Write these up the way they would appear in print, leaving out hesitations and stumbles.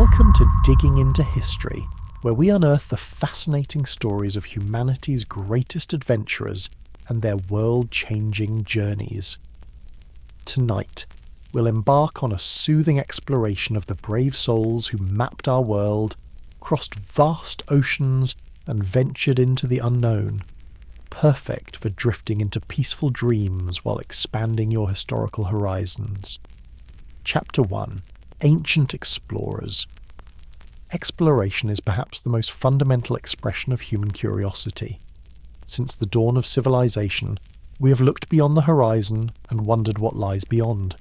Welcome to Digging into History, where we unearth the fascinating stories of humanity's greatest adventurers and their world-changing journeys. Tonight, we'll embark on a soothing exploration of the brave souls who mapped our world, crossed vast oceans, and ventured into the unknown. Perfect for drifting into peaceful dreams while expanding your historical horizons. Chapter 1. Ancient Explorers. Exploration is perhaps the most fundamental expression of human curiosity. Since the dawn of civilization, we have looked beyond the horizon and wondered what lies beyond.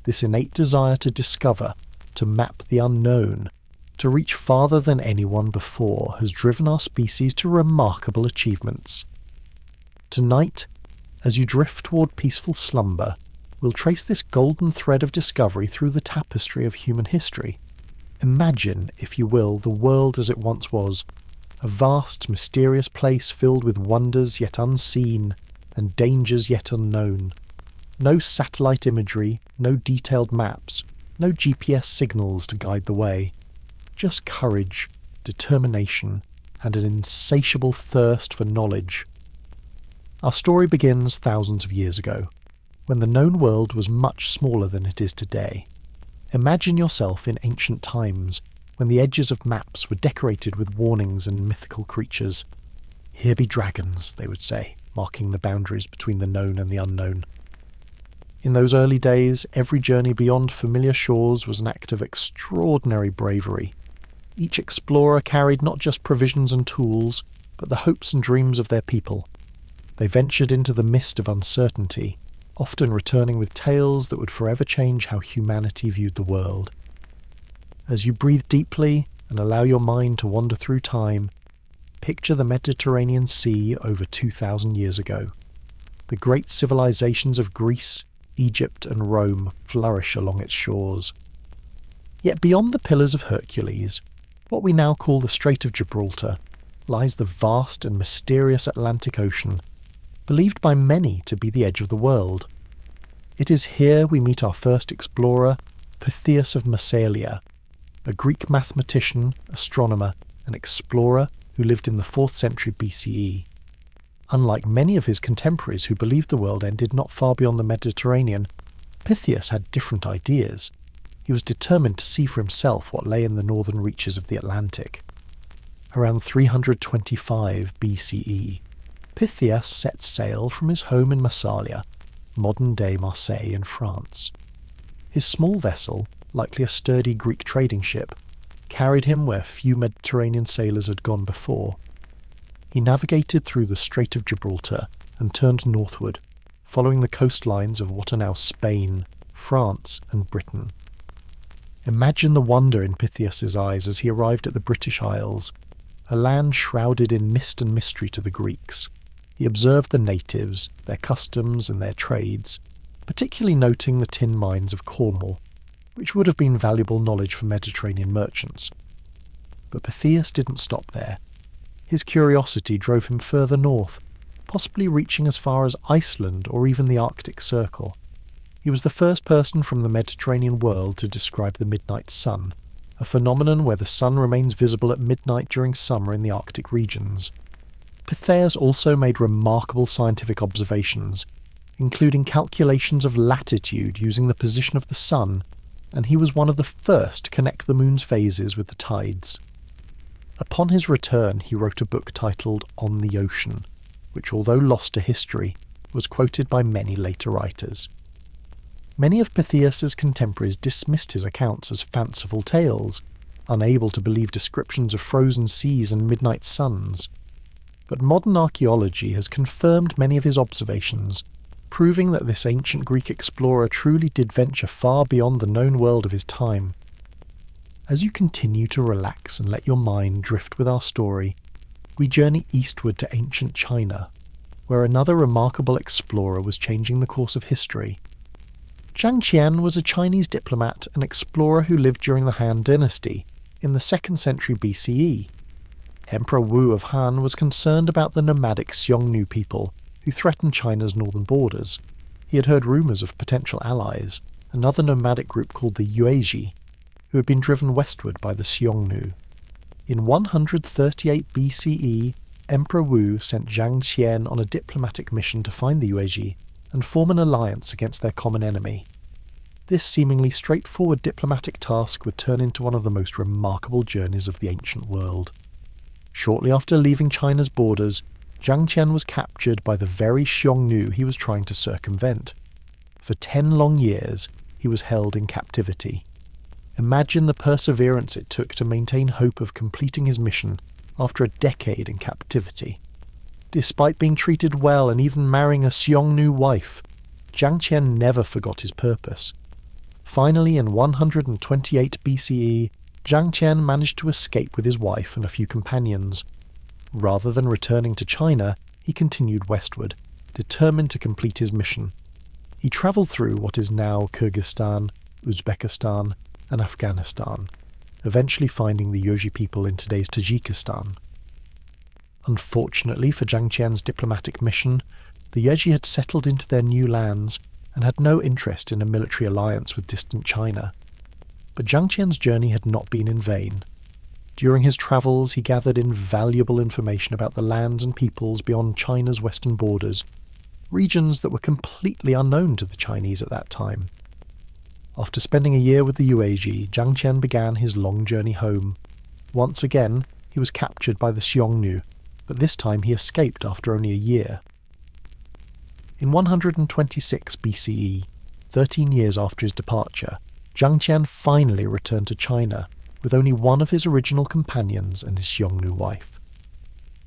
This innate desire to discover, to map the unknown, to reach farther than anyone before has driven our species to remarkable achievements. Tonight, as you drift toward peaceful slumber, we'll trace this golden thread of discovery through the tapestry of human history. Imagine, if you will, the world as it once was, a vast, mysterious place filled with wonders yet unseen and dangers yet unknown. No satellite imagery, no detailed maps, no GPS signals to guide the way. Just courage, determination, and an insatiable thirst for knowledge. Our story begins thousands of years ago, when the known world was much smaller than it is today. Imagine yourself in ancient times, when the edges of maps were decorated with warnings and mythical creatures. "Here be dragons," they would say, marking the boundaries between the known and the unknown. In those early days, every journey beyond familiar shores was an act of extraordinary bravery. Each explorer carried not just provisions and tools, but the hopes and dreams of their people. They ventured into the mist of uncertainty, often returning with tales that would forever change how humanity viewed the world. As you breathe deeply and allow your mind to wander through time, picture the Mediterranean Sea over 2,000 years ago. The great civilizations of Greece, Egypt and Rome flourish along its shores. Yet beyond the Pillars of Hercules, what we now call the Strait of Gibraltar, lies the vast and mysterious Atlantic Ocean, believed by many to be the edge of the world. It is here we meet our first explorer, Pytheas of Massalia, a Greek mathematician, astronomer, and explorer who lived in the 4th century BCE. Unlike many of his contemporaries who believed the world ended not far beyond the Mediterranean, Pytheas had different ideas. He was determined to see for himself what lay in the northern reaches of the Atlantic. Around 325 BCE, Pytheas set sail from his home in Massalia, modern-day Marseille in France. His small vessel, likely a sturdy Greek trading ship, carried him where few Mediterranean sailors had gone before. He navigated through the Strait of Gibraltar and turned northward, following the coastlines of what are now Spain, France and Britain. Imagine the wonder in Pytheas's eyes as he arrived at the British Isles, a land shrouded in mist and mystery to the Greeks. He observed the natives, their customs and their trades, particularly noting the tin mines of Cornwall, which would have been valuable knowledge for Mediterranean merchants. But Pytheas didn't stop there. His curiosity drove him further north, possibly reaching as far as Iceland or even the Arctic Circle. He was the first person from the Mediterranean world to describe the midnight sun, a phenomenon where the sun remains visible at midnight during summer in the Arctic regions. Pytheas also made remarkable scientific observations, including calculations of latitude using the position of the sun, and he was one of the first to connect the moon's phases with the tides. Upon his return, he wrote a book titled On the Ocean, which, although lost to history, was quoted by many later writers. Many of Pytheas's contemporaries dismissed his accounts as fanciful tales, unable to believe descriptions of frozen seas and midnight suns. But modern archaeology has confirmed many of his observations, proving that this ancient Greek explorer truly did venture far beyond the known world of his time. As you continue to relax and let your mind drift with our story, we journey eastward to ancient China, where another remarkable explorer was changing the course of history. Zhang Qian was a Chinese diplomat and explorer who lived during the Han Dynasty in the 2nd century BCE. Emperor Wu of Han was concerned about the nomadic Xiongnu people who threatened China's northern borders. He had heard rumours of potential allies, another nomadic group called the Yuezhi. who had been driven westward by the Xiongnu. In 138 BCE, Emperor Wu sent Zhang Qian on a diplomatic mission to find the Yuezhi and form an alliance against their common enemy. This seemingly straightforward diplomatic task would turn into one of the most remarkable journeys of the ancient world. Shortly after leaving China's borders, Zhang Qian was captured by the very Xiongnu he was trying to circumvent. For 10 long years, he was held in captivity. Imagine the perseverance it took to maintain hope of completing his mission after a decade in captivity. Despite being treated well and even marrying a Xiongnu wife, Zhang Qian never forgot his purpose. Finally, in 128 BCE, Zhang Qian managed to escape with his wife and a few companions. Rather than returning to China, he continued westward, determined to complete his mission. He travelled through what is now Kyrgyzstan, Uzbekistan, and Afghanistan, eventually finding the Yuezhi people in today's Tajikistan. Unfortunately for Zhang Qian's diplomatic mission, the Yuezhi had settled into their new lands and had no interest in a military alliance with distant China. But Zhang Qian's journey had not been in vain. During his travels, he gathered invaluable information about the lands and peoples beyond China's western borders, regions that were completely unknown to the Chinese at that time. After spending a year with the Yuezhi, Zhang Qian began his long journey home. Once again, he was captured by the Xiongnu, but this time he escaped after only a year. In 126 BCE, 13 years after his departure, Zhang Qian finally returned to China, with only one of his original companions and his Xiongnu wife.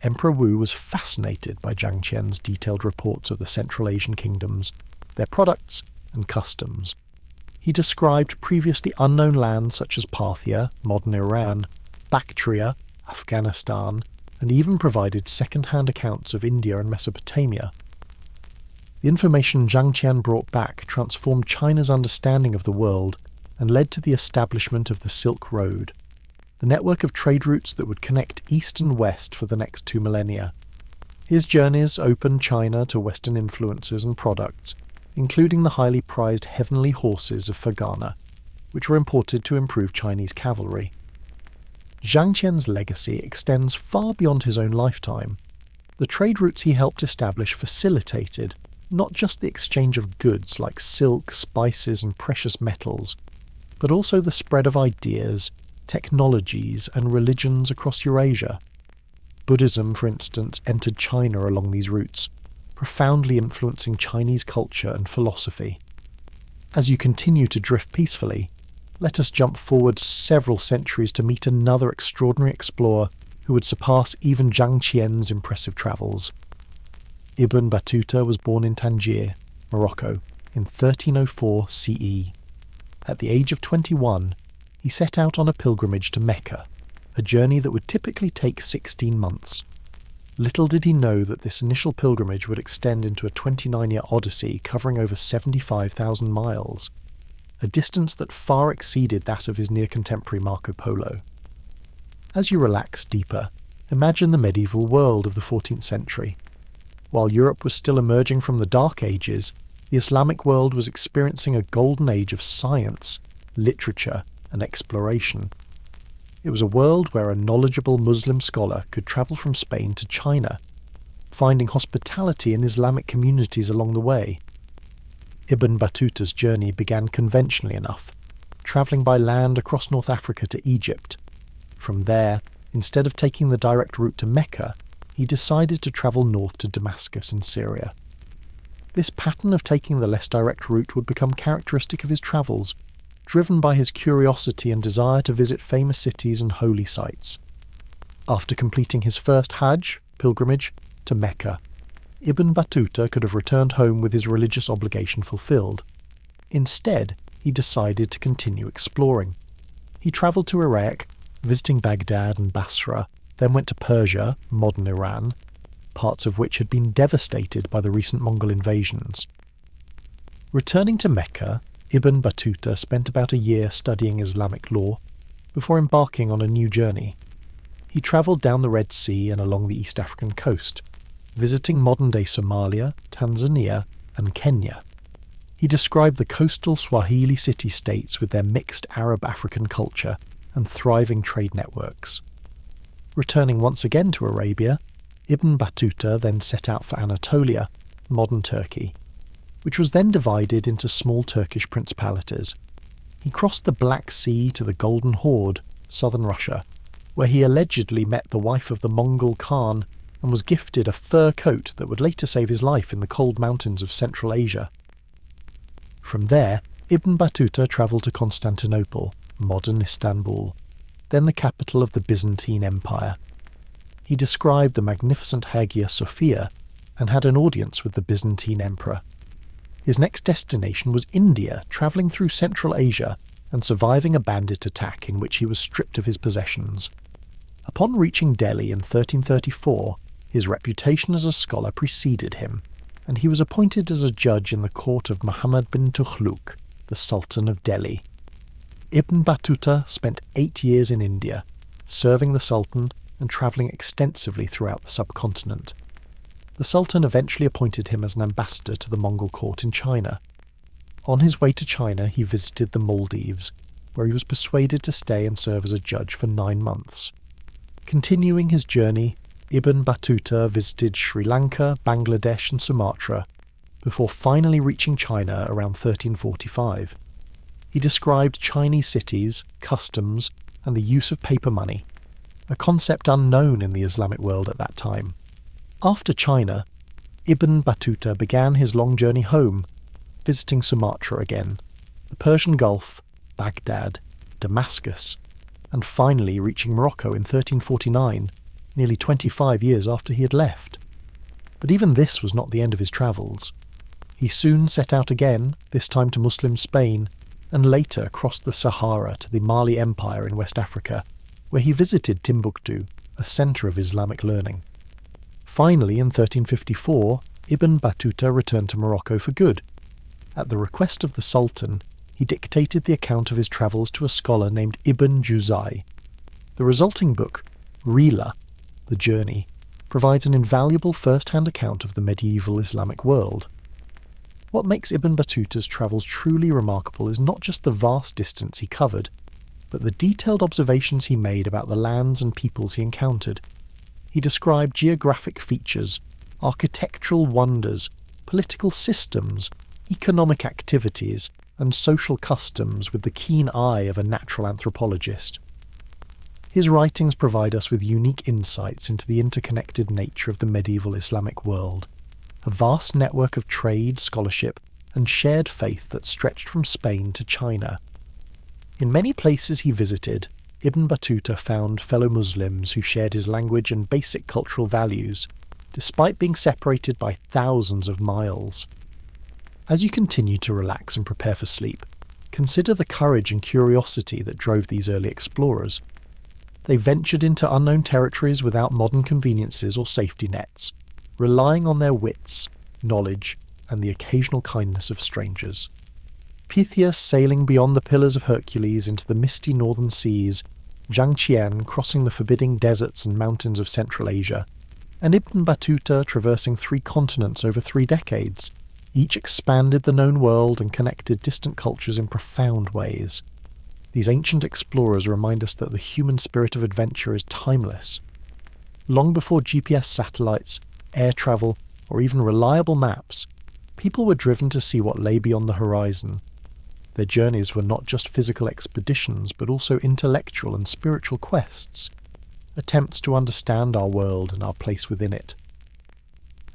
Emperor Wu was fascinated by Zhang Qian's detailed reports of the Central Asian kingdoms, their products and customs. He described previously unknown lands such as Parthia, modern Iran, Bactria, Afghanistan, and even provided second-hand accounts of India and Mesopotamia. The information Zhang Qian brought back transformed China's understanding of the world and led to the establishment of the Silk Road, the network of trade routes that would connect east and west for the next 2 millennia. His journeys opened China to Western influences and products, including the highly prized heavenly horses of Fergana, which were imported to improve Chinese cavalry. Zhang Qian's legacy extends far beyond his own lifetime. The trade routes he helped establish facilitated not just the exchange of goods like silk, spices and precious metals, but also the spread of ideas, technologies and religions across Eurasia. Buddhism, for instance, entered China along these routes, profoundly influencing Chinese culture and philosophy. As you continue to drift peacefully, let us jump forward several centuries to meet another extraordinary explorer who would surpass even Zhang Qian's impressive travels. Ibn Battuta was born in Tangier, Morocco, in 1304 CE. At the age of 21, he set out on a pilgrimage to Mecca, a journey that would typically take 16 months. Little did he know that this initial pilgrimage would extend into a 29-year odyssey covering over 75,000 miles, a distance that far exceeded that of his near-contemporary Marco Polo. As you relax deeper, imagine the medieval world of the 14th century. While Europe was still emerging from the Dark Ages, the Islamic world was experiencing a golden age of science, literature, and exploration. It was a world where a knowledgeable Muslim scholar could travel from Spain to China, finding hospitality in Islamic communities along the way. Ibn Battuta's journey began conventionally enough, travelling by land across North Africa to Egypt. From there, instead of taking the direct route to Mecca, he decided to travel north to Damascus in Syria. This pattern of taking the less direct route would become characteristic of his travels, driven by his curiosity and desire to visit famous cities and holy sites. After completing his first Hajj, pilgrimage, to Mecca, Ibn Battuta could have returned home with his religious obligation fulfilled. Instead, he decided to continue exploring. He travelled to Iraq, visiting Baghdad and Basra, then went to Persia, modern Iran, parts of which had been devastated by the recent Mongol invasions. Returning to Mecca, Ibn Battuta spent about a year studying Islamic law before embarking on a new journey. He travelled down the Red Sea and along the East African coast, visiting modern-day Somalia, Tanzania, and Kenya. He described the coastal Swahili city-states with their mixed Arab-African culture and thriving trade networks. Returning once again to Arabia, Ibn Battuta then set out for Anatolia, modern Turkey, which was then divided into small Turkish principalities. He crossed the Black Sea to the Golden Horde, southern Russia, where he allegedly met the wife of the Mongol Khan and was gifted a fur coat that would later save his life in the cold mountains of Central Asia. From there, Ibn Battuta travelled to Constantinople, modern Istanbul, then the capital of the Byzantine Empire. He described the magnificent Hagia Sophia and had an audience with the Byzantine emperor. His next destination was India, travelling through Central Asia and surviving a bandit attack in which he was stripped of his possessions. Upon reaching Delhi in 1334, his reputation as a scholar preceded him, and he was appointed as a judge in the court of Muhammad bin Tughlaq, the Sultan of Delhi. Ibn Battuta spent 8 years in India, serving the Sultan and travelling extensively throughout the subcontinent. The Sultan eventually appointed him as an ambassador to the Mongol court in China. On his way to China, he visited the Maldives, where he was persuaded to stay and serve as a judge for 9 months. Continuing his journey, Ibn Battuta visited Sri Lanka, Bangladesh and Sumatra, before finally reaching China around 1345. He described Chinese cities, customs, and the use of paper money, a concept unknown in the Islamic world at that time. After China, Ibn Battuta began his long journey home, visiting Sumatra again, the Persian Gulf, Baghdad, Damascus, and finally reaching Morocco in 1349, nearly 25 years after he had left. But even this was not the end of his travels. He soon set out again, this time to Muslim Spain, and later crossed the Sahara to the Mali Empire in West Africa, where he visited Timbuktu, a centre of Islamic learning. Finally, in 1354, Ibn Battuta returned to Morocco for good. At the request of the Sultan, he dictated the account of his travels to a scholar named Ibn Juzai. The resulting book, Rihla, The Journey, provides an invaluable first-hand account of the medieval Islamic world. What makes Ibn Battuta's travels truly remarkable is not just the vast distance he covered, but the detailed observations he made about the lands and peoples he encountered. He described geographic features, architectural wonders, political systems, economic activities, and social customs with the keen eye of a natural anthropologist. His writings provide us with unique insights into the interconnected nature of the medieval Islamic world, a vast network of trade, scholarship, and shared faith that stretched from Spain to China. In many places he visited, Ibn Battuta found fellow Muslims who shared his language and basic cultural values, despite being separated by thousands of miles. As you continue to relax and prepare for sleep, consider the courage and curiosity that drove these early explorers. They ventured into unknown territories without modern conveniences or safety nets, relying on their wits, knowledge, and the occasional kindness of strangers. Pytheas sailing beyond the Pillars of Hercules into the misty northern seas, Zhang Qian crossing the forbidding deserts and mountains of Central Asia, and Ibn Battuta traversing 3 continents over 3 decades, each expanded the known world and connected distant cultures in profound ways. These ancient explorers remind us that the human spirit of adventure is timeless. Long before GPS satellites, air travel, or even reliable maps, people were driven to see what lay beyond the horizon. Their journeys were not just physical expeditions, but also intellectual and spiritual quests, attempts to understand our world and our place within it.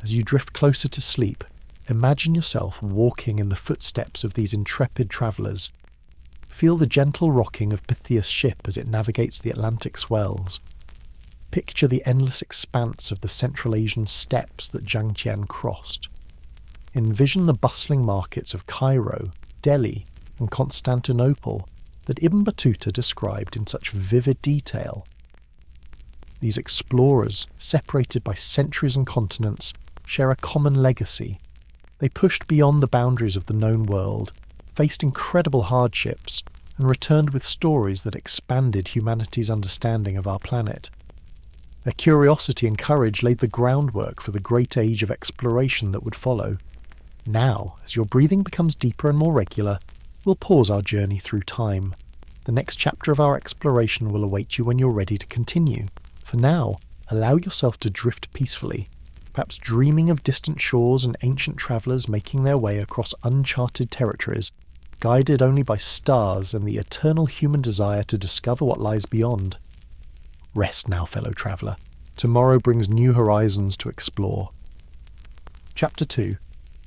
As you drift closer to sleep, imagine yourself walking in the footsteps of these intrepid travellers. Feel the gentle rocking of Pytheas' ship as it navigates the Atlantic swells. Picture the endless expanse of the Central Asian steppes that Zhang Qian crossed. Envision the bustling markets of Cairo, Delhi, and Constantinople that Ibn Battuta described in such vivid detail. These explorers, separated by centuries and continents, share a common legacy. They pushed beyond the boundaries of the known world, faced incredible hardships, and returned with stories that expanded humanity's understanding of our planet. Their curiosity and courage laid the groundwork for the great age of exploration that would follow. Now, as your breathing becomes deeper and more regular, we'll pause our journey through time. The next chapter of our exploration will await you when you're ready to continue. For now, allow yourself to drift peacefully, perhaps dreaming of distant shores and ancient travellers making their way across uncharted territories, guided only by stars and the eternal human desire to discover what lies beyond. Rest now, fellow traveller. Tomorrow brings new horizons to explore. Chapter 2.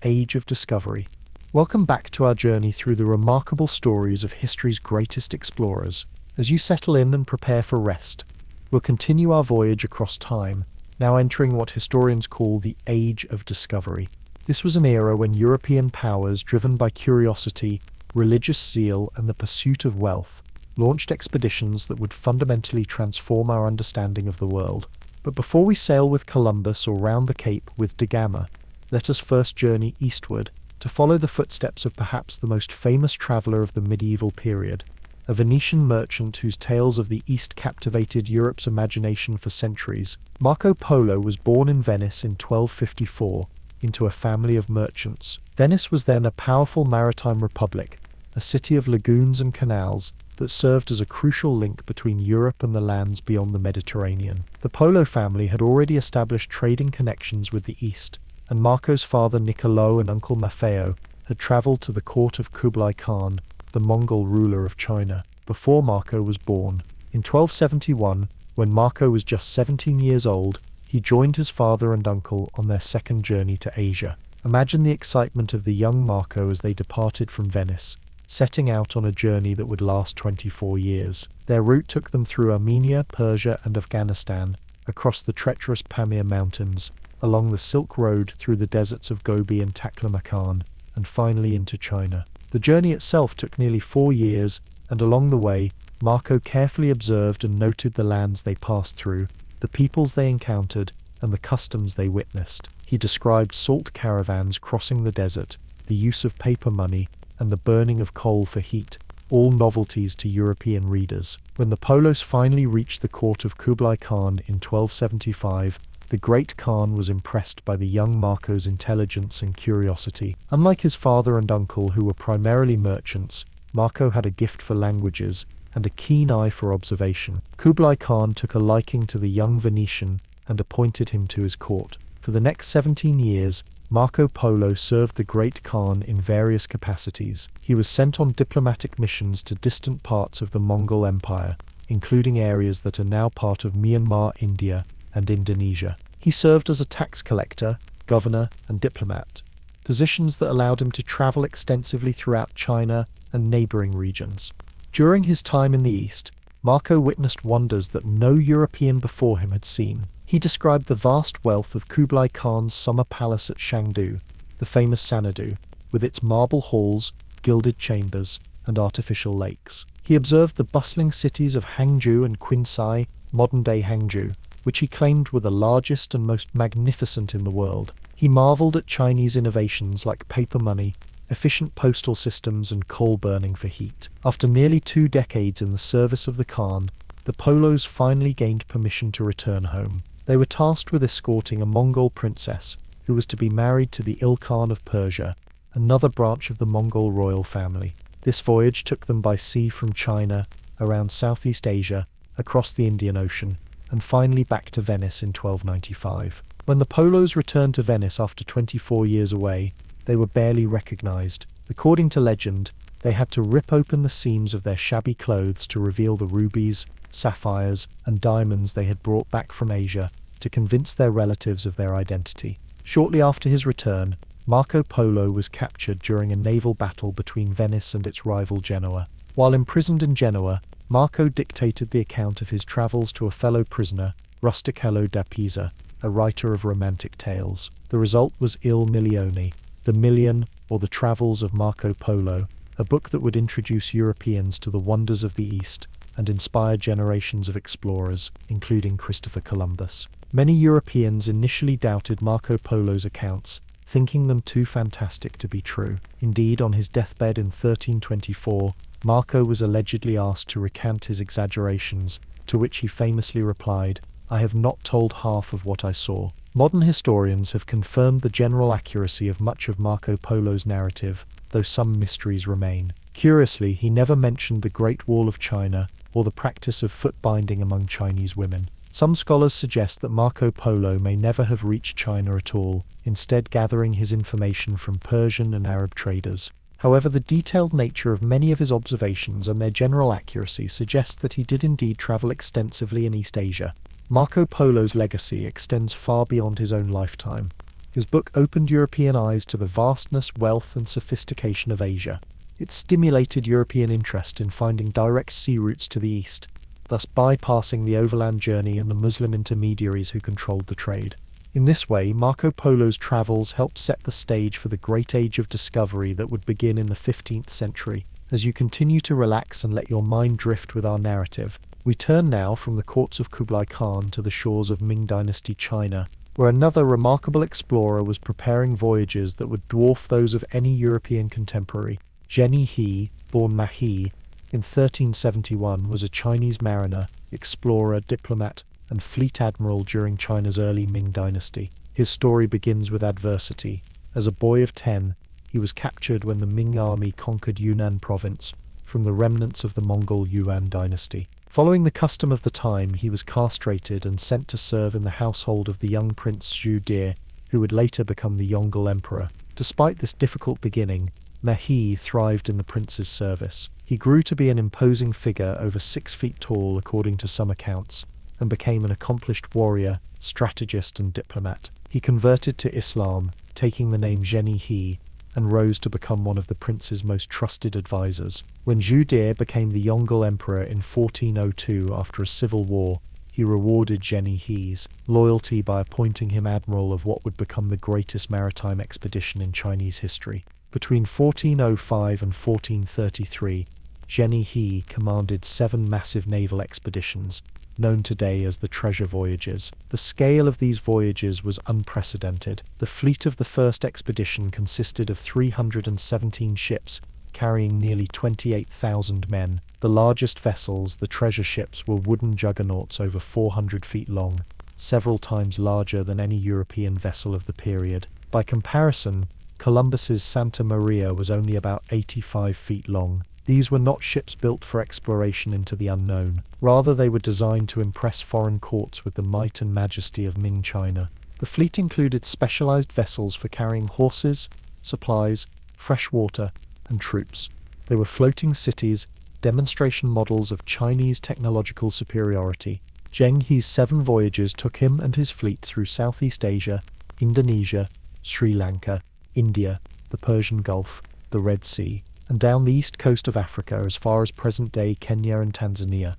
Age of Discovery. Welcome back to our journey through the remarkable stories of history's greatest explorers. As you settle in and prepare for rest, we'll continue our voyage across time, now entering what historians call the Age of Discovery. This was an era when European powers, driven by curiosity, religious zeal, and the pursuit of wealth, launched expeditions that would fundamentally transform our understanding of the world. But before we sail with Columbus or round the Cape with da Gama, let us first journey eastward to follow the footsteps of perhaps the most famous traveller of the medieval period, a Venetian merchant whose tales of the East captivated Europe's imagination for centuries. Marco Polo was born in Venice in 1254 into a family of merchants. Venice was then a powerful maritime republic, a city of lagoons and canals that served as a crucial link between Europe and the lands beyond the Mediterranean. The Polo family had already established trading connections with the East, and Marco's father Niccolo and uncle Maffeo had travelled to the court of Kublai Khan, the Mongol ruler of China, before Marco was born. In 1271, when Marco was just 17 years old, he joined his father and uncle on their second journey to Asia. Imagine the excitement of the young Marco as they departed from Venice, setting out on a journey that would last 24 years. Their route took them through Armenia, Persia, and Afghanistan, across the treacherous Pamir Mountains, along the Silk Road through the deserts of Gobi and Taklamakan, and finally into China. The journey itself took nearly 4 years, and along the way, Marco carefully observed and noted the lands they passed through, the peoples they encountered, and the customs they witnessed. He described salt caravans crossing the desert, the use of paper money, and the burning of coal for heat, all novelties to European readers. When the Polos finally reached the court of Kublai Khan in 1275, the great Khan was impressed by the young Marco's intelligence and curiosity. Unlike his father and uncle, who were primarily merchants, Marco had a gift for languages and a keen eye for observation. Kublai Khan took a liking to the young Venetian and appointed him to his court. For the next 17 years, Marco Polo served the great Khan in various capacities. He was sent on diplomatic missions to distant parts of the Mongol Empire, including areas that are now part of Myanmar, India, and Indonesia. He served as a tax collector, governor, and diplomat, positions that allowed him to travel extensively throughout China and neighbouring regions. During his time in the East, Marco witnessed wonders that no European before him had seen. He described the vast wealth of Kublai Khan's summer palace at Chengdu, the famous Xanadu, with its marble halls, gilded chambers, and artificial lakes. He observed the bustling cities of Hangzhou and Qinsai, modern-day Hangzhou, which he claimed were the largest and most magnificent in the world. He marvelled at Chinese innovations like paper money, efficient postal systems, and coal burning for heat. After nearly 2 decades in the service of the Khan, the Polos finally gained permission to return home. They were tasked with escorting a Mongol princess, who was to be married to the Ilkhan of Persia, another branch of the Mongol royal family. This voyage took them by sea from China, around Southeast Asia, across the Indian Ocean, and finally back to Venice in 1295. When the Polos returned to Venice after 24 years away, they were barely recognized. According to legend, they had to rip open the seams of their shabby clothes to reveal the rubies, sapphires, and diamonds they had brought back from Asia to convince their relatives of their identity. Shortly after his return, Marco Polo was captured during a naval battle between Venice and its rival Genoa. While imprisoned in Genoa, Marco dictated the account of his travels to a fellow prisoner, Rustichello da Pisa, a writer of romantic tales. The result was Il Milione, The Million, or The Travels of Marco Polo, a book that would introduce Europeans to the wonders of the East and inspire generations of explorers, including Christopher Columbus. Many Europeans initially doubted Marco Polo's accounts, thinking them too fantastic to be true. Indeed, on his deathbed in 1324, Marco was allegedly asked to recant his exaggerations, to which he famously replied, "I have not told half of what I saw." Modern historians have confirmed the general accuracy of much of Marco Polo's narrative, though some mysteries remain. Curiously, he never mentioned the Great Wall of China or the practice of foot binding among Chinese women. Some scholars suggest that Marco Polo may never have reached China at all, instead gathering his information from Persian and Arab traders. However, the detailed nature of many of his observations and their general accuracy suggests that he did indeed travel extensively in East Asia. Marco Polo's legacy extends far beyond his own lifetime. His book opened European eyes to the vastness, wealth, and sophistication of Asia. It stimulated European interest in finding direct sea routes to the east, thus bypassing the overland journey and the Muslim intermediaries who controlled the trade. In this way, Marco Polo's travels helped set the stage for the great age of discovery that would begin in the 15th century. As you continue to relax and let your mind drift with our narrative, we turn now from the courts of Kublai Khan to the shores of Ming Dynasty China, where another remarkable explorer was preparing voyages that would dwarf those of any European contemporary. Zhenyi He, born Ma He, in 1371 was a Chinese mariner, explorer, diplomat, and fleet admiral during China's early Ming dynasty. His story begins with adversity. As a boy of 10, he was captured when the Ming army conquered Yunnan province from the remnants of the Mongol Yuan dynasty. Following the custom of the time, he was castrated and sent to serve in the household of the young Prince Zhu De, who would later become the Yongle Emperor. Despite this difficult beginning, Ma He thrived in the prince's service. He grew to be an imposing figure over 6 feet tall according to some accounts, and became an accomplished warrior, strategist and diplomat. He converted to Islam, taking the name Zhenyi He, and rose to become one of the prince's most trusted advisors. When Zhu De became the Yongle Emperor in 1402 after a civil war, he rewarded Zhenyi He's loyalty by appointing him admiral of what would become the greatest maritime expedition in Chinese history. Between 1405 and 1433, Zhenyi He commanded 7 massive naval expeditions, known today as the Treasure Voyages. The scale of these voyages was unprecedented. The fleet of the first expedition consisted of 317 ships, carrying nearly 28,000 men. The largest vessels, the treasure ships, were wooden juggernauts over 400 feet long, several times larger than any European vessel of the period. By comparison, Columbus's Santa Maria was only about 85 feet long. These were not ships built for exploration into the unknown. Rather, they were designed to impress foreign courts with the might and majesty of Ming China. The fleet included specialized vessels for carrying horses, supplies, fresh water, and troops. They were floating cities, demonstration models of Chinese technological superiority. Zhenyi He's 7 voyages took him and his fleet through Southeast Asia, Indonesia, Sri Lanka, India, the Persian Gulf, the Red Sea, and down the east coast of Africa as far as present-day Kenya and Tanzania.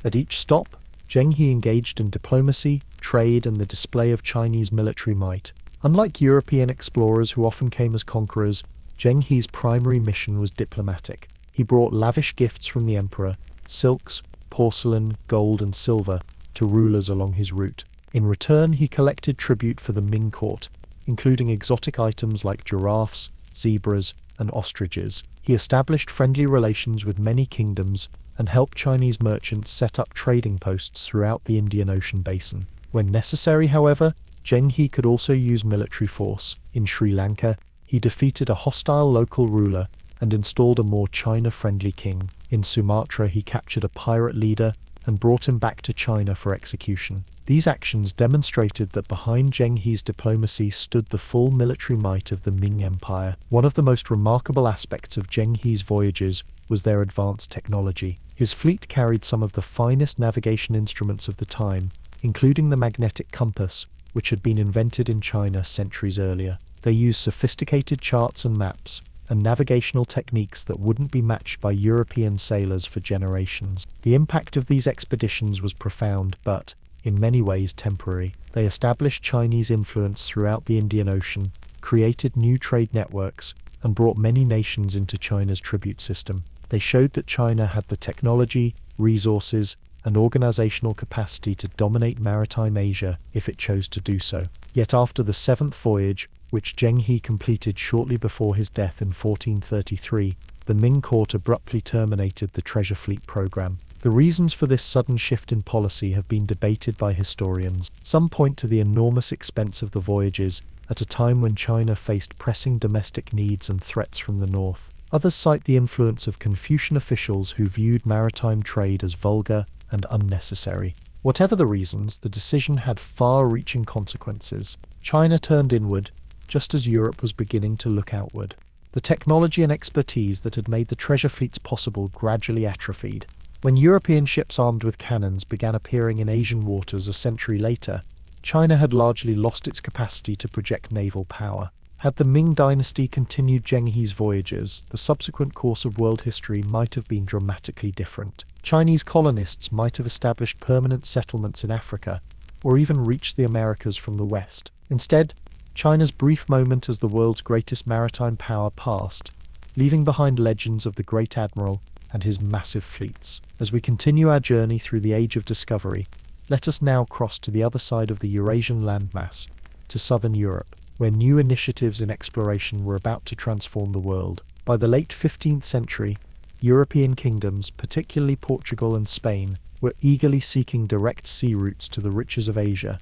At each stop, Zhenyi He engaged in diplomacy, trade, and the display of Chinese military might. Unlike European explorers who often came as conquerors, Zhenyi He's primary mission was diplomatic. He brought lavish gifts from the emperor, silks, porcelain, gold, and silver, to rulers along his route. In return, he collected tribute for the Ming court, including exotic items like giraffes, zebras, and ostriches. He established friendly relations with many kingdoms and helped Chinese merchants set up trading posts throughout the Indian Ocean basin. When necessary, however, Zhenyi He could also use military force. In Sri Lanka, he defeated a hostile local ruler and installed a more China-friendly king. In Sumatra, he captured a pirate leader and brought him back to China for execution. These actions demonstrated that behind Zhenyi He's diplomacy stood the full military might of the Ming Empire. One of the most remarkable aspects of Zhenyi He's voyages was their advanced technology. His fleet carried some of the finest navigation instruments of the time, including the magnetic compass, which had been invented in China centuries earlier. They used sophisticated charts and maps, and navigational techniques that wouldn't be matched by European sailors for generations. The impact of these expeditions was profound, but, in many ways, temporary. They established Chinese influence throughout the Indian Ocean, created new trade networks, and brought many nations into China's tribute system. They showed that China had the technology, resources, and organizational capacity to dominate maritime Asia if it chose to do so. Yet after the 7th voyage, which Zhenyi He completed shortly before his death in 1433, the Ming court abruptly terminated the treasure fleet program. The reasons for this sudden shift in policy have been debated by historians. Some point to the enormous expense of the voyages at a time when China faced pressing domestic needs and threats from the north. Others cite the influence of Confucian officials who viewed maritime trade as vulgar and unnecessary. Whatever the reasons, the decision had far-reaching consequences. China turned inward, just as Europe was beginning to look outward. The technology and expertise that had made the treasure fleets possible gradually atrophied. When European ships armed with cannons began appearing in Asian waters a century later, China had largely lost its capacity to project naval power. Had the Ming dynasty continued Zheng He's voyages, the subsequent course of world history might have been dramatically different. Chinese colonists might have established permanent settlements in Africa, or even reached the Americas from the west. Instead, China's brief moment as the world's greatest maritime power passed, leaving behind legends of the Great Admiral and his massive fleets. As we continue our journey through the Age of Discovery, let us now cross to the other side of the Eurasian landmass, to southern Europe, where new initiatives in exploration were about to transform the world. By the late 15th century, European kingdoms, particularly Portugal and Spain, were eagerly seeking direct sea routes to the riches of Asia,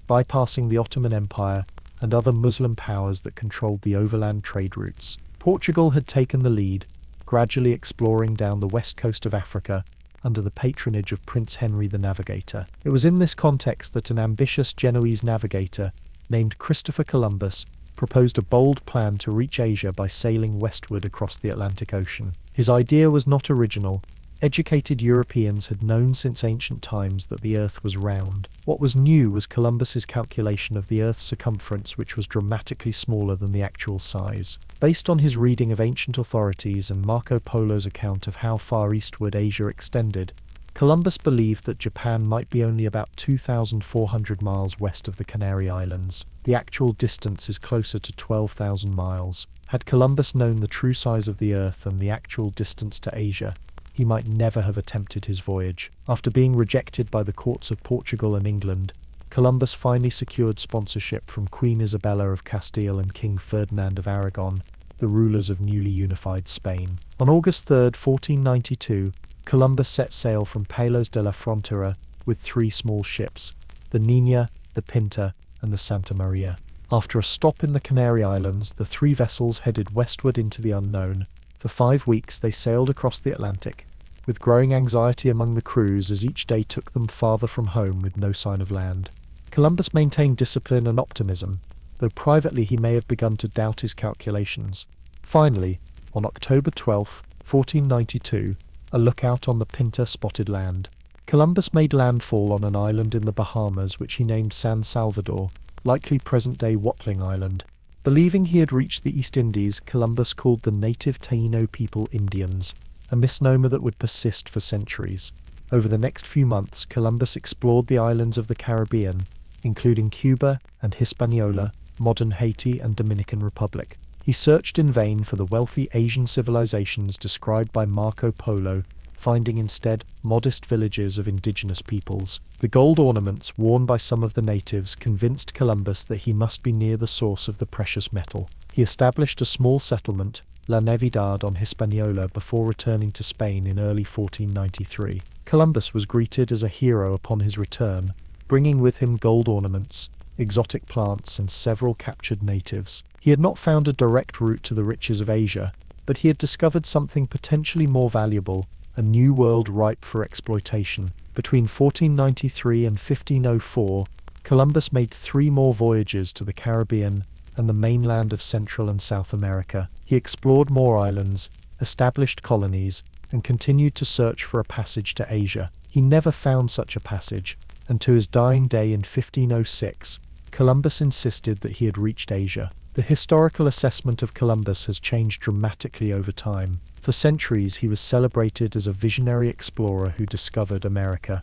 bypassing the Ottoman Empire and other Muslim powers that controlled the overland trade routes. Portugal had taken the lead, gradually exploring down the west coast of Africa under the patronage of Prince Henry the Navigator. It was in this context that an ambitious Genoese navigator named Christopher Columbus proposed a bold plan to reach Asia by sailing westward across the Atlantic Ocean. His idea was not original. Educated Europeans had known since ancient times that the Earth was round. What was new was Columbus's calculation of the Earth's circumference, which was dramatically smaller than the actual size. Based on his reading of ancient authorities and Marco Polo's account of how far eastward Asia extended, Columbus believed that Japan might be only about 2,400 miles west of the Canary Islands. The actual distance is closer to 12,000 miles. Had Columbus known the true size of the Earth and the actual distance to Asia, he might never have attempted his voyage. After being rejected by the courts of Portugal and England, Columbus finally secured sponsorship from Queen Isabella of Castile and King Ferdinand of Aragon, the rulers of newly unified Spain. On August 3rd, 1492, Columbus set sail from Palos de la Frontera with 3 small ships, the Niña, the Pinta, and the Santa Maria. After a stop in the Canary Islands, the 3 vessels headed westward into the unknown. For 5 weeks they sailed across the Atlantic, with growing anxiety among the crews as each day took them farther from home with no sign of land. Columbus maintained discipline and optimism, though privately he may have begun to doubt his calculations. Finally, on October 12, 1492, a lookout on the Pinta spotted land. Columbus made landfall on an island in the Bahamas which he named San Salvador, likely present-day Watling Island. Believing he had reached the East Indies, Columbus called the native Taino people Indians, a misnomer that would persist for centuries. Over the next few months, Columbus explored the islands of the Caribbean, including Cuba and Hispaniola, modern Haiti and Dominican Republic. He searched in vain for the wealthy Asian civilizations described by Marco Polo, finding instead modest villages of indigenous peoples. The gold ornaments worn by some of the natives convinced Columbus that he must be near the source of the precious metal. He established a small settlement, La Navidad, on Hispaniola before returning to Spain in early 1493. Columbus was greeted as a hero upon his return, bringing with him gold ornaments, exotic plants, and several captured natives. He had not found a direct route to the riches of Asia, but he had discovered something potentially more valuable, a new world ripe for exploitation. Between 1493 and 1504, Columbus made 3 more voyages to the Caribbean and the mainland of Central and South America. He explored more islands, established colonies, and continued to search for a passage to Asia. He never found such a passage, and to his dying day in 1506, Columbus insisted that he had reached Asia. The historical assessment of Columbus has changed dramatically over time. For centuries he was celebrated as a visionary explorer who discovered America.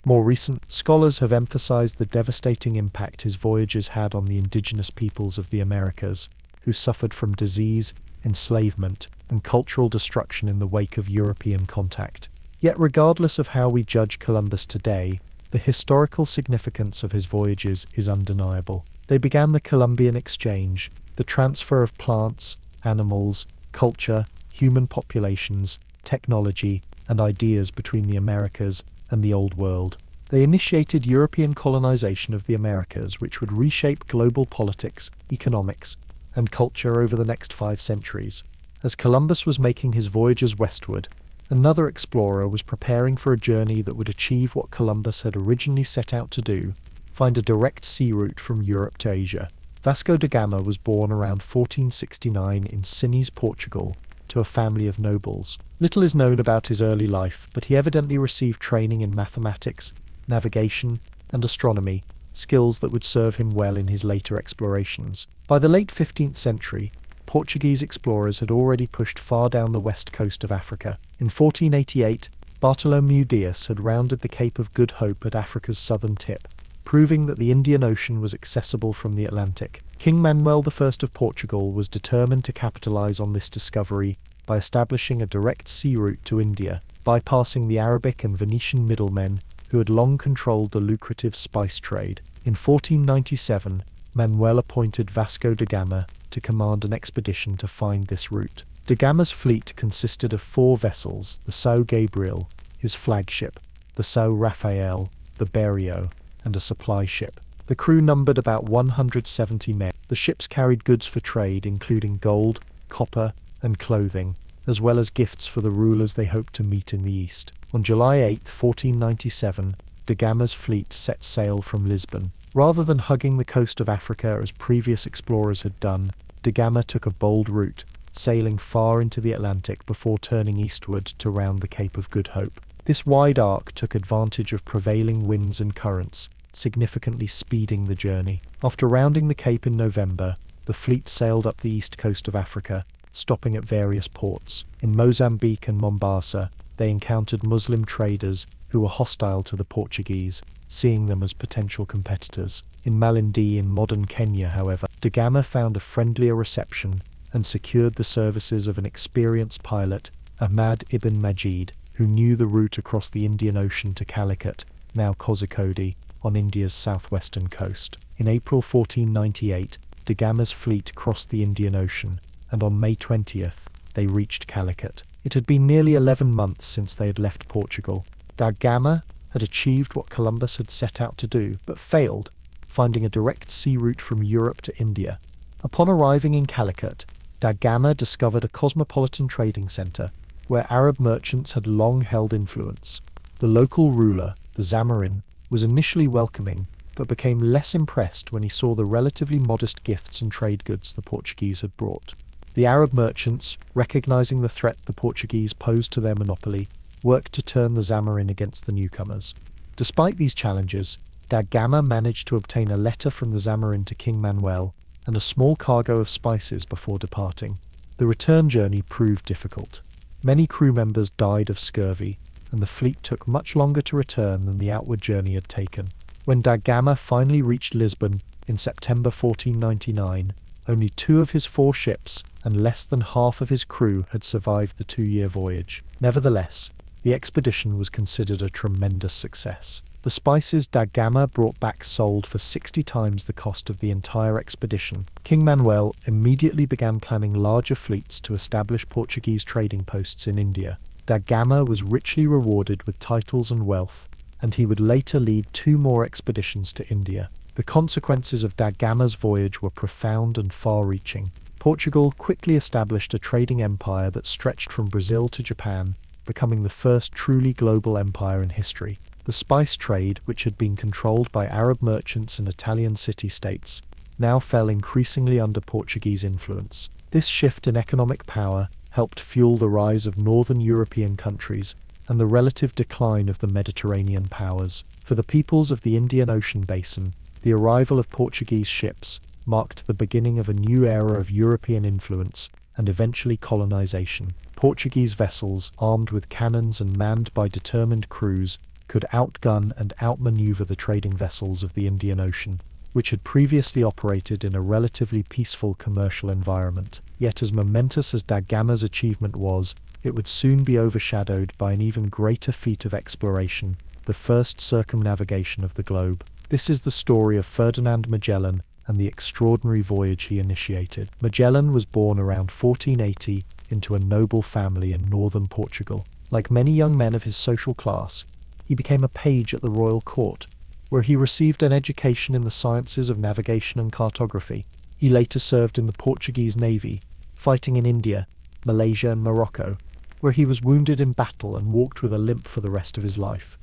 More recent scholars have emphasized the devastating impact his voyages had on the indigenous peoples of the Americas, who suffered from disease, enslavement, and cultural destruction in the wake of European contact. Yet regardless of how we judge Columbus today, the historical significance of his voyages is undeniable. They began the Columbian Exchange, the transfer of plants, animals, culture, human populations, technology, and ideas between the Americas and the Old World. They initiated European colonization of the Americas, which would reshape global politics, economics, and culture over the next 5 centuries. As Columbus was making his voyages westward, another explorer was preparing for a journey that would achieve what Columbus had originally set out to do: find a direct sea route from Europe to Asia. Vasco da Gama was born around 1469 in Sines, Portugal, to a family of nobles. Little is known about his early life, but he evidently received training in mathematics, navigation, and astronomy, skills that would serve him well in his later explorations. By the late 15th century, Portuguese explorers had already pushed far down the west coast of Africa. In 1488, Bartholomew Dias had rounded the Cape of Good Hope at Africa's southern tip, proving that the Indian Ocean was accessible from the Atlantic. King Manuel I of Portugal was determined to capitalize on this discovery by establishing a direct sea route to India, bypassing the Arabic and Venetian middlemen who had long controlled the lucrative spice trade. In 1497, Manuel appointed Vasco da Gama to command an expedition to find this route. Da Gama's fleet consisted of 4 vessels: the São Gabriel, his flagship, the São Rafael, the Berrio, and a supply ship. The crew numbered about 170 men. The ships carried goods for trade, including gold, copper, and clothing, as well as gifts for the rulers they hoped to meet in the east. On July 8, 1497, da Gama's fleet set sail from Lisbon. Rather than hugging the coast of Africa as previous explorers had done, da Gama took a bold route, sailing far into the Atlantic before turning eastward to round the Cape of Good Hope. This wide arc took advantage of prevailing winds and currents, significantly speeding the journey. After rounding the Cape in November, the fleet sailed up the east coast of Africa, stopping at various ports. In Mozambique and Mombasa, they encountered Muslim traders who were hostile to the Portuguese, seeing them as potential competitors. In Malindi in modern Kenya, however, da Gama found a friendlier reception and secured the services of an experienced pilot, Ahmad ibn Majid, who knew the route across the Indian Ocean to Calicut, now Kozhikode, on India's southwestern coast. In April 1498, da Gama's fleet crossed the Indian Ocean, and on May 20th, they reached Calicut. It had been nearly 11 months since they had left Portugal. Da Gama had achieved what Columbus had set out to do, but failed, finding a direct sea route from Europe to India. Upon arriving in Calicut, da Gama discovered a cosmopolitan trading centre where Arab merchants had long held influence. The local ruler, the Zamarin, was initially welcoming, but became less impressed when he saw the relatively modest gifts and trade goods the Portuguese had brought. The Arab merchants, recognizing the threat the Portuguese posed to their monopoly, worked to turn the Zamarin against the newcomers. Despite these challenges, da Gama managed to obtain a letter from the Zamarin to King Manuel and a small cargo of spices before departing. The return journey proved difficult. Many crew members died of scurvy, and the fleet took much longer to return than the outward journey had taken. When da Gama finally reached Lisbon in September 1499, only 2 of his 4 ships and less than half of his crew had survived the 2-year voyage. Nevertheless, the expedition was considered a tremendous success. The spices da Gama brought back sold for 60 times the cost of the entire expedition. King Manuel immediately began planning larger fleets to establish Portuguese trading posts in India. Da Gama was richly rewarded with titles and wealth, and he would later lead 2 more expeditions to India. The consequences of da Gama's voyage were profound and far-reaching. Portugal quickly established a trading empire that stretched from Brazil to Japan, becoming the first truly global empire in history. The spice trade, which had been controlled by Arab merchants and Italian city-states, now fell increasingly under Portuguese influence. This shift in economic power helped fuel the rise of northern European countries and the relative decline of the Mediterranean powers. For the peoples of the Indian Ocean basin, the arrival of Portuguese ships marked the beginning of a new era of European influence and eventually colonization. Portuguese vessels, armed with cannons and manned by determined crews, could outgun and outmaneuver the trading vessels of the Indian Ocean, which had previously operated in a relatively peaceful commercial environment. Yet as momentous as da Gama's achievement was, it would soon be overshadowed by an even greater feat of exploration, the first circumnavigation of the globe. This is the story of Ferdinand Magellan and the extraordinary voyage he initiated. Magellan was born around 1480 into a noble family in northern Portugal. Like many young men of his social class, he became a page at the royal court, where he received an education in the sciences of navigation and cartography. He later served in the Portuguese navy, fighting in India, Malaysia and Morocco, where he was wounded in battle and walked with a limp for the rest of his life.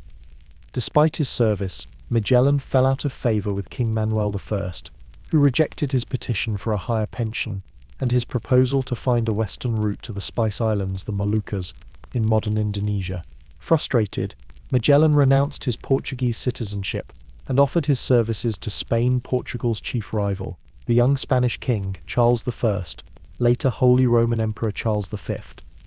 Despite his service, Magellan fell out of favour with King Manuel I, who rejected his petition for a higher pension and his proposal to find a western route to the Spice Islands, the Moluccas, in modern Indonesia. Frustrated, Magellan renounced his Portuguese citizenship and offered his services to Spain, Portugal's chief rival. The young Spanish king, Charles I, later Holy Roman Emperor Charles V,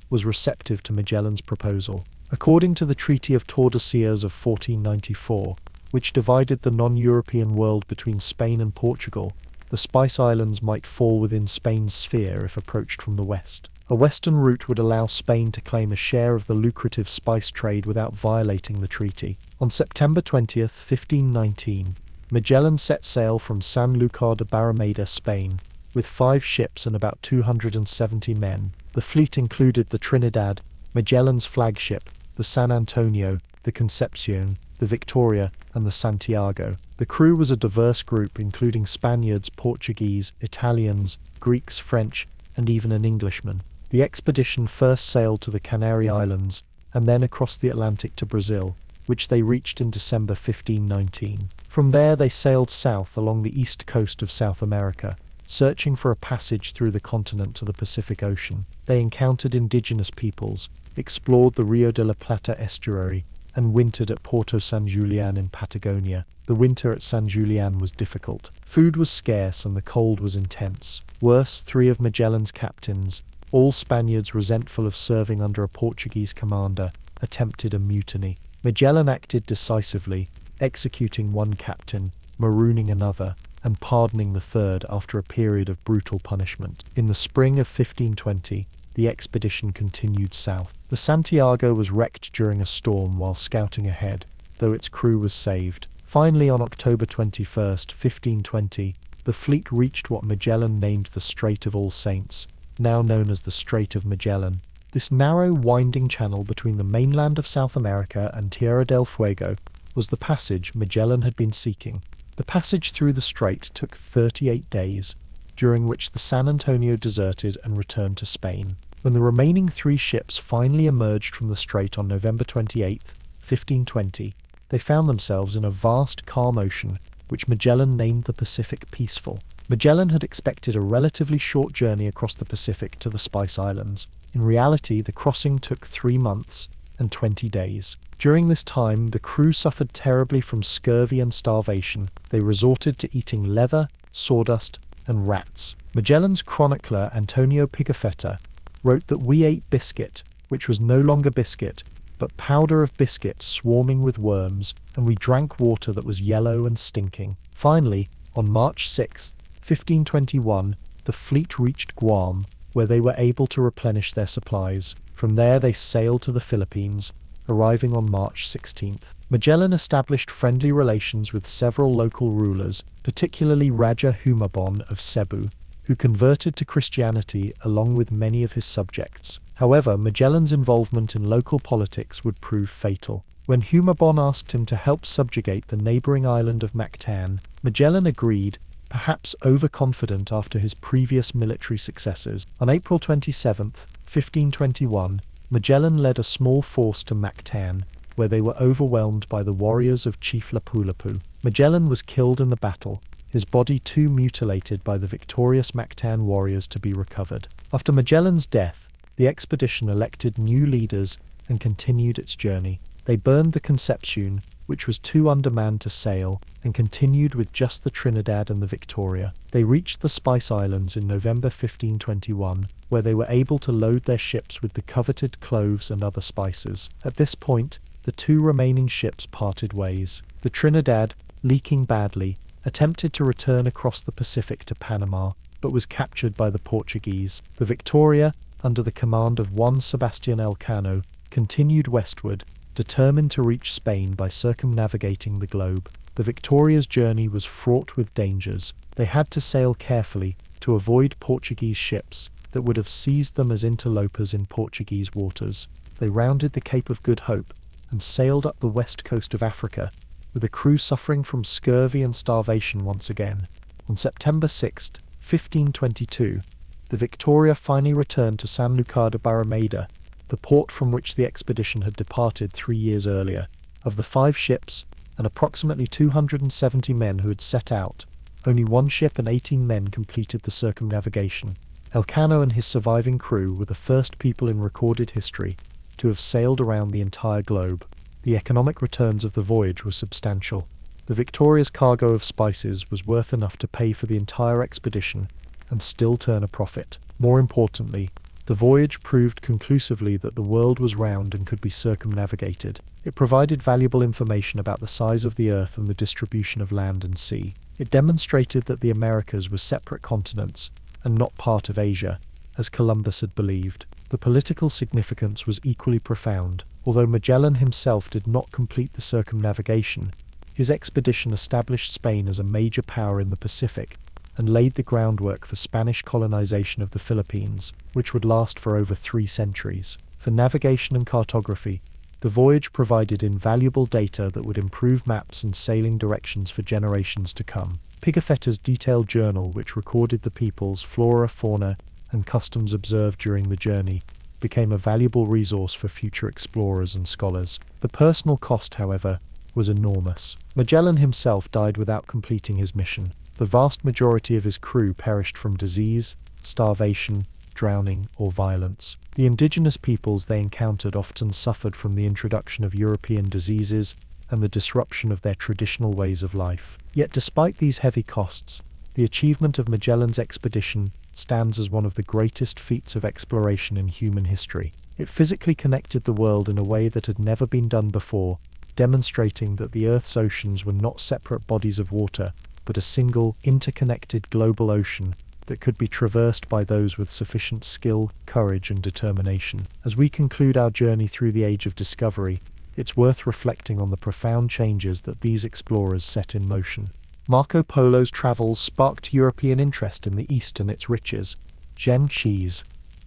was receptive to Magellan's proposal. According to the Treaty of Tordesillas of 1494, which divided the non-European world between Spain and Portugal, the Spice Islands might fall within Spain's sphere if approached from the west. A western route would allow Spain to claim a share of the lucrative spice trade without violating the treaty. On September 20th, 1519, Magellan set sail from Sanlúcar de Barrameda, Spain, with 5 ships and about 270 men. The fleet included the Trinidad, Magellan's flagship, the San Antonio, the Concepcion, the Victoria, and the Santiago. The crew was a diverse group including Spaniards, Portuguese, Italians, Greeks, French, and even an Englishman. The expedition first sailed to the Canary Islands and then across the Atlantic to Brazil, which they reached in December 1519. From there they sailed south along the east coast of South America, searching for a passage through the continent to the Pacific Ocean. They encountered indigenous peoples, explored the Rio de la Plata estuary, and wintered at Puerto San Julian in Patagonia. The winter at San Julian was difficult. Food was scarce and the cold was intense. Worse, 3 of Magellan's captains, all Spaniards resentful of serving under a Portuguese commander, attempted a mutiny. Magellan acted decisively, executing 1 captain, marooning another, and pardoning the 3rd after a period of brutal punishment. In the spring of 1520, the expedition continued south. The Santiago was wrecked during a storm while scouting ahead, though its crew was saved. Finally, on October 21st, 1520, the fleet reached what Magellan named the Strait of All Saints, now known as the Strait of Magellan. This narrow, winding channel between the mainland of South America and Tierra del Fuego was the passage Magellan had been seeking. The passage through the strait took 38 days, during which the San Antonio deserted and returned to Spain. When the remaining 3 ships finally emerged from the strait on November 28, 1520, they found themselves in a vast calm ocean, which Magellan named the Pacific Peaceful. Magellan had expected a relatively short journey across the Pacific to the Spice Islands. In reality, the crossing took 3 months and 20 days. During this time, the crew suffered terribly from scurvy and starvation. They resorted to eating leather, sawdust, and rats. Magellan's chronicler Antonio Pigafetta wrote that we ate biscuit, which was no longer biscuit, but powder of biscuit swarming with worms, and we drank water that was yellow and stinking. Finally, on March 6, 1521, the fleet reached Guam, where they were able to replenish their supplies. From there they sailed to the Philippines, arriving on March 16th. Magellan established friendly relations with several local rulers, particularly Raja Humabon of Cebu, who converted to Christianity along with many of his subjects. However, Magellan's involvement in local politics would prove fatal. When Humabon asked him to help subjugate the neighbouring island of Mactan, Magellan agreed, perhaps overconfident after his previous military successes. On April 27, 1521, Magellan led a small force to Mactan, where they were overwhelmed by the warriors of Chief Lapu-Lapu. Magellan was killed in the battle, his body too mutilated by the victorious Mactan warriors to be recovered. After Magellan's death, the expedition elected new leaders and continued its journey. They burned the Concepcion, which was too undermanned to sail, and continued with just the Trinidad and the Victoria. They reached the Spice Islands in November 1521, where they were able to load their ships with the coveted cloves and other spices. At this point, the 2 remaining ships parted ways. The Trinidad, leaking badly, attempted to return across the Pacific to Panama, but was captured by the Portuguese. The Victoria, under the command of Juan Sebastian Elcano, continued westward, determined to reach Spain by circumnavigating the globe. The Victoria's journey was fraught with dangers. They had to sail carefully to avoid Portuguese ships that would have seized them as interlopers in Portuguese waters. they rounded the Cape of Good Hope and sailed up the west coast of Africa, with the crew suffering from scurvy and starvation once again. On September 6, 1522, the Victoria finally returned to San Lucar de Barrameda, the port from which the expedition had departed 3 years earlier. Of the 5 ships and approximately 270 men who had set out, only 1 ship and 18 men completed the circumnavigation. Elcano and his surviving crew were the first people in recorded history to have sailed around the entire globe. The economic returns of the voyage were substantial. The Victoria's cargo of spices was worth enough to pay for the entire expedition and still turn a profit. More importantly, the voyage proved conclusively that the world was round and could be circumnavigated. It provided valuable information about the size of the Earth and the distribution of land and sea. It demonstrated that the Americas were separate continents and not part of Asia, as Columbus had believed. The political significance was equally profound. Although Magellan himself did not complete the circumnavigation, his expedition established Spain as a major power in the Pacific and laid the groundwork for Spanish colonization of the Philippines, which would last for over 3 centuries. For navigation and cartography, the voyage provided invaluable data that would improve maps and sailing directions for generations to come. Pigafetta's detailed journal, which recorded the people's flora, fauna, and customs observed during the journey, became a valuable resource for future explorers and scholars. The personal cost, however, was enormous. Magellan himself died without completing his mission. The vast majority of his crew perished from disease, starvation, drowning, or violence. The indigenous peoples they encountered often suffered from the introduction of European diseases and the disruption of their traditional ways of life. Yet despite these heavy costs, the achievement of Magellan's expedition stands as one of the greatest feats of exploration in human history. It physically connected the world in a way that had never been done before, demonstrating that the Earth's oceans were not separate bodies of water, but a single, interconnected global ocean that could be traversed by those with sufficient skill, courage, and determination. As we conclude our journey through the Age of Discovery, it's worth reflecting on the profound changes that these explorers set in motion. Marco Polo's travels sparked European interest in the East and its riches. Zheng Qi's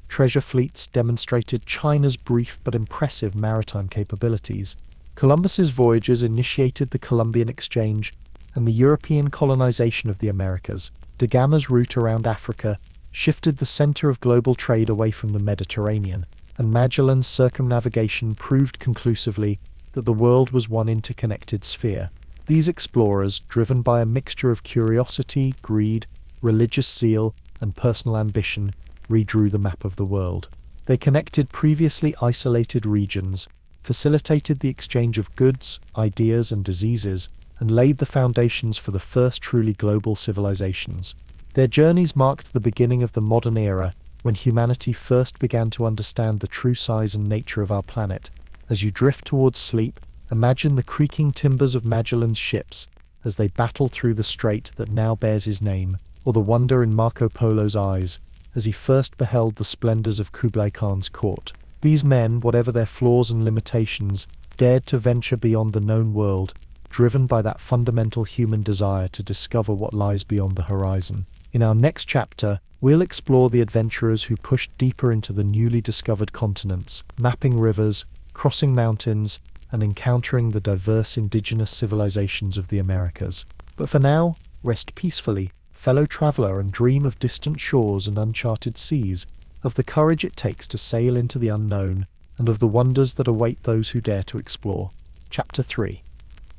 treasure fleets demonstrated China's brief but impressive maritime capabilities. Columbus's voyages initiated the Columbian Exchange and the European colonization of the Americas. Da Gama's route around Africa shifted the center of global trade away from the Mediterranean, and Magellan's circumnavigation proved conclusively that the world was one interconnected sphere. These explorers, driven by a mixture of curiosity, greed, religious zeal, and personal ambition, redrew the map of the world. They connected previously isolated regions, facilitated the exchange of goods, ideas, and diseases, and laid the foundations for the first truly global civilizations. Their journeys marked the beginning of the modern era, when humanity first began to understand the true size and nature of our planet. As you drift towards sleep, imagine the creaking timbers of Magellan's ships as they battle through the strait that now bears his name, or the wonder in Marco Polo's eyes as he first beheld the splendors of Kublai Khan's court. These men, whatever their flaws and limitations, dared to venture beyond the known world, driven by that fundamental human desire to discover what lies beyond the horizon. In our next chapter, we'll explore the adventurers who pushed deeper into the newly discovered continents, mapping rivers, crossing mountains, and encountering the diverse indigenous civilizations of the Americas. But for now, rest peacefully, fellow traveler, and dream of distant shores and uncharted seas, of the courage it takes to sail into the unknown, and of the wonders that await those who dare to explore. Chapter 3.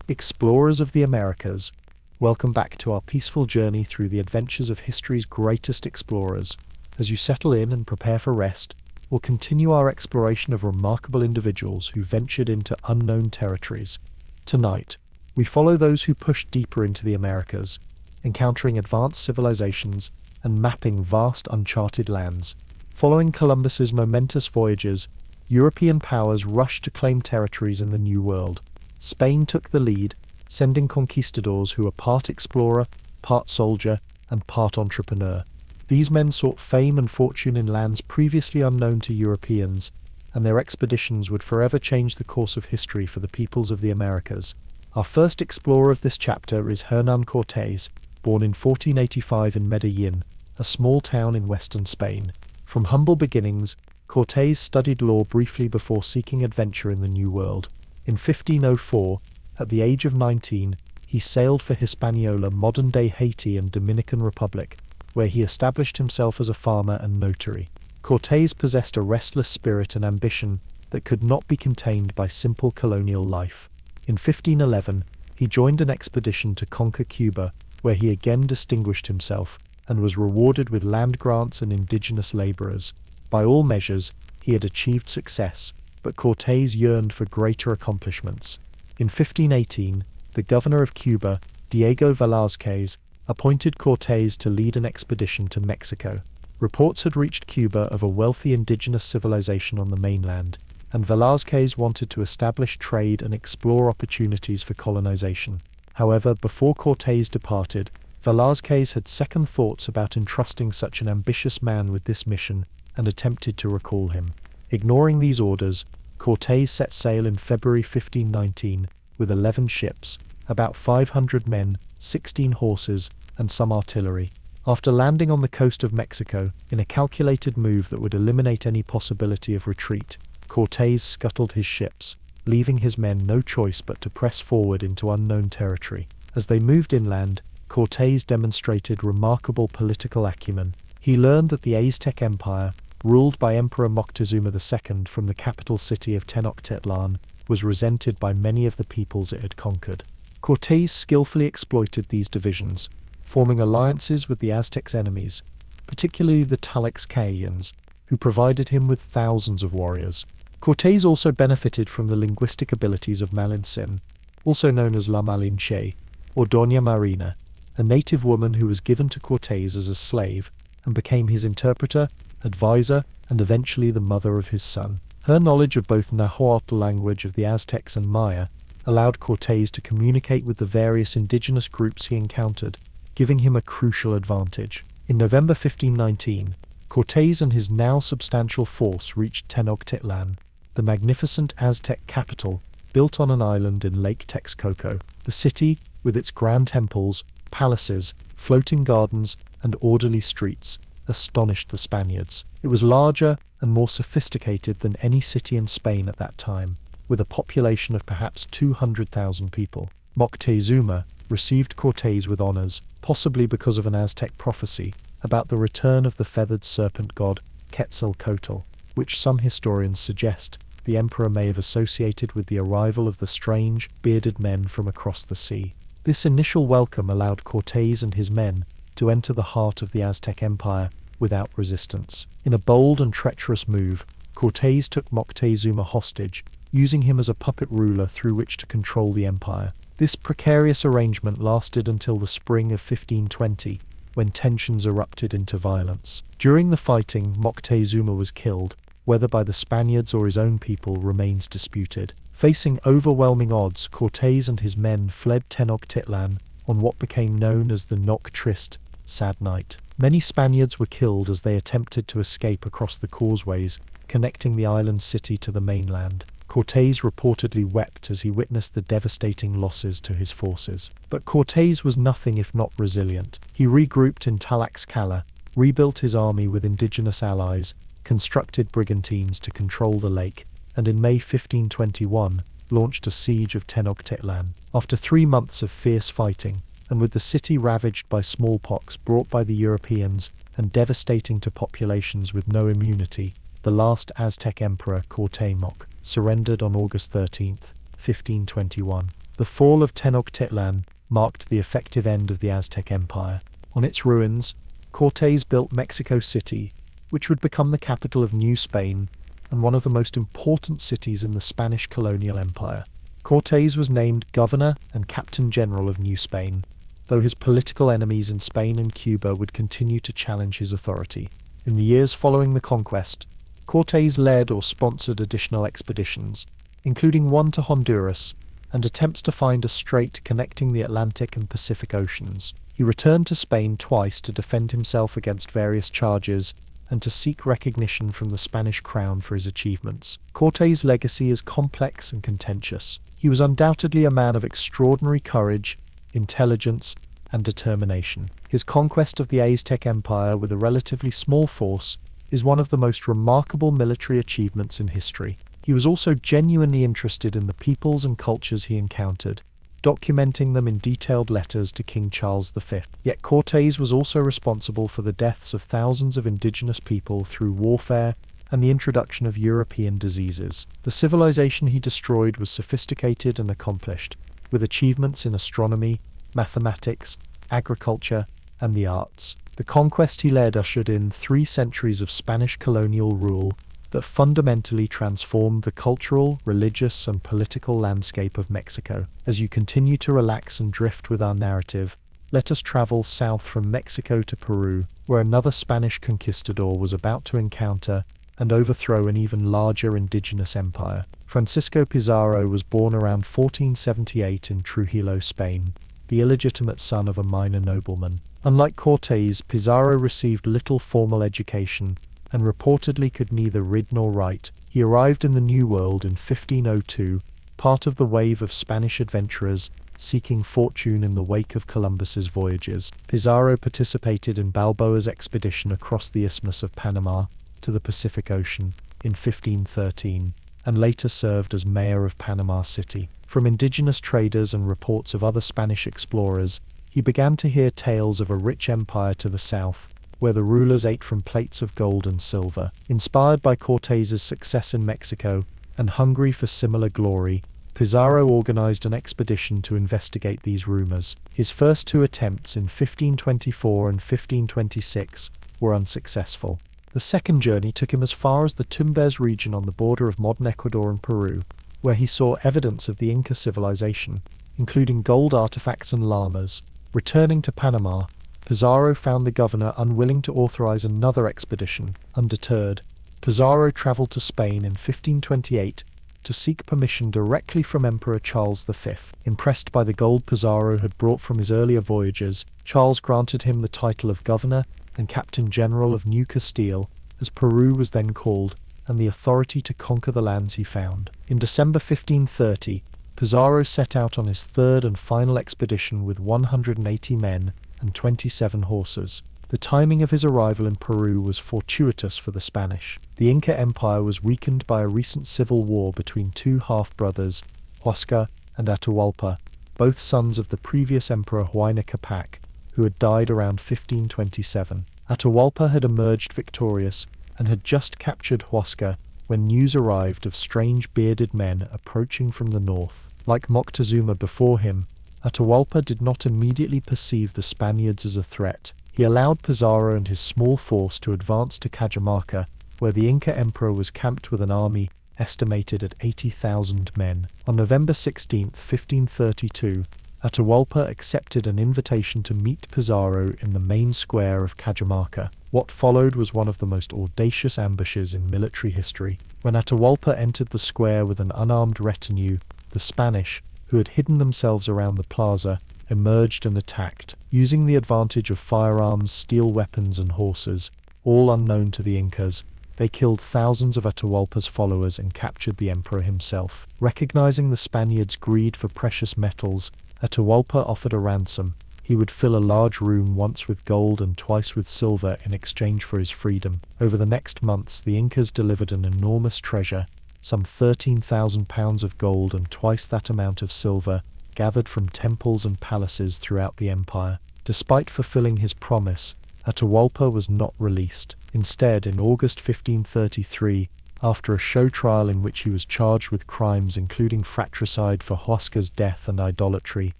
Explorers of the Americas. Welcome back to our peaceful journey through the adventures of history's greatest explorers. As you settle in and prepare for rest, we'll continue our exploration of remarkable individuals who ventured into unknown territories. Tonight, we follow those who pushed deeper into the Americas, encountering advanced civilizations and mapping vast uncharted lands. Following Columbus's momentous voyages, European powers rushed to claim territories in the New World. Spain took the lead, sending conquistadors who were part explorer, part soldier, and part entrepreneur. These men sought fame and fortune in lands previously unknown to Europeans, and their expeditions would forever change the course of history for the peoples of the Americas. Our first explorer of this chapter is Hernán Cortés, born in 1485 in Medellin, a small town in western Spain. From humble beginnings, Cortés studied law briefly before seeking adventure in the New World. In 1504, at the age of 19, he sailed for Hispaniola, modern-day Haiti and Dominican Republic, where he established himself as a farmer and notary. Cortés possessed a restless spirit and ambition that could not be contained by simple colonial life. In 1511, he joined an expedition to conquer Cuba, where he again distinguished himself and was rewarded with land grants and indigenous laborers. By all measures, he had achieved success, but Cortés yearned for greater accomplishments. In 1518, the governor of Cuba, Diego Velázquez, appointed Cortés to lead an expedition to Mexico. Reports had reached Cuba of a wealthy indigenous civilization on the mainland, and Velázquez wanted to establish trade and explore opportunities for colonization. However, before Cortés departed, Velázquez had second thoughts about entrusting such an ambitious man with this mission and attempted to recall him. Ignoring these orders, Cortés set sail in February 1519 with 11 ships, about 500 men, 16 horses, and some artillery. After landing on the coast of Mexico, in a calculated move that would eliminate any possibility of retreat, Cortés scuttled his ships, leaving his men no choice but to press forward into unknown territory. As they moved inland, Cortés demonstrated remarkable political acumen. He learned that the Aztec Empire, ruled by Emperor Moctezuma II from the capital city of Tenochtitlan, was resented by many of the peoples it had conquered. Cortés skillfully exploited these divisions, forming alliances with the Aztecs' enemies, particularly the Tlaxcalans, who provided him with thousands of warriors. Cortés also benefited from the linguistic abilities of Malintzin, also known as La Malinche, or Doña Marina, a native woman who was given to Cortés as a slave and became his interpreter, advisor, and eventually the mother of his son. Her knowledge of both Nahuatl language of the Aztecs and Maya allowed Cortés to communicate with the various indigenous groups he encountered, giving him a crucial advantage. In November 1519, Cortés and his now substantial force reached Tenochtitlan, the magnificent Aztec capital built on an island in Lake Texcoco. The city, with its grand temples, palaces, floating gardens, and orderly streets, astonished the Spaniards. It was larger and more sophisticated than any city in Spain at that time, with a population of perhaps 200,000 people. Moctezuma received Cortés with honors, possibly because of an Aztec prophecy about the return of the feathered serpent god Quetzalcoatl, which some historians suggest the emperor may have associated with the arrival of the strange, bearded men from across the sea. This initial welcome allowed Cortés and his men to enter the heart of the Aztec Empire without resistance. In a bold and treacherous move, Cortés took Moctezuma hostage, using him as a puppet ruler through which to control the empire. This precarious arrangement lasted until the spring of 1520, when tensions erupted into violence. During the fighting, Moctezuma was killed. Whether by the Spaniards or his own people remains disputed. Facing overwhelming odds, Cortés and his men fled Tenochtitlan on what became known as the Noc Trist, Sad Night. Many Spaniards were killed as they attempted to escape across the causeways connecting the island city to the mainland. Cortés reportedly wept as he witnessed the devastating losses to his forces. But Cortés was nothing if not resilient. He regrouped in Tlaxcala, rebuilt his army with indigenous allies, constructed brigantines to control the lake, and in May 1521 launched a siege of Tenochtitlan. After 3 months of fierce fighting, and with the city ravaged by smallpox brought by the Europeans and devastating to populations with no immunity, the last Aztec emperor, Cuauhtémoc, surrendered on August 13, 1521. The fall of Tenochtitlan marked the effective end of the Aztec Empire. On its ruins, Cortés built Mexico City, which would become the capital of New Spain and one of the most important cities in the Spanish colonial empire. Cortés was named governor and captain general of New Spain, though his political enemies in Spain and Cuba would continue to challenge his authority. In the years following the conquest, Cortés led or sponsored additional expeditions, including one to Honduras, and attempts to find a strait connecting the Atlantic and Pacific Oceans. He returned to Spain twice to defend himself against various charges and to seek recognition from the Spanish crown for his achievements. Cortés' legacy is complex and contentious. He was undoubtedly a man of extraordinary courage, intelligence, and determination. His conquest of the Aztec Empire with a relatively small force is one of the most remarkable military achievements in history. He was also genuinely interested in the peoples and cultures he encountered, documenting them in detailed letters to King Charles V. Yet Cortés was also responsible for the deaths of thousands of indigenous people through warfare and the introduction of European diseases. The civilization he destroyed was sophisticated and accomplished, with achievements in astronomy, mathematics, agriculture, and the arts. The conquest he led ushered in 3 centuries of Spanish colonial rule that fundamentally transformed the cultural, religious, and political landscape of Mexico. As you continue to relax and drift with our narrative, let us travel south from Mexico to Peru, where another Spanish conquistador was about to encounter and overthrow an even larger indigenous empire. Francisco Pizarro was born around 1478 in Trujillo, Spain, the illegitimate son of a minor nobleman. Unlike Cortés, Pizarro received little formal education and reportedly could neither read nor write. He arrived in the New World in 1502, part of the wave of Spanish adventurers seeking fortune in the wake of Columbus's voyages. Pizarro participated in Balboa's expedition across the Isthmus of Panama to the Pacific Ocean in 1513, and later served as mayor of Panama City. From indigenous traders and reports of other Spanish explorers, he began to hear tales of a rich empire to the south, where the rulers ate from plates of gold and silver. Inspired by Cortés's success in Mexico and hungry for similar glory, Pizarro organized an expedition to investigate these rumors. His first 2 attempts in 1524 and 1526 were unsuccessful. The second journey took him as far as the Tumbes region on the border of modern Ecuador and Peru, where he saw evidence of the Inca civilization, including gold artifacts and llamas. Returning to Panama, Pizarro found the governor unwilling to authorize another expedition. Undeterred, Pizarro traveled to Spain in 1528 to seek permission directly from Emperor Charles V. Impressed by the gold Pizarro had brought from his earlier voyages, Charles granted him the title of governor and Captain General of New Castile, as Peru was then called, and the authority to conquer the lands he found. In December 1530, Pizarro set out on his 3rd and final expedition with 180 men and 27 horses. The timing of his arrival in Peru was fortuitous for the Spanish. The Inca Empire was weakened by a recent civil war between 2 half-brothers, Huascar and Atahualpa, both sons of the previous emperor Huayna Capac, who had died around 1527. Atahualpa had emerged victorious and had just captured Huascar when news arrived of strange bearded men approaching from the north. Like Moctezuma before him, Atahualpa did not immediately perceive the Spaniards as a threat. He allowed Pizarro and his small force to advance to Cajamarca, where the Inca emperor was camped with an army estimated at 80,000 men. On November 16, 1532, Atahualpa accepted an invitation to meet Pizarro in the main square of Cajamarca. What followed was one of the most audacious ambushes in military history. When Atahualpa entered the square with an unarmed retinue, the Spanish, who had hidden themselves around the plaza, emerged and attacked. Using the advantage of firearms, steel weapons, and horses, all unknown to the Incas, they killed thousands of Atahualpa's followers and captured the emperor himself. Recognizing the Spaniards' greed for precious metals, Atahualpa offered a ransom. He would fill a large room once with gold and twice with silver in exchange for his freedom. Over the next months, the Incas delivered an enormous treasure, some 13,000 pounds of gold and twice that amount of silver, gathered from temples and palaces throughout the empire. Despite fulfilling his promise, Atahualpa was not released. Instead, in August 1533, after a show trial in which he was charged with crimes including fratricide for Huascar's death and idolatry,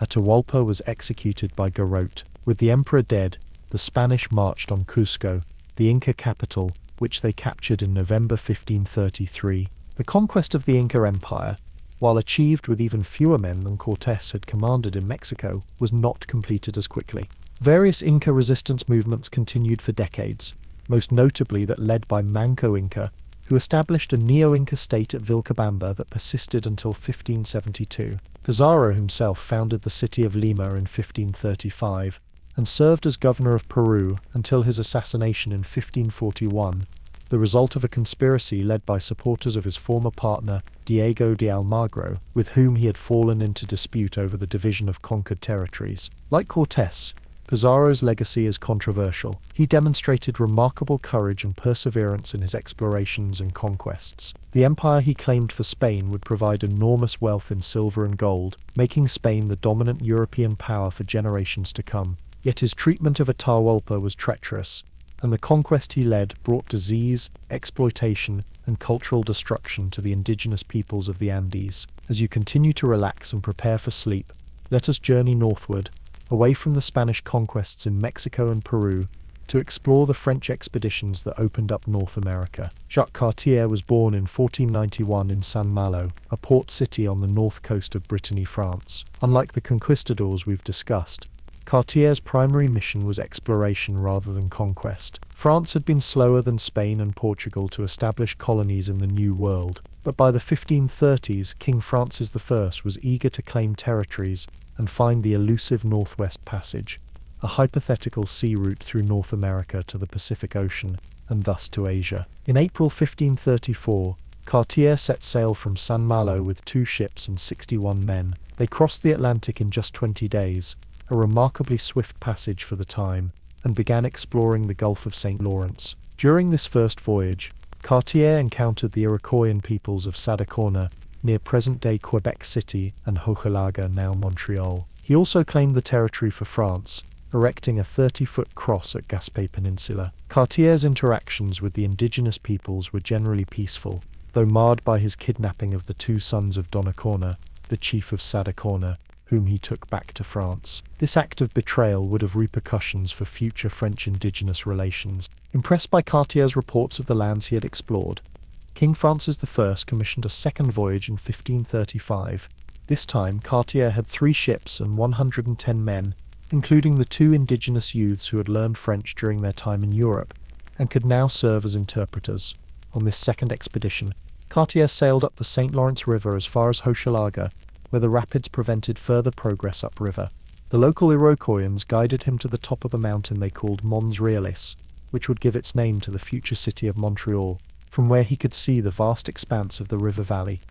Atahualpa was executed by garrote. With the emperor dead, the Spanish marched on Cusco, the Inca capital, which they captured in November 1533. The conquest of the Inca Empire, while achieved with even fewer men than Cortés had commanded in Mexico, was not completed as quickly. Various Inca resistance movements continued for decades, most notably that led by Manco Inca, who established a neo-Inca state at Vilcabamba that persisted until 1572. Pizarro himself founded the city of Lima in 1535, and served as governor of Peru until his assassination in 1541, the result of a conspiracy led by supporters of his former partner Diego de Almagro, with whom he had fallen into dispute over the division of conquered territories. Like Cortés, Pizarro's legacy is controversial. He demonstrated remarkable courage and perseverance in his explorations and conquests. The empire he claimed for Spain would provide enormous wealth in silver and gold, making Spain the dominant European power for generations to come. Yet his treatment of Atahualpa was treacherous, and the conquest he led brought disease, exploitation, and cultural destruction to the indigenous peoples of the Andes. As you continue to relax and prepare for sleep, let us journey northward, away from the Spanish conquests in Mexico and Peru, to explore the French expeditions that opened up North America. Jacques Cartier was born in 1491 in Saint-Malo, a port city on the north coast of Brittany, France. Unlike the conquistadors we've discussed, Cartier's primary mission was exploration rather than conquest. France had been slower than Spain and Portugal to establish colonies in the New World, but by the 1530s, King Francis I was eager to claim territories and find the elusive Northwest Passage, a hypothetical sea route through North America to the Pacific Ocean and thus to Asia. In April 1534, Cartier set sail from Saint-Malo with 2 ships and 61 men. They crossed the Atlantic in just 20 days, a remarkably swift passage for the time, and began exploring the Gulf of St. Lawrence. During this first voyage, Cartier encountered the Iroquoian peoples of Stadacona, near present-day Quebec City, and Hochelaga, now Montreal. He also claimed the territory for France, erecting a 30-foot cross at Gaspé Peninsula. Cartier's interactions with the indigenous peoples were generally peaceful, though marred by his kidnapping of the 2 sons of Donnacona, the chief of Stadacona, whom he took back to France. This act of betrayal would have repercussions for future French-indigenous relations. Impressed by Cartier's reports of the lands he had explored, King Francis I commissioned a second voyage in 1535. This time, Cartier had 3 ships and 110 men, including the 2 indigenous youths who had learned French during their time in Europe, and could now serve as interpreters. On this second expedition, Cartier sailed up the St. Lawrence River as far as Hochelaga, where the rapids prevented further progress upriver. The local Iroquoians guided him to the top of the mountain they called Mons Realis, which would give its name to the future city of Montreal, from where he could see the vast expanse of the river valley.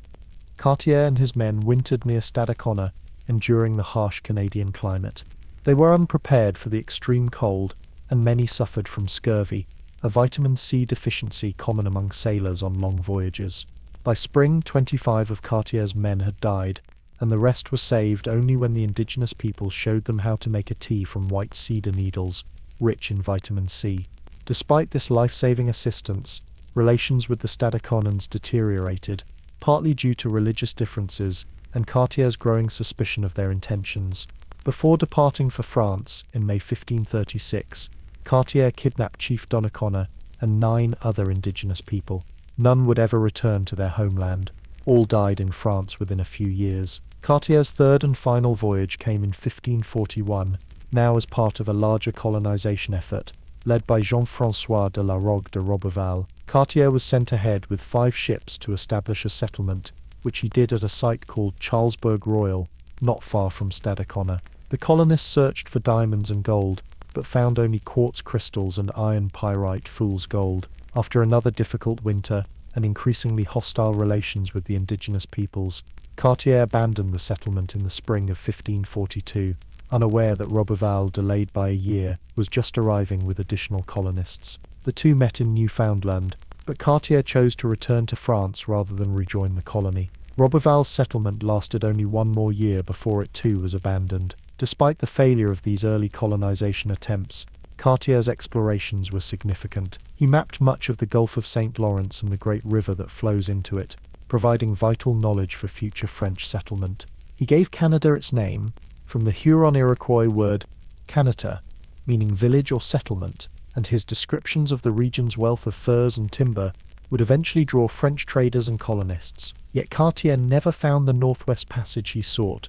Cartier and his men wintered near Stadacona, enduring the harsh Canadian climate. They were unprepared for the extreme cold, and many suffered from scurvy, a vitamin C deficiency common among sailors on long voyages. By spring, 25 of Cartier's men had died, and the rest were saved only when the indigenous peoples showed them how to make a tea from white cedar needles, rich in vitamin C. Despite this life-saving assistance, relations with the Stadaconans deteriorated, partly due to religious differences and Cartier's growing suspicion of their intentions. Before departing for France in May 1536, Cartier kidnapped Chief Donnacona and 9 other indigenous people. None would ever return to their homeland. All died in France within a few years. Cartier's third and final voyage came in 1541, now as part of a larger colonization effort, led by Jean-François de la Roque de Roberval. Cartier was sent ahead with 5 ships to establish a settlement, which he did at a site called Charlesbourg Royal, not far from Stadacona. The colonists searched for diamonds and gold, but found only quartz crystals and iron pyrite fool's gold. After another difficult winter and increasingly hostile relations with the indigenous peoples, Cartier abandoned the settlement in the spring of 1542, unaware that Roberval, delayed by a year, was just arriving with additional colonists. The 2 met in Newfoundland, but Cartier chose to return to France rather than rejoin the colony. Roberval's settlement lasted only 1 more year before it too was abandoned. Despite the failure of these early colonization attempts, Cartier's explorations were significant. He mapped much of the Gulf of St. Lawrence and the great river that flows into it, providing vital knowledge for future French settlement. He gave Canada its name, from the Huron-Iroquois word Canada, meaning village or settlement, and his descriptions of the region's wealth of furs and timber would eventually draw French traders and colonists. Yet Cartier never found the Northwest Passage he sought,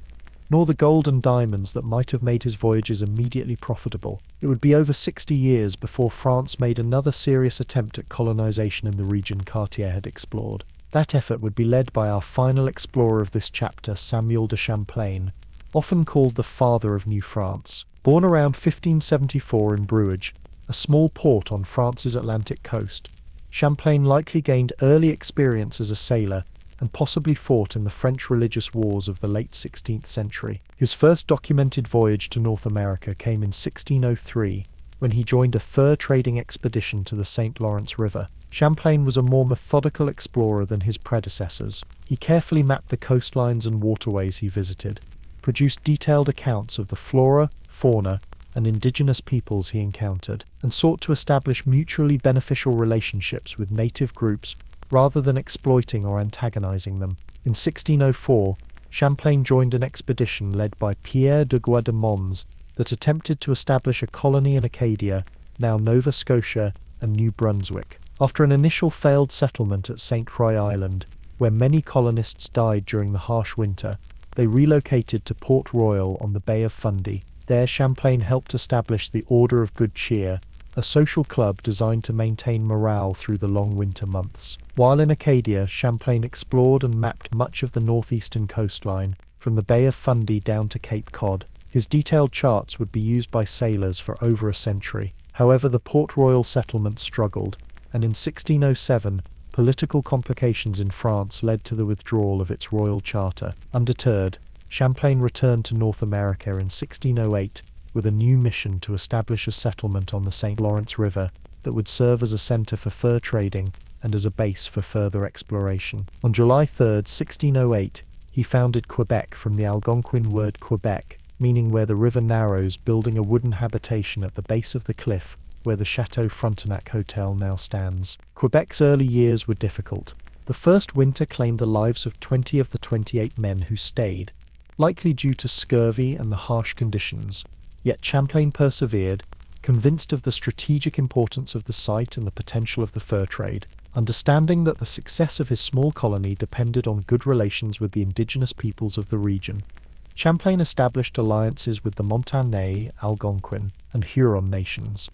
nor the gold and diamonds that might have made his voyages immediately profitable. It would be over 60 years before France made another serious attempt at colonization in the region Cartier had explored. That effort would be led by our final explorer of this chapter, Samuel de Champlain, often called the Father of New France. Born around 1574 in Bruges, a small port on France's Atlantic coast, Champlain likely gained early experience as a sailor and possibly fought in the French religious wars of the late 16th century. His first documented voyage to North America came in 1603, when he joined a fur trading expedition to the St. Lawrence River. Champlain was a more methodical explorer than his predecessors. He carefully mapped the coastlines and waterways he visited, produced detailed accounts of the flora, fauna, and indigenous peoples he encountered, and sought to establish mutually beneficial relationships with native groups rather than exploiting or antagonizing them. In 1604, Champlain joined an expedition led by Pierre de Gois de Mons that attempted to establish a colony in Acadia, now Nova Scotia and New Brunswick. After an initial failed settlement at St. Croix Island, where many colonists died during the harsh winter, they relocated to Port Royal on the Bay of Fundy. There, Champlain helped establish the Order of Good Cheer, a social club designed to maintain morale through the long winter months. While in Acadia, Champlain explored and mapped much of the northeastern coastline, from the Bay of Fundy down to Cape Cod. His detailed charts would be used by sailors for over a century. However, the Port Royal settlement struggled, and in 1607, political complications in France led to the withdrawal of its royal charter. Undeterred, Champlain returned to North America in 1608 with a new mission to establish a settlement on the St. Lawrence River that would serve as a center for fur trading and as a base for further exploration. On July 3, 1608, he founded Quebec from the Algonquin word Quebec, meaning where the river narrows, building a wooden habitation at the base of the cliff where the Chateau Frontenac Hotel now stands. Quebec's early years were difficult. The first winter claimed the lives of 20 of the 28 men who stayed, likely due to scurvy and the harsh conditions. Yet Champlain persevered, convinced of the strategic importance of the site and the potential of the fur trade, understanding that the success of his small colony depended on good relations with the indigenous peoples of the region. Champlain established alliances with the Montagnais, Algonquin, and Huron nations.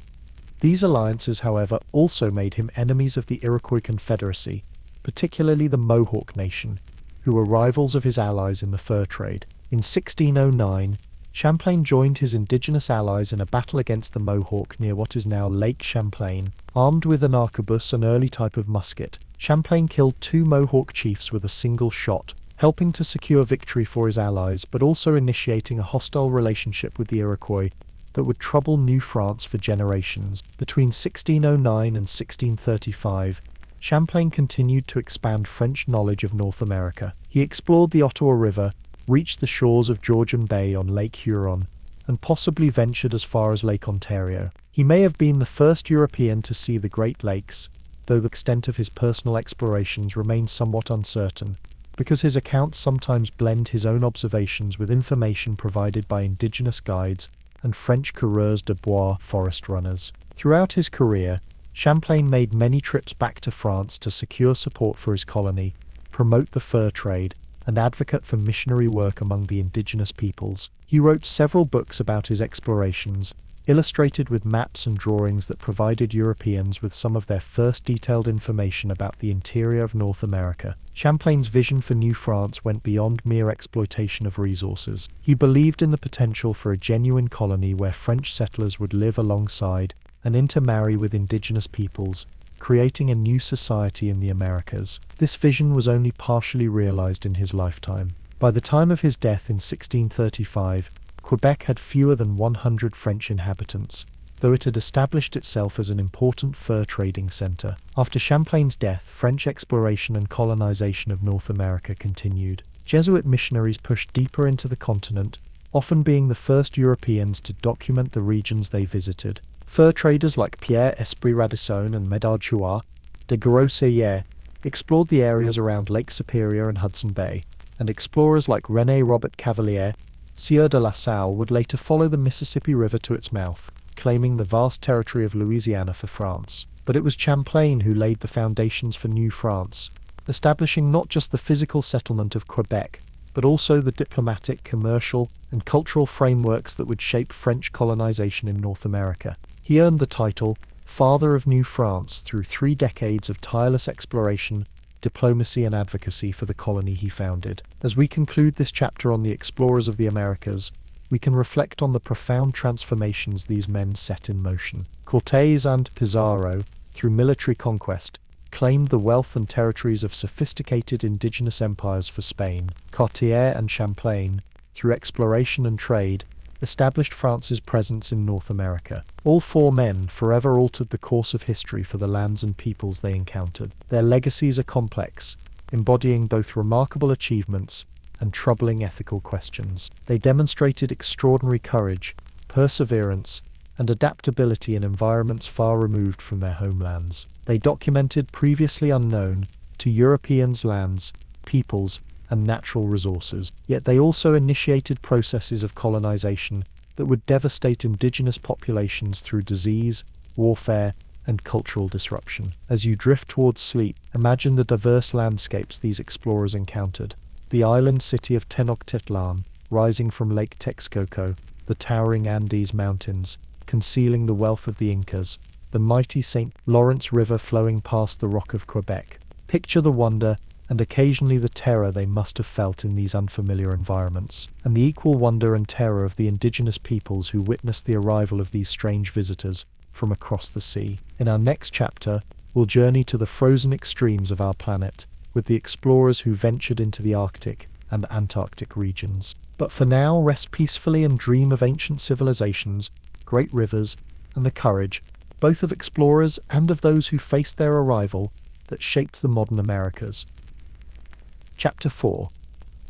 These alliances, however, also made him enemies of the Iroquois Confederacy, particularly the Mohawk Nation, who were rivals of his allies in the fur trade. In 1609, Champlain joined his indigenous allies in a battle against the Mohawk near what is now Lake Champlain. Armed with an arquebus, an early type of musket, Champlain killed 2 Mohawk chiefs with a single shot, helping to secure victory for his allies, but also initiating a hostile relationship with the Iroquois that would trouble New France for generations. Between 1609 and 1635, Champlain continued to expand French knowledge of North America. He explored the Ottawa River, reached the shores of Georgian Bay on Lake Huron, and possibly ventured as far as Lake Ontario. He may have been the first European to see the Great Lakes, though the extent of his personal explorations remains somewhat uncertain, because his accounts sometimes blend his own observations with information provided by indigenous guides and French coureurs de bois forest runners. Throughout his career, Champlain made many trips back to France to secure support for his colony, promote the fur trade, and advocate for missionary work among the indigenous peoples. He wrote several books about his explorations, illustrated with maps and drawings that provided Europeans with some of their first detailed information about the interior of North America. Champlain's vision for New France went beyond mere exploitation of resources. He believed in the potential for a genuine colony where French settlers would live alongside and intermarry with indigenous peoples, creating a new society in the Americas. This vision was only partially realized in his lifetime. By the time of his death in 1635, Quebec had fewer than 100 French inhabitants, though it had established itself as an important fur trading center. After Champlain's death, French exploration and colonization of North America continued. Jesuit missionaries pushed deeper into the continent, often being the first Europeans to document the regions they visited. Fur traders like Pierre Esprit Radisson and Médard Chouard de Grosseilliers explored the areas around Lake Superior and Hudson Bay, and explorers like René Robert Cavelier, Sieur de La Salle would later follow the Mississippi River to its mouth, claiming the vast territory of Louisiana for France. But it was Champlain who laid the foundations for New France, establishing not just the physical settlement of Quebec, but also the diplomatic, commercial, and cultural frameworks that would shape French colonization in North America. He earned the title Father of New France through 3 decades of tireless exploration, diplomacy, and advocacy for the colony he founded. As we conclude this chapter on the explorers of the Americas, we can reflect on the profound transformations these men set in motion. Cortés and Pizarro, through military conquest, claimed the wealth and territories of sophisticated indigenous empires for Spain. Cartier and Champlain, through exploration and trade, established France's presence in North America. All four men forever altered the course of history for the lands and peoples they encountered. Their legacies are complex, embodying both remarkable achievements and troubling ethical questions. They demonstrated extraordinary courage, perseverance, and adaptability in environments far removed from their homelands. They documented previously unknown to Europeans' lands, peoples, and natural resources. Yet they also initiated processes of colonization that would devastate indigenous populations through disease, warfare, and cultural disruption. As you drift towards sleep, imagine the diverse landscapes these explorers encountered. The island city of Tenochtitlan, rising from Lake Texcoco, the towering Andes Mountains, concealing the wealth of the Incas, the mighty St. Lawrence River flowing past the Rock of Quebec. Picture the wonder and occasionally the terror they must have felt in these unfamiliar environments, and the equal wonder and terror of the indigenous peoples who witnessed the arrival of these strange visitors from across the sea. In our next chapter, we'll journey to the frozen extremes of our planet, with the explorers who ventured into the Arctic and Antarctic regions. But for now, rest peacefully and dream of ancient civilizations, great rivers, and the courage, both of explorers and of those who faced their arrival, that shaped the modern Americas. Chapter 4.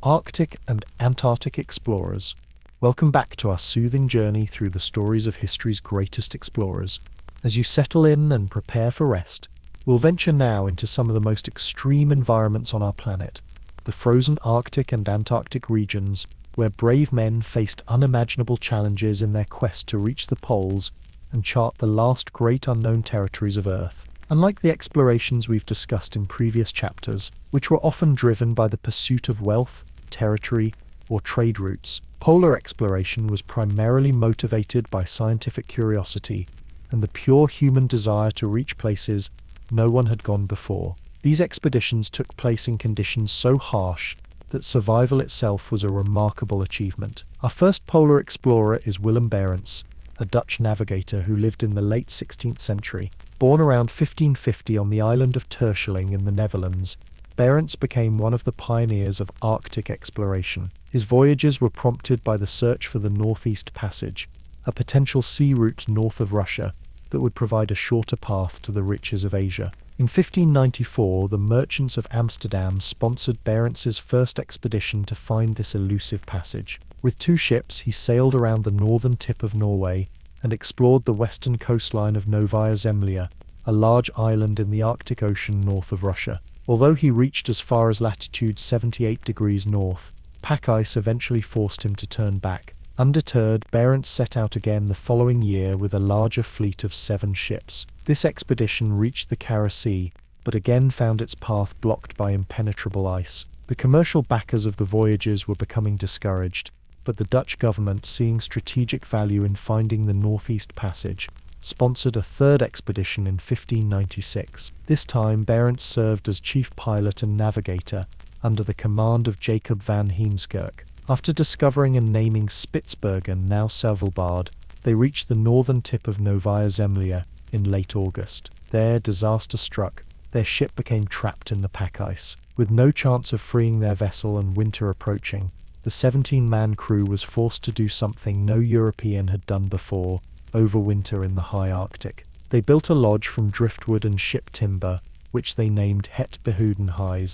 Arctic and Antarctic Explorers. Welcome back to our soothing journey through the stories of history's greatest explorers. As you settle in and prepare for rest, we'll venture now into some of the most extreme environments on our planet, the frozen Arctic and Antarctic regions, where brave men faced unimaginable challenges in their quest to reach the poles and chart the last great unknown territories of Earth. Unlike the explorations we've discussed in previous chapters, which were often driven by the pursuit of wealth, territory, or trade routes, polar exploration was primarily motivated by scientific curiosity and the pure human desire to reach places no one had gone before. These expeditions took place in conditions so harsh that survival itself was a remarkable achievement. Our first polar explorer is Willem Barents, a Dutch navigator who lived in the late 16th century. Born around 1550 on the island of Terschelling in the Netherlands, Barents became one of the pioneers of Arctic exploration. His voyages were prompted by the search for the Northeast Passage, a potential sea route north of Russia that would provide a shorter path to the riches of Asia. In 1594, the merchants of Amsterdam sponsored Barents's first expedition to find this elusive passage. With 2 ships, he sailed around the northern tip of Norway and explored the western coastline of Novaya Zemlya, a large island in the Arctic Ocean north of Russia. Although he reached as far as latitude 78 degrees north, pack ice eventually forced him to turn back. Undeterred, Barents set out again the following year with a larger fleet of 7 ships. This expedition reached the Kara Sea, but again found its path blocked by impenetrable ice. The commercial backers of the voyages were becoming discouraged, but the Dutch government, seeing strategic value in finding the Northeast Passage, sponsored a third expedition in 1596. This time, Barents served as chief pilot and navigator under the command of Jacob van Heemskerk. After discovering and naming Spitsbergen, now Svalbard, they reached the northern tip of Novaya Zemlya in late August. There, disaster struck. Their ship became trapped in the pack ice. With no chance of freeing their vessel and winter approaching, the 17-man crew was forced to do something no European had done before: overwinter in the high Arctic. They built a lodge from driftwood and ship timber, which they named Het Behouden,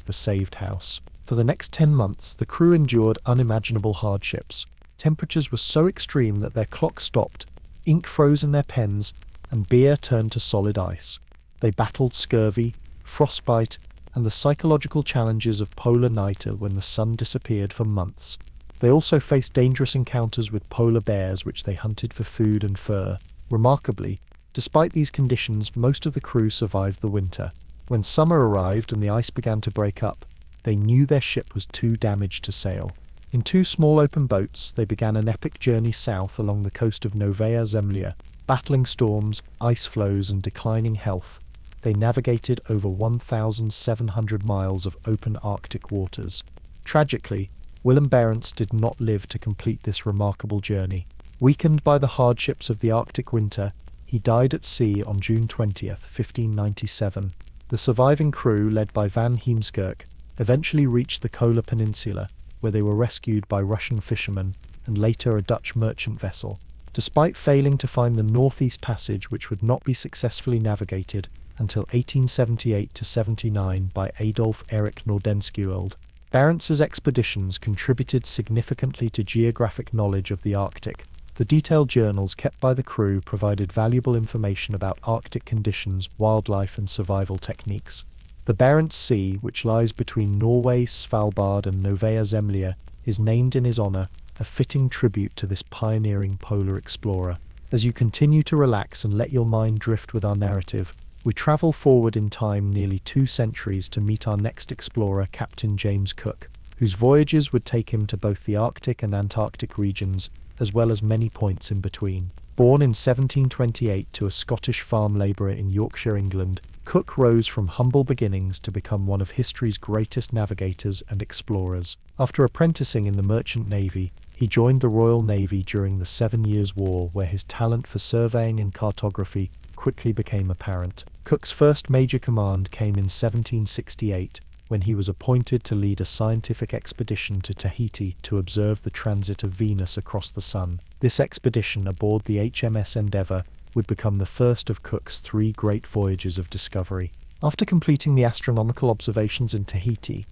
the saved house. For the next 10 months, the crew endured unimaginable hardships. Temperatures were so extreme that their clocks stopped, ink froze in their pens, and beer turned to solid ice. They battled scurvy, frostbite, and the psychological challenges of polar night when the sun disappeared for months. They also faced dangerous encounters with polar bears, which they hunted for food and fur. Remarkably, despite these conditions, most of the crew survived the winter. When summer arrived and the ice began to break up, they knew their ship was too damaged to sail. In 2 small open boats, they began an epic journey south along the coast of Novaya Zemlya. Battling storms, ice floes, and declining health, they navigated over 1,700 miles of open Arctic waters. Tragically, Willem Barents did not live to complete this remarkable journey. Weakened by the hardships of the Arctic winter, he died at sea on June 20th, 1597, The surviving crew, led by Van Heemskerk, eventually reached the Kola Peninsula, where they were rescued by Russian fishermen and later a Dutch merchant vessel. Despite failing to find the Northeast Passage, which would not be successfully navigated until 1878-79 by Adolf Erik Nordenskjöld, Barents's expeditions contributed significantly to geographic knowledge of the Arctic. The detailed journals kept by the crew provided valuable information about Arctic conditions, wildlife, and survival techniques. The Barents Sea, which lies between Norway, Svalbard, and Novaya Zemlya, is named in his honor, a fitting tribute to this pioneering polar explorer. As you continue to relax and let your mind drift with our narrative, we travel forward in time nearly 2 centuries to meet our next explorer, Captain James Cook, whose voyages would take him to both the Arctic and Antarctic regions, as well as many points in between. Born in 1728 to a Scottish farm labourer in Yorkshire, England, Cook rose from humble beginnings to become one of history's greatest navigators and explorers. After apprenticing in the Merchant Navy, he joined the Royal Navy during the 7 Years' War, where his talent for surveying and cartography quickly became apparent. Cook's first major command came in 1768, when he was appointed to lead a scientific expedition to Tahiti to observe the transit of Venus across the Sun. This expedition aboard the HMS Endeavour would become the first of Cook's 3 great voyages of discovery. After completing the astronomical observations in Tahiti,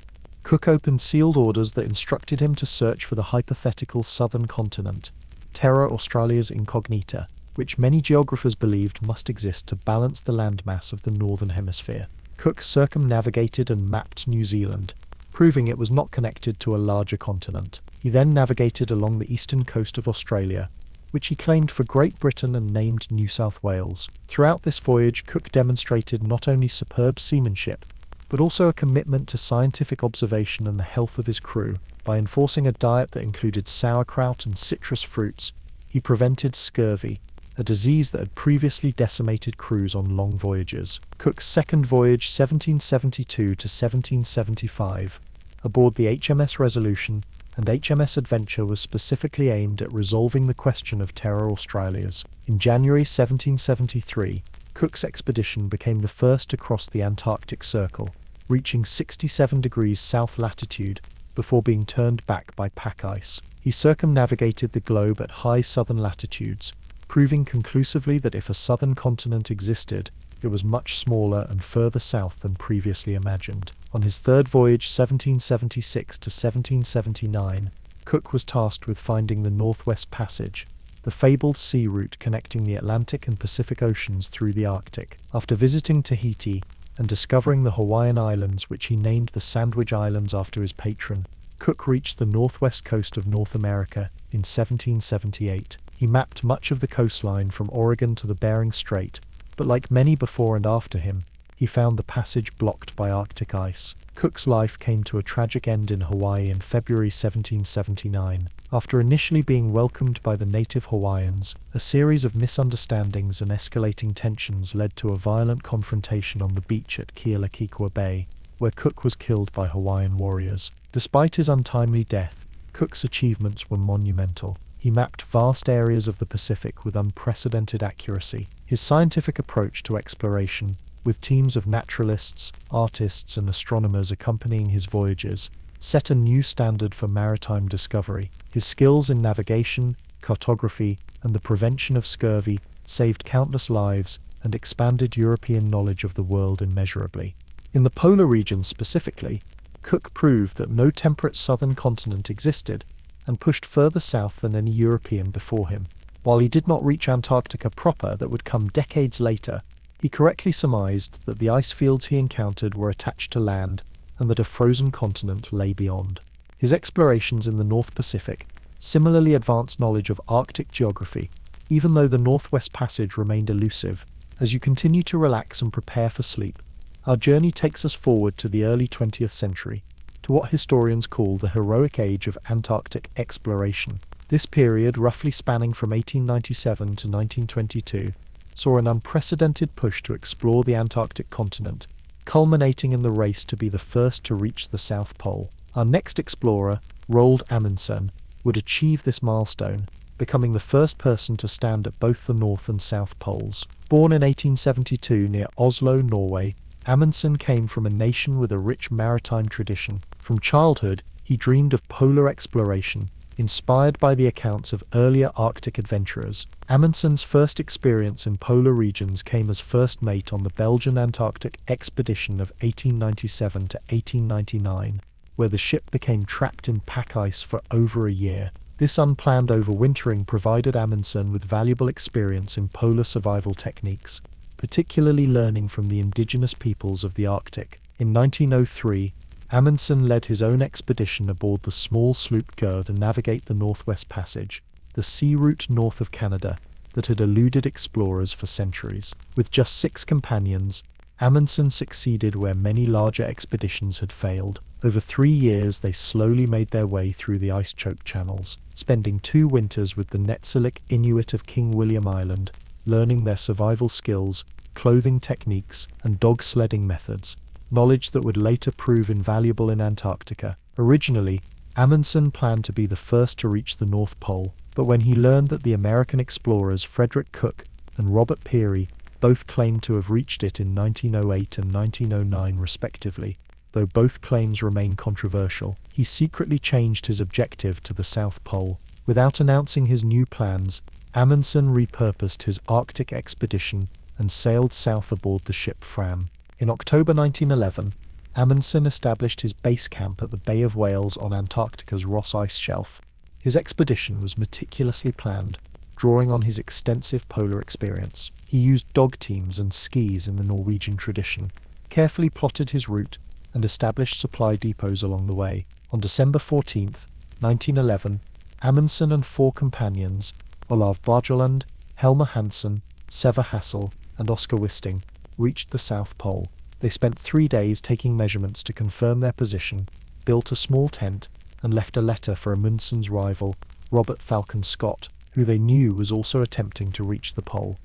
Cook opened sealed orders that instructed him to search for the hypothetical southern continent, Terra Australia's Incognita, which many geographers believed must exist to balance the landmass of the northern hemisphere. Cook circumnavigated and mapped New Zealand, proving it was not connected to a larger continent. He then navigated along the eastern coast of Australia, which he claimed for Great Britain and named New South Wales. Throughout this voyage, Cook demonstrated not only superb seamanship, but also a commitment to scientific observation and the health of his crew. By enforcing a diet that included sauerkraut and citrus fruits, he prevented scurvy, a disease that had previously decimated crews on long voyages. Cook's second voyage, 1772 to 1775, aboard the HMS Resolution and HMS Adventure, was specifically aimed at resolving the question of Terra Australias. In January 1773, Cook's expedition became the first to cross the Antarctic Circle, reaching 67 degrees south latitude before being turned back by pack ice. He circumnavigated the globe at high southern latitudes, proving conclusively that if a southern continent existed, it was much smaller and further south than previously imagined. On his third voyage, 1776 to 1779, Cook was tasked with finding the Northwest Passage, the fabled sea route connecting the Atlantic and Pacific Oceans through the Arctic. After visiting Tahiti and discovering the Hawaiian Islands, which he named the Sandwich Islands after his patron, Cook reached the northwest coast of North America in 1778. He mapped much of the coastline from Oregon to the Bering Strait, but like many before and after him, he found the passage blocked by Arctic ice. Cook's life came to a tragic end in Hawaii in February 1779. After initially being welcomed by the native Hawaiians, a series of misunderstandings and escalating tensions led to a violent confrontation on the beach at Kealakekua Bay, where Cook was killed by Hawaiian warriors. Despite his untimely death, Cook's achievements were monumental. He mapped vast areas of the Pacific with unprecedented accuracy. His scientific approach to exploration, with teams of naturalists, artists, and astronomers accompanying his voyages, set a new standard for maritime discovery. His skills in navigation, cartography, and the prevention of scurvy saved countless lives and expanded European knowledge of the world immeasurably. In the polar region specifically, Cook proved that no temperate southern continent existed, and pushed further south than any European before him. While he did not reach Antarctica proper, that would come decades later, he correctly surmised that the ice fields he encountered were attached to land and that a frozen continent lay beyond. His explorations in the North Pacific similarly advanced knowledge of Arctic geography, even though the Northwest Passage remained elusive. As you continue to relax and prepare for sleep, our journey takes us forward to the early 20th century, to what historians call the heroic age of Antarctic exploration. This period, roughly spanning from 1897 to 1922, saw an unprecedented push to explore the Antarctic continent, culminating in the race to be the first to reach the South Pole. Our next explorer, Roald Amundsen, would achieve this milestone, becoming the first person to stand at both the North and South Poles. Born in 1872 near Oslo, Norway, Amundsen came from a nation with a rich maritime tradition. From childhood, he dreamed of polar exploration, inspired by the accounts of earlier Arctic adventurers. Amundsen's first experience in polar regions came as first mate on the Belgian Antarctic expedition of 1897 to 1899, where the ship became trapped in pack ice for over a year. This unplanned overwintering provided Amundsen with valuable experience in polar survival techniques, particularly learning from the indigenous peoples of the Arctic. In 1903, Amundsen led his own expedition aboard the small sloop Gerd to navigate the Northwest Passage, the sea route north of Canada that had eluded explorers for centuries. With just 6 companions, Amundsen succeeded where many larger expeditions had failed. Over 3 years they slowly made their way through the ice-choked channels, spending 2 winters with the Netsilik Inuit of King William Island, learning their survival skills, clothing techniques, and dog sledding methods, knowledge that would later prove invaluable in Antarctica. Originally, Amundsen planned to be the first to reach the North Pole, but when he learned that the American explorers Frederick Cook and Robert Peary both claimed to have reached it in 1908 and 1909 respectively, though both claims remain controversial, he secretly changed his objective to the South Pole. Without announcing his new plans, Amundsen repurposed his Arctic expedition and sailed south aboard the ship Fram. In October 1911, Amundsen established his base camp at the Bay of Whales on Antarctica's Ross Ice Shelf. His expedition was meticulously planned, drawing on his extensive polar experience. He used dog teams and skis in the Norwegian tradition, carefully plotted his route, and established supply depots along the way. On December 14, 1911, Amundsen and 4 companions, Olav Bargeland, Helmer Hansen, Sever Hassel, and Oscar Wisting, reached the South Pole. They spent 3 days taking measurements to confirm their position, built a small tent, and left a letter for Amundsen's rival, Robert Falcon Scott, who they knew was also attempting to reach the pole.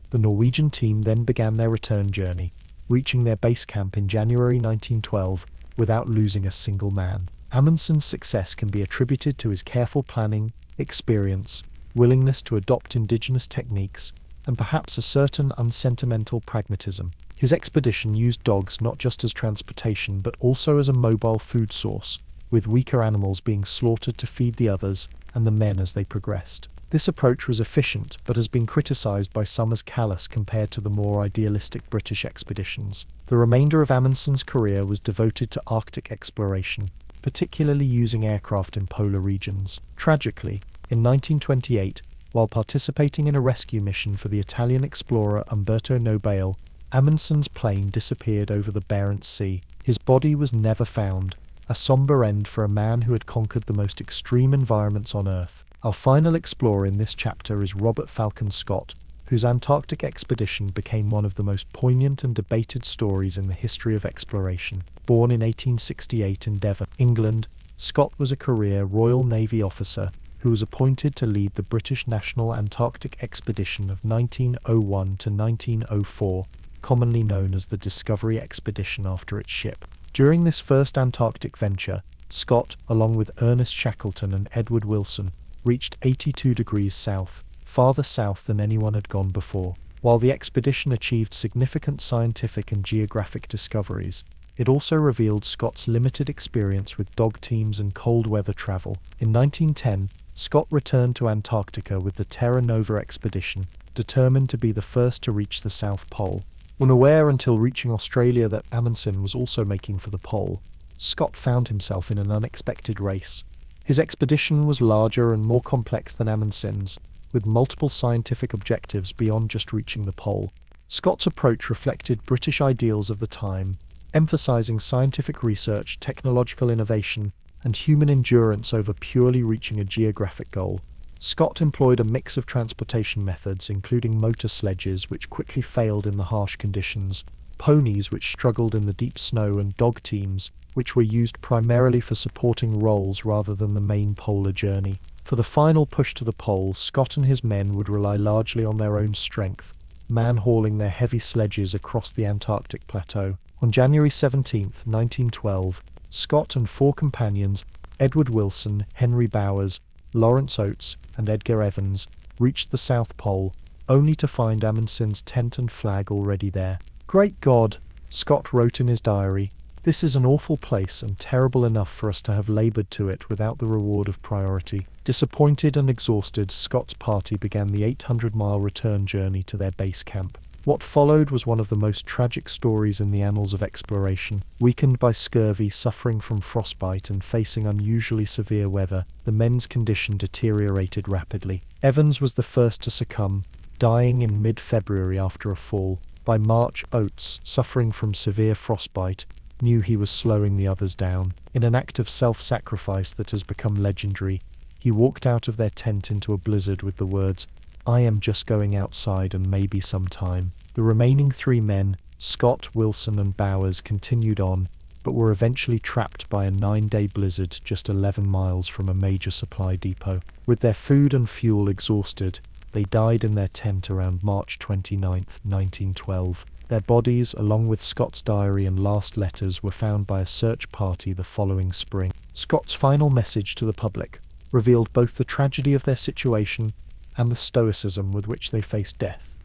The Norwegian team then began their return journey, reaching their base camp in January 1912 without losing a single man. Amundsen's success can be attributed to his careful planning, experience, willingness to adopt indigenous techniques, and perhaps a certain unsentimental pragmatism. His expedition used dogs not just as transportation but also as a mobile food source, with weaker animals being slaughtered to feed the others and the men as they progressed. This approach was efficient but has been criticised by some as callous compared to the more idealistic British expeditions. The remainder of Amundsen's career was devoted to Arctic exploration, particularly using aircraft in polar regions. Tragically, in 1928, while participating in a rescue mission for the Italian explorer Umberto Nobile, Amundsen's plane disappeared over the Barents Sea. His body was never found, a somber end for a man who had conquered the most extreme environments on Earth. Our final explorer in this chapter is Robert Falcon Scott, whose Antarctic expedition became one of the most poignant and debated stories in the history of exploration. Born in 1868 in Devon, England, Scott was a career Royal Navy officer who was appointed to lead the British National Antarctic Expedition of 1901 to 1904, commonly known as the Discovery Expedition after its ship. During this first Antarctic venture, Scott, along with Ernest Shackleton and Edward Wilson, reached 82 degrees south, farther south than anyone had gone before. While the expedition achieved significant scientific and geographic discoveries, it also revealed Scott's limited experience with dog teams and cold weather travel. In 1910, Scott returned to Antarctica with the Terra Nova expedition, determined to be the first to reach the South Pole. Unaware until reaching Australia that Amundsen was also making for the pole, Scott found himself in an unexpected race. His expedition was larger and more complex than Amundsen's, with multiple scientific objectives beyond just reaching the pole. Scott's approach reflected British ideals of the time, emphasizing scientific research, technological innovation, and human endurance over purely reaching a geographic goal. Scott employed a mix of transportation methods, including motor sledges, which quickly failed in the harsh conditions, ponies, which struggled in the deep snow, and dog teams, which were used primarily for supporting roles rather than the main polar journey. For the final push to the pole, Scott and his men would rely largely on their own strength, man-hauling their heavy sledges across the Antarctic plateau. On January 17, 1912, Scott and 4 companions, Edward Wilson, Henry Bowers, Lawrence Oates, and Edgar Evans, reached the South Pole, only to find Amundsen's tent and flag already there. "Great God!" Scott wrote in his diary, "This is an awful place and terrible enough for us to have laboured to it without the reward of priority." Disappointed and exhausted, Scott's party began the 800-mile return journey to their base camp. What followed was one of the most tragic stories in the annals of exploration. Weakened by scurvy, suffering from frostbite, and facing unusually severe weather, the men's condition deteriorated rapidly. Evans was the first to succumb, dying in mid-February after a fall. By March, Oates, suffering from severe frostbite, knew he was slowing the others down. In an act of self-sacrifice that has become legendary, he walked out of their tent into a blizzard with the words, "I am just going outside and maybe some time." The remaining 3 men, Scott, Wilson and Bowers, continued on, but were eventually trapped by a 9-day blizzard just 11 miles from a major supply depot. With their food and fuel exhausted, they died in their tent around March 29, 1912. Their bodies, along with Scott's diary and last letters, were found by a search party the following spring. Scott's final message to the public revealed both the tragedy of their situation and the stoicism with which they faced death.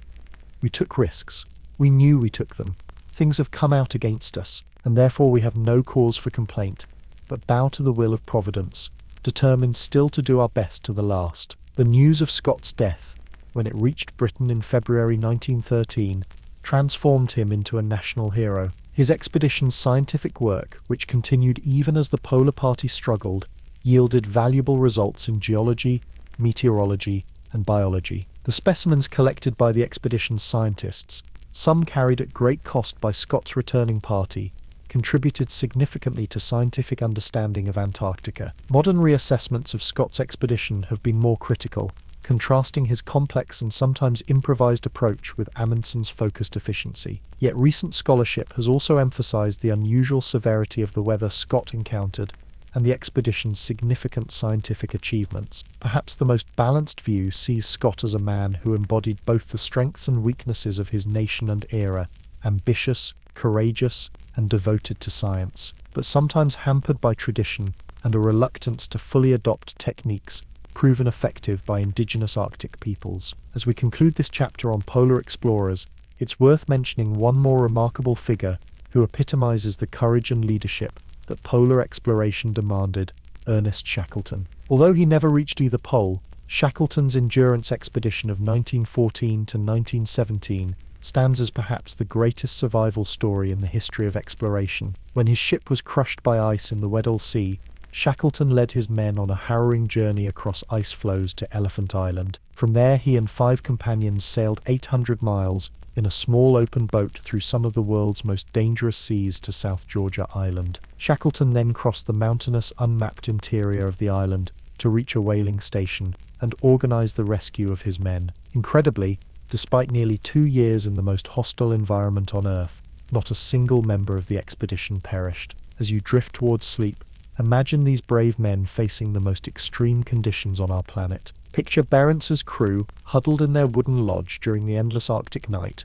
"We took risks. We knew we took them. Things have come out against us, and therefore we have no cause for complaint, but bow to the will of Providence, determined still to do our best to the last." The news of Scott's death, when it reached Britain in February 1913, transformed him into a national hero. His expedition's scientific work, which continued even as the Polar Party struggled, yielded valuable results in geology, meteorology, and biology. The specimens collected by the expedition's scientists, some carried at great cost by Scott's returning party, contributed significantly to scientific understanding of Antarctica. Modern reassessments of Scott's expedition have been more critical, contrasting his complex and sometimes improvised approach with Amundsen's focused efficiency. Yet recent scholarship has also emphasized the unusual severity of the weather Scott encountered and the expedition's significant scientific achievements. Perhaps the most balanced view sees Scott as a man who embodied both the strengths and weaknesses of his nation and era, ambitious, courageous, and devoted to science, but sometimes hampered by tradition and a reluctance to fully adopt techniques proven effective by indigenous Arctic peoples. As we conclude this chapter on polar explorers, it's worth mentioning one more remarkable figure who epitomizes the courage and leadership that polar exploration demanded: Ernest Shackleton. Although he never reached either pole, Shackleton's endurance expedition of 1914 to 1917 stands as perhaps the greatest survival story in the history of exploration. When his ship was crushed by ice in the Weddell Sea, Shackleton led his men on a harrowing journey across ice floes to Elephant Island. From there, he and 5 companions sailed 800 miles in a small open boat through some of the world's most dangerous seas to South Georgia Island. Shackleton then crossed the mountainous, unmapped interior of the island to reach a whaling station and organize the rescue of his men. Incredibly, despite nearly 2 years in the most hostile environment on Earth, not a single member of the expedition perished. As you drift towards sleep, imagine these brave men facing the most extreme conditions on our planet. Picture Barentz's crew huddled in their wooden lodge during the endless Arctic night,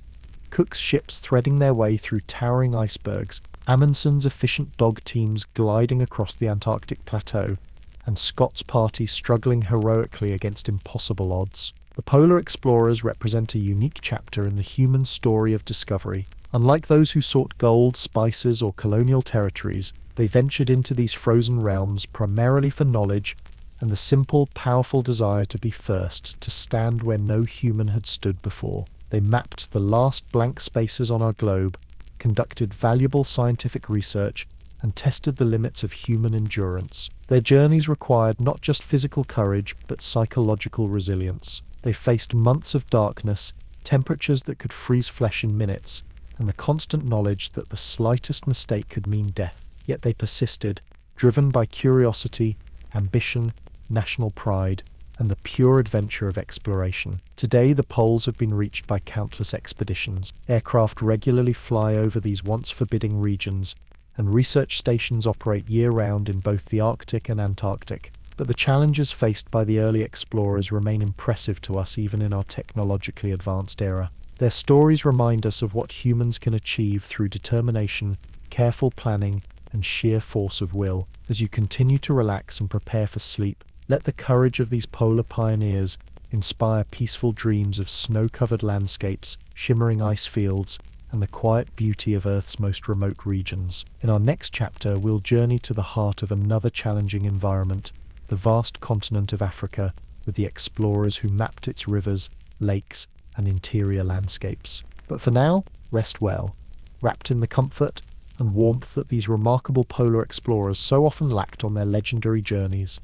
Cook's ships threading their way through towering icebergs, Amundsen's efficient dog teams gliding across the Antarctic plateau, and Scott's party struggling heroically against impossible odds. The polar explorers represent a unique chapter in the human story of discovery. Unlike those who sought gold, spices, or colonial territories, they ventured into these frozen realms primarily for knowledge and the simple, powerful desire to be first, to stand where no human had stood before. They mapped the last blank spaces on our globe, conducted valuable scientific research, and tested the limits of human endurance. Their journeys required not just physical courage, but psychological resilience. They faced months of darkness, temperatures that could freeze flesh in minutes, and the constant knowledge that the slightest mistake could mean death. Yet they persisted, driven by curiosity, ambition, national pride, and the pure adventure of exploration. Today, the poles have been reached by countless expeditions. Aircraft regularly fly over these once forbidding regions, and research stations operate year-round in both the Arctic and Antarctic. But the challenges faced by the early explorers remain impressive to us even in our technologically advanced era. Their stories remind us of what humans can achieve through determination, careful planning, and sheer force of will. As you continue to relax and prepare for sleep, let the courage of these polar pioneers inspire peaceful dreams of snow-covered landscapes, shimmering ice fields, and the quiet beauty of Earth's most remote regions. In our next chapter, we'll journey to the heart of another challenging environment, the vast continent of Africa, with the explorers who mapped its rivers, lakes, and interior landscapes. But for now, rest well, wrapped in the comfort and warmth that these remarkable polar explorers so often lacked on their legendary journeys.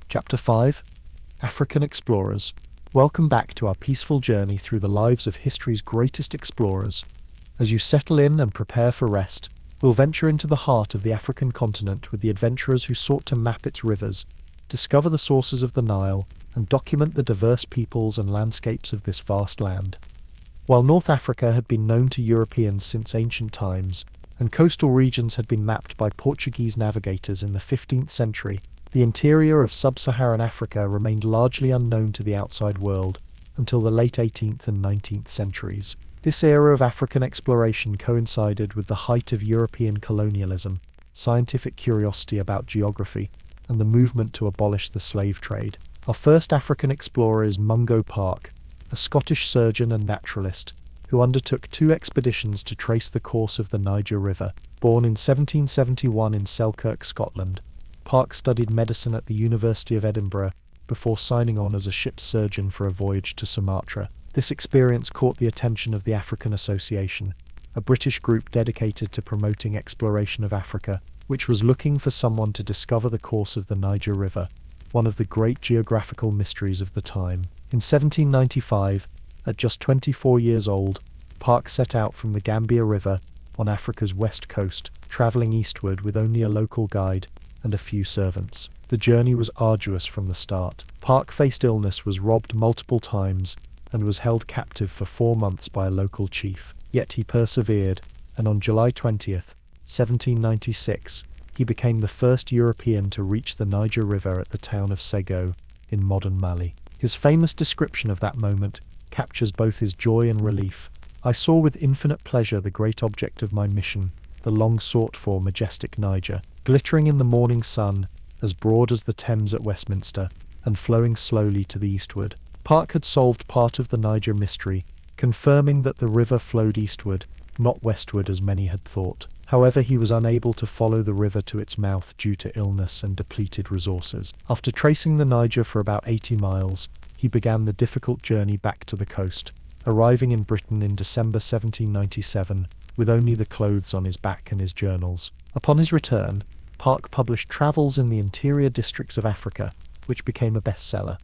Chapter 5: African Explorers. Welcome back to our peaceful journey through the lives of history's greatest explorers. As you settle in and prepare for rest, we'll venture into the heart of the African continent with the adventurers who sought to map its rivers, discover the sources of the Nile, and document the diverse peoples and landscapes of this vast land. While North Africa had been known to Europeans since ancient times, and coastal regions had been mapped by Portuguese navigators in the 15th century, the interior of sub-Saharan Africa remained largely unknown to the outside world until the late 18th and 19th centuries. This era of African exploration coincided with the height of European colonialism, scientific curiosity about geography, and the movement to abolish the slave trade. Our first African explorer is Mungo Park, a Scottish surgeon and naturalist, who undertook 2 expeditions to trace the course of the Niger River. Born in 1771 in Selkirk, Scotland, Park studied medicine at the University of Edinburgh before signing on as a ship's surgeon for a voyage to Sumatra. This experience caught the attention of the African Association, a British group dedicated to promoting exploration of Africa, which was looking for someone to discover the course of the Niger River, one of the great geographical mysteries of the time. In 1795, at just 24 years old, Park set out from the Gambia River on Africa's west coast, travelling eastward with only a local guide and a few servants. The journey was arduous from the start. Park faced illness, was robbed multiple times, and was held captive for 4 months by a local chief. Yet he persevered, and on July 20th, 1796, he became the first European to reach the Niger River at the town of Sego in modern Mali. His famous description of that moment captures both his joy and relief. "I saw with infinite pleasure the great object of my mission, the long-sought-for majestic Niger, glittering in the morning sun, as broad as the Thames at Westminster, and flowing slowly to the eastward." Park had solved part of the Niger mystery, confirming that the river flowed eastward, not westward as many had thought. However, he was unable to follow the river to its mouth due to illness and depleted resources. After tracing the Niger for about 80 miles, he began the difficult journey back to the coast, arriving in Britain in December 1797, with only the clothes on his back and his journals. Upon his return, Park published Travels in the Interior Districts of Africa, which became a bestseller.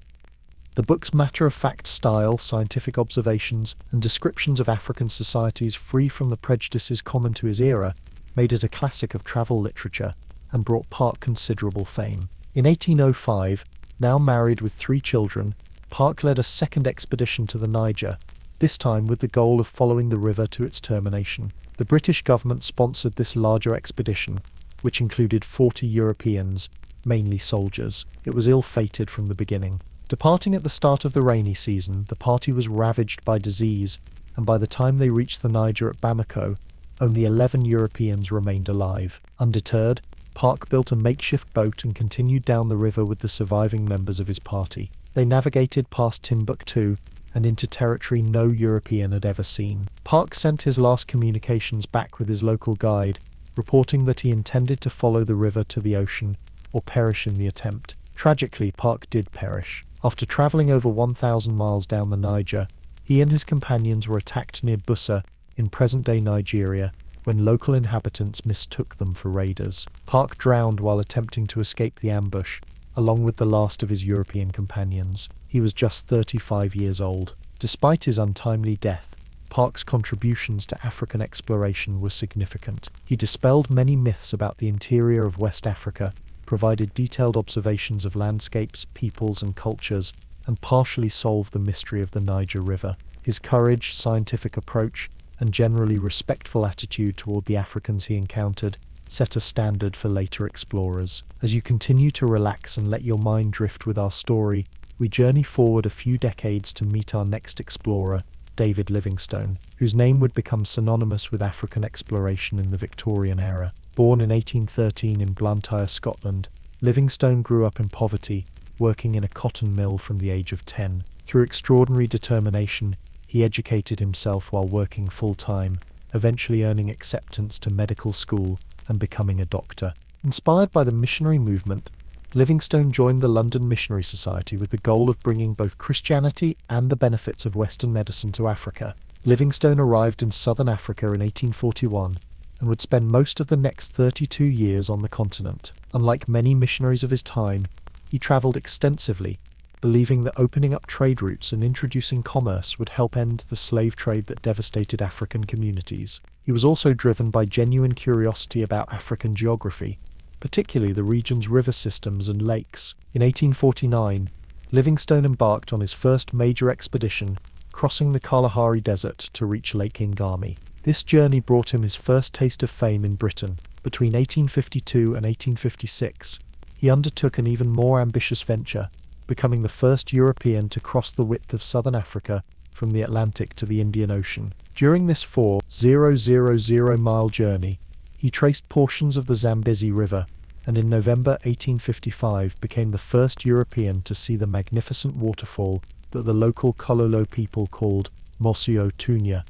The book's matter-of-fact style, scientific observations, and descriptions of African societies free from the prejudices common to his era made it a classic of travel literature and brought Park considerable fame. In 1805, now married with 3 children, Park led a second expedition to the Niger, this time with the goal of following the river to its termination. The British government sponsored this larger expedition, which included 40 Europeans, mainly soldiers. It was ill-fated from the beginning. Departing at the start of the rainy season, the party was ravaged by disease, and by the time they reached the Niger at Bamako, only 11 Europeans remained alive. Undeterred, Park built a makeshift boat and continued down the river with the surviving members of his party. They navigated past Timbuktu and into territory no European had ever seen. Park sent his last communications back with his local guide, reporting that he intended to follow the river to the ocean or perish in the attempt. Tragically, Park did perish. After travelling over 1,000 miles down the Niger, he and his companions were attacked near Bussa in present-day Nigeria, when local inhabitants mistook them for raiders. Park drowned while attempting to escape the ambush, along with the last of his European companions. He was just 35 years old. Despite his untimely death, Park's contributions to African exploration were significant. He dispelled many myths about the interior of West Africa, provided detailed observations of landscapes, peoples, and cultures, and partially solved the mystery of the Niger River. His courage, scientific approach, and generally respectful attitude toward the Africans he encountered set a standard for later explorers. As you continue to relax and let your mind drift with our story, we journey forward a few decades to meet our next explorer, David Livingstone, whose name would become synonymous with African exploration in the Victorian era. Born in 1813 in Blantyre, Scotland, Livingstone grew up in poverty, working in a cotton mill from the age of 10. Through extraordinary determination, he educated himself while working full-time, eventually earning acceptance to medical school and becoming a doctor. Inspired by the missionary movement, Livingstone joined the London Missionary Society with the goal of bringing both Christianity and the benefits of Western medicine to Africa. Livingstone arrived in southern Africa in 1841 and would spend most of the next 32 years on the continent. Unlike many missionaries of his time, he travelled extensively, believing that opening up trade routes and introducing commerce would help end the slave trade that devastated African communities. He was also driven by genuine curiosity about African geography, particularly the region's river systems and lakes. In 1849, Livingstone embarked on his first major expedition, crossing the Kalahari Desert to reach Lake Ngami. This journey brought him his first taste of fame in Britain. Between 1852 and 1856, he undertook an even more ambitious venture, becoming the first European to cross the width of southern Africa from the Atlantic to the Indian Ocean. During this 4,000-mile journey, he traced portions of the Zambezi River, and in November 1855 became the first European to see the magnificent waterfall that the local Kololo people called Mosio Tunya,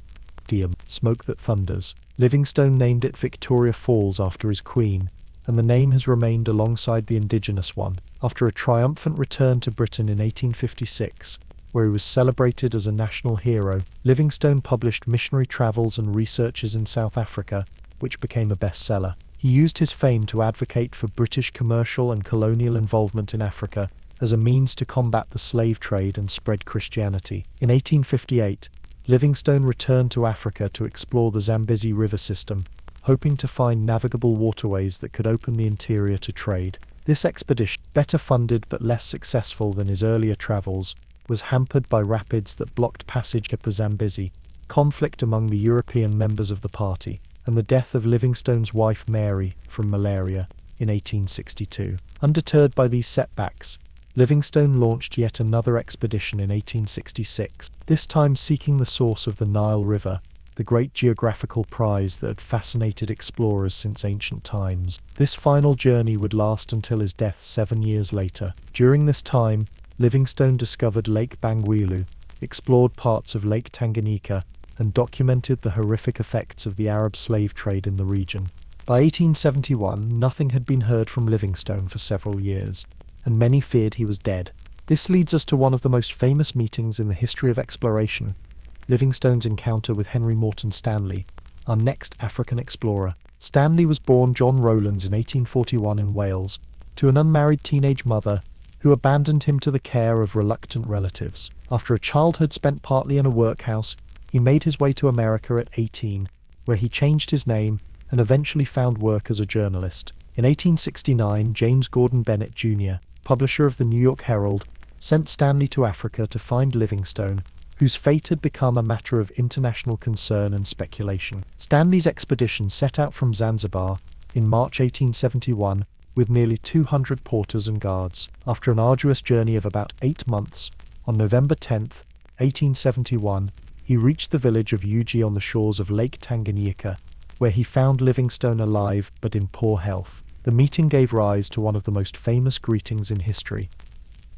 smoke that thunders. Livingstone named it Victoria Falls after his queen, and the name has remained alongside the indigenous one. After a triumphant return to Britain in 1856, where he was celebrated as a national hero, Livingstone published missionary travels and researches in South Africa, which became a bestseller. He used his fame to advocate for British commercial and colonial involvement in Africa as a means to combat the slave trade and spread Christianity. In 1858, Livingstone returned to Africa to explore the Zambezi River system, hoping to find navigable waterways that could open the interior to trade. This expedition, better funded but less successful than his earlier travels, was hampered by rapids that blocked passage up the Zambezi, conflict among the European members of the party, and the death of Livingstone's wife Mary from malaria in 1862. Undeterred by these setbacks, Livingstone launched yet another expedition in 1866, this time seeking the source of the Nile River, the great geographical prize that had fascinated explorers since ancient times. This final journey would last until his death 7 years later. During this time, Livingstone discovered Lake Bangweulu, explored parts of Lake Tanganyika, and documented the horrific effects of the Arab slave trade in the region. By 1871, nothing had been heard from Livingstone for several years, and many feared he was dead. This leads us to one of the most famous meetings in the history of exploration, Livingstone's encounter with Henry Morton Stanley, our next African explorer. Stanley was born John Rowlands in 1841 in Wales, to an unmarried teenage mother who abandoned him to the care of reluctant relatives. After a childhood spent partly in a workhouse, he made his way to America at 18, where he changed his name and eventually found work as a journalist. In 1869, James Gordon Bennett Jr., publisher of the New York Herald, sent Stanley to Africa to find Livingstone, whose fate had become a matter of international concern and speculation. Stanley's expedition set out from Zanzibar in March 1871 with nearly 200 porters and guards. After an arduous journey of about 8 months, on November 10th, 1871, he reached the village of Uji on the shores of Lake Tanganyika, where he found Livingstone alive but in poor health. The meeting gave rise to one of the most famous greetings in history.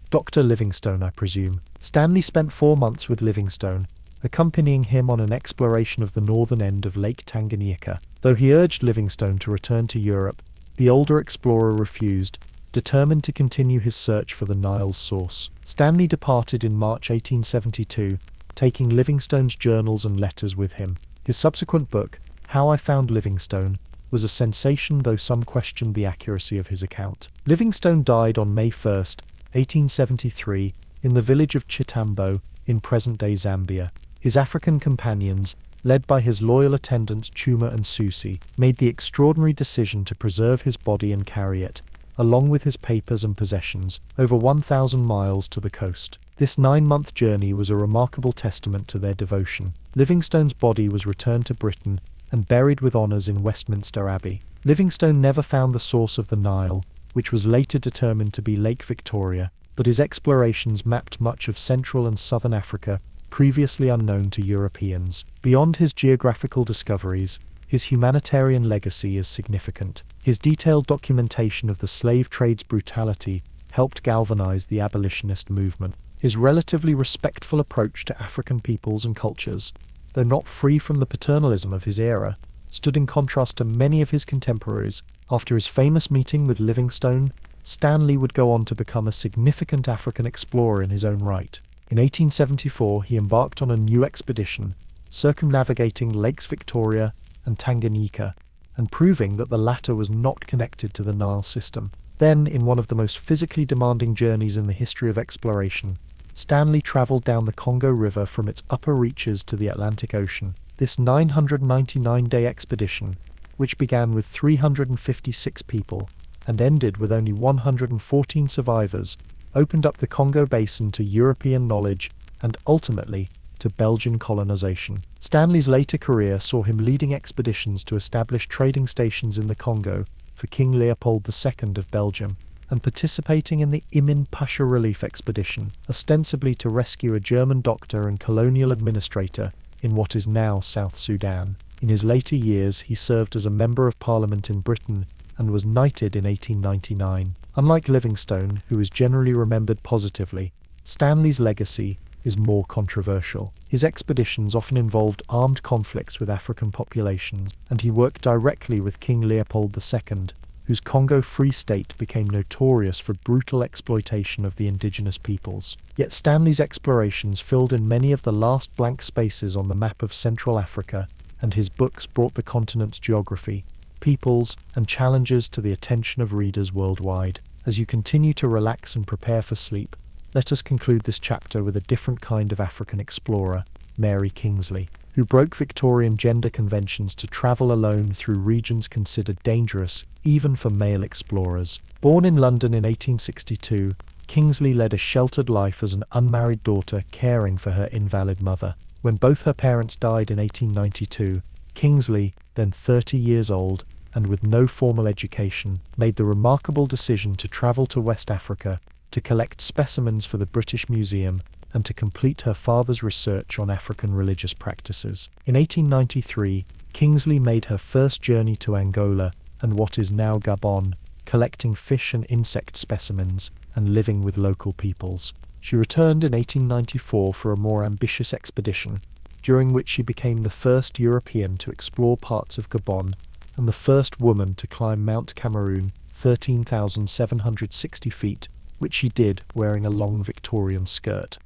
Dr. Livingstone, I presume. Stanley spent 4 months with Livingstone, accompanying him on an exploration of the northern end of Lake Tanganyika. Though he urged Livingstone to return to Europe, the older explorer refused, determined to continue his search for the Nile's source. Stanley departed in March 1872, taking Livingstone's journals and letters with him. His subsequent book, How I Found Livingstone, was a sensation, though some questioned the accuracy of his account. Livingstone died on May 1st, 1873, in the village of Chitambo, in present-day Zambia. His African companions, led by his loyal attendants Chuma and Susi, made the extraordinary decision to preserve his body and carry it, along with his papers and possessions, over 1,000 miles to the coast. This 9-month journey was a remarkable testament to their devotion. Livingstone's body was returned to Britain and buried with honours in Westminster Abbey. Livingstone never found the source of the Nile, which was later determined to be Lake Victoria, but his explorations mapped much of Central and Southern Africa, previously unknown to Europeans. Beyond his geographical discoveries, his humanitarian legacy is significant. His detailed documentation of the slave trade's brutality helped galvanize the abolitionist movement. His relatively respectful approach to African peoples and cultures, though not free from the paternalism of his era, stood in contrast to many of his contemporaries. After his famous meeting with Livingstone, Stanley would go on to become a significant African explorer in his own right. In 1874, he embarked on a new expedition, circumnavigating Lakes Victoria and Tanganyika, and proving that the latter was not connected to the Nile system. Then, in one of the most physically demanding journeys in the history of exploration, Stanley travelled down the Congo River from its upper reaches to the Atlantic Ocean. This 999-day expedition, which began with 356 people and ended with only 114 survivors, opened up the Congo Basin to European knowledge and ultimately to Belgian colonization. Stanley's later career saw him leading expeditions to establish trading stations in the Congo for King Leopold II of Belgium, and participating in the Imin Pasha Relief Expedition, ostensibly to rescue a German doctor and colonial administrator in what is now South Sudan. In his later years, he served as a Member of Parliament in Britain and was knighted in 1899. Unlike Livingstone, who is generally remembered positively, Stanley's legacy is more controversial. His expeditions often involved armed conflicts with African populations, and he worked directly with King Leopold II, whose Congo Free State became notorious for brutal exploitation of the indigenous peoples. Yet Stanley's explorations filled in many of the last blank spaces on the map of Central Africa, and his books brought the continent's geography, peoples, and challenges to the attention of readers worldwide. As you continue to relax and prepare for sleep, let us conclude this chapter with a different kind of African explorer, Mary Kingsley, who broke Victorian gender conventions to travel alone through regions considered dangerous even for male explorers. Born in London in 1862, Kingsley led a sheltered life as an unmarried daughter caring for her invalid mother. When both her parents died in 1892, Kingsley, then 30 years old and with no formal education, made the remarkable decision to travel to West Africa to collect specimens for the British Museum and to complete her father's research on African religious practices. In 1893, Kingsley made her first journey to Angola and what is now Gabon, collecting fish and insect specimens and living with local peoples. She returned in 1894 for a more ambitious expedition, during which she became the first European to explore parts of Gabon and the first woman to climb Mount Cameroon, 13,760 feet, which she did wearing a long Victorian skirt.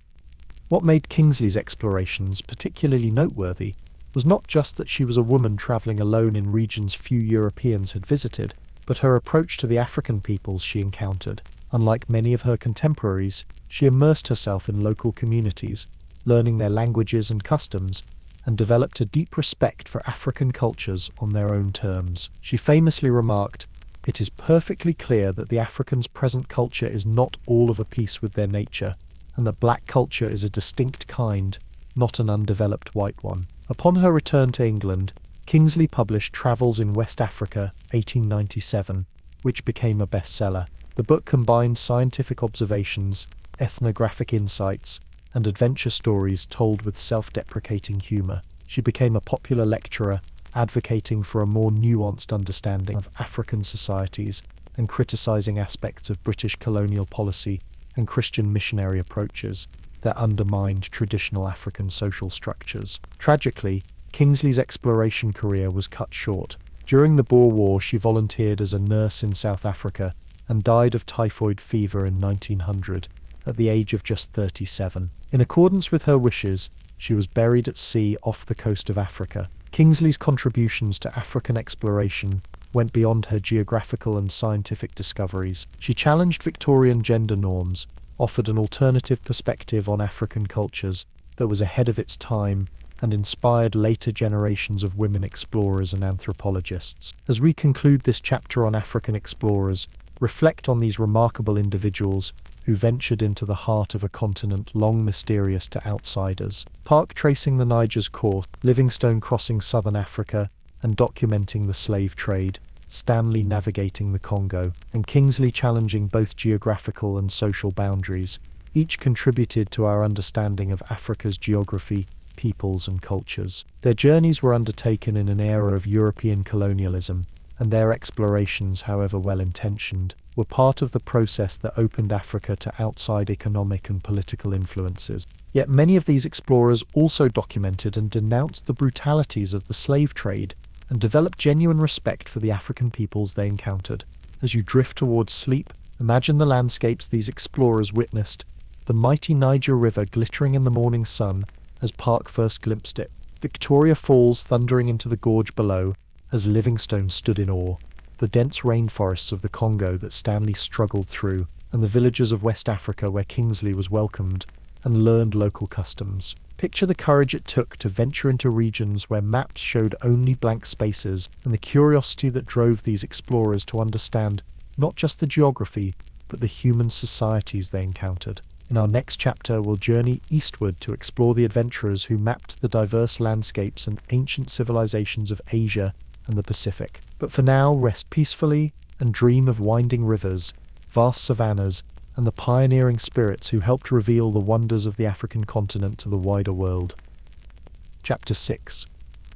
What made Kingsley's explorations particularly noteworthy was not just that she was a woman travelling alone in regions few Europeans had visited, but her approach to the African peoples she encountered. Unlike many of her contemporaries, she immersed herself in local communities, learning their languages and customs, and developed a deep respect for African cultures on their own terms. She famously remarked, "It is perfectly clear that the Africans' present culture is not all of a piece with their nature, and that black culture is a distinct kind, not an undeveloped white one." Upon her return to England, Kingsley published Travels in West Africa, 1897, which became a bestseller. The book combined scientific observations, ethnographic insights, and adventure stories told with self-deprecating humour. She became a popular lecturer, advocating for a more nuanced understanding of African societies and criticising aspects of British colonial policy and Christian missionary approaches that undermined traditional African social structures. Tragically, Kingsley's exploration career was cut short. During the Boer War, she volunteered as a nurse in South Africa and died of typhoid fever in 1900, at the age of just 37. In accordance with her wishes, she was buried at sea off the coast of Africa. Kingsley's contributions to African exploration went beyond her geographical and scientific discoveries. She challenged Victorian gender norms, offered an alternative perspective on African cultures that was ahead of its time, and inspired later generations of women explorers and anthropologists. As we conclude this chapter on African explorers, reflect on these remarkable individuals who ventured into the heart of a continent long mysterious to outsiders. Park tracing the Niger's course, Livingstone crossing southern Africa and documenting the slave trade, Stanley navigating the Congo, and Kingsley challenging both geographical and social boundaries, each contributed to our understanding of Africa's geography, peoples and cultures. Their journeys were undertaken in an era of European colonialism, and their explorations, however well-intentioned, were part of the process that opened Africa to outside economic and political influences. Yet many of these explorers also documented and denounced the brutalities of the slave trade and developed genuine respect for the African peoples they encountered. As you drift towards sleep, imagine the landscapes these explorers witnessed: the mighty Niger River glittering in the morning sun as Park first glimpsed it, Victoria Falls thundering into the gorge below as Livingstone stood in awe, the dense rainforests of the Congo that Stanley struggled through, and the villages of West Africa where Kingsley was welcomed and learned local customs. Picture the courage it took to venture into regions where maps showed only blank spaces, and the curiosity that drove these explorers to understand not just the geography, but the human societies they encountered. In our next chapter, we'll journey eastward to explore the adventurers who mapped the diverse landscapes and ancient civilizations of Asia and the Pacific. But for now, rest peacefully and dream of winding rivers, vast savannas, and the pioneering spirits who helped reveal the wonders of the African continent to the wider world. Chapter 6: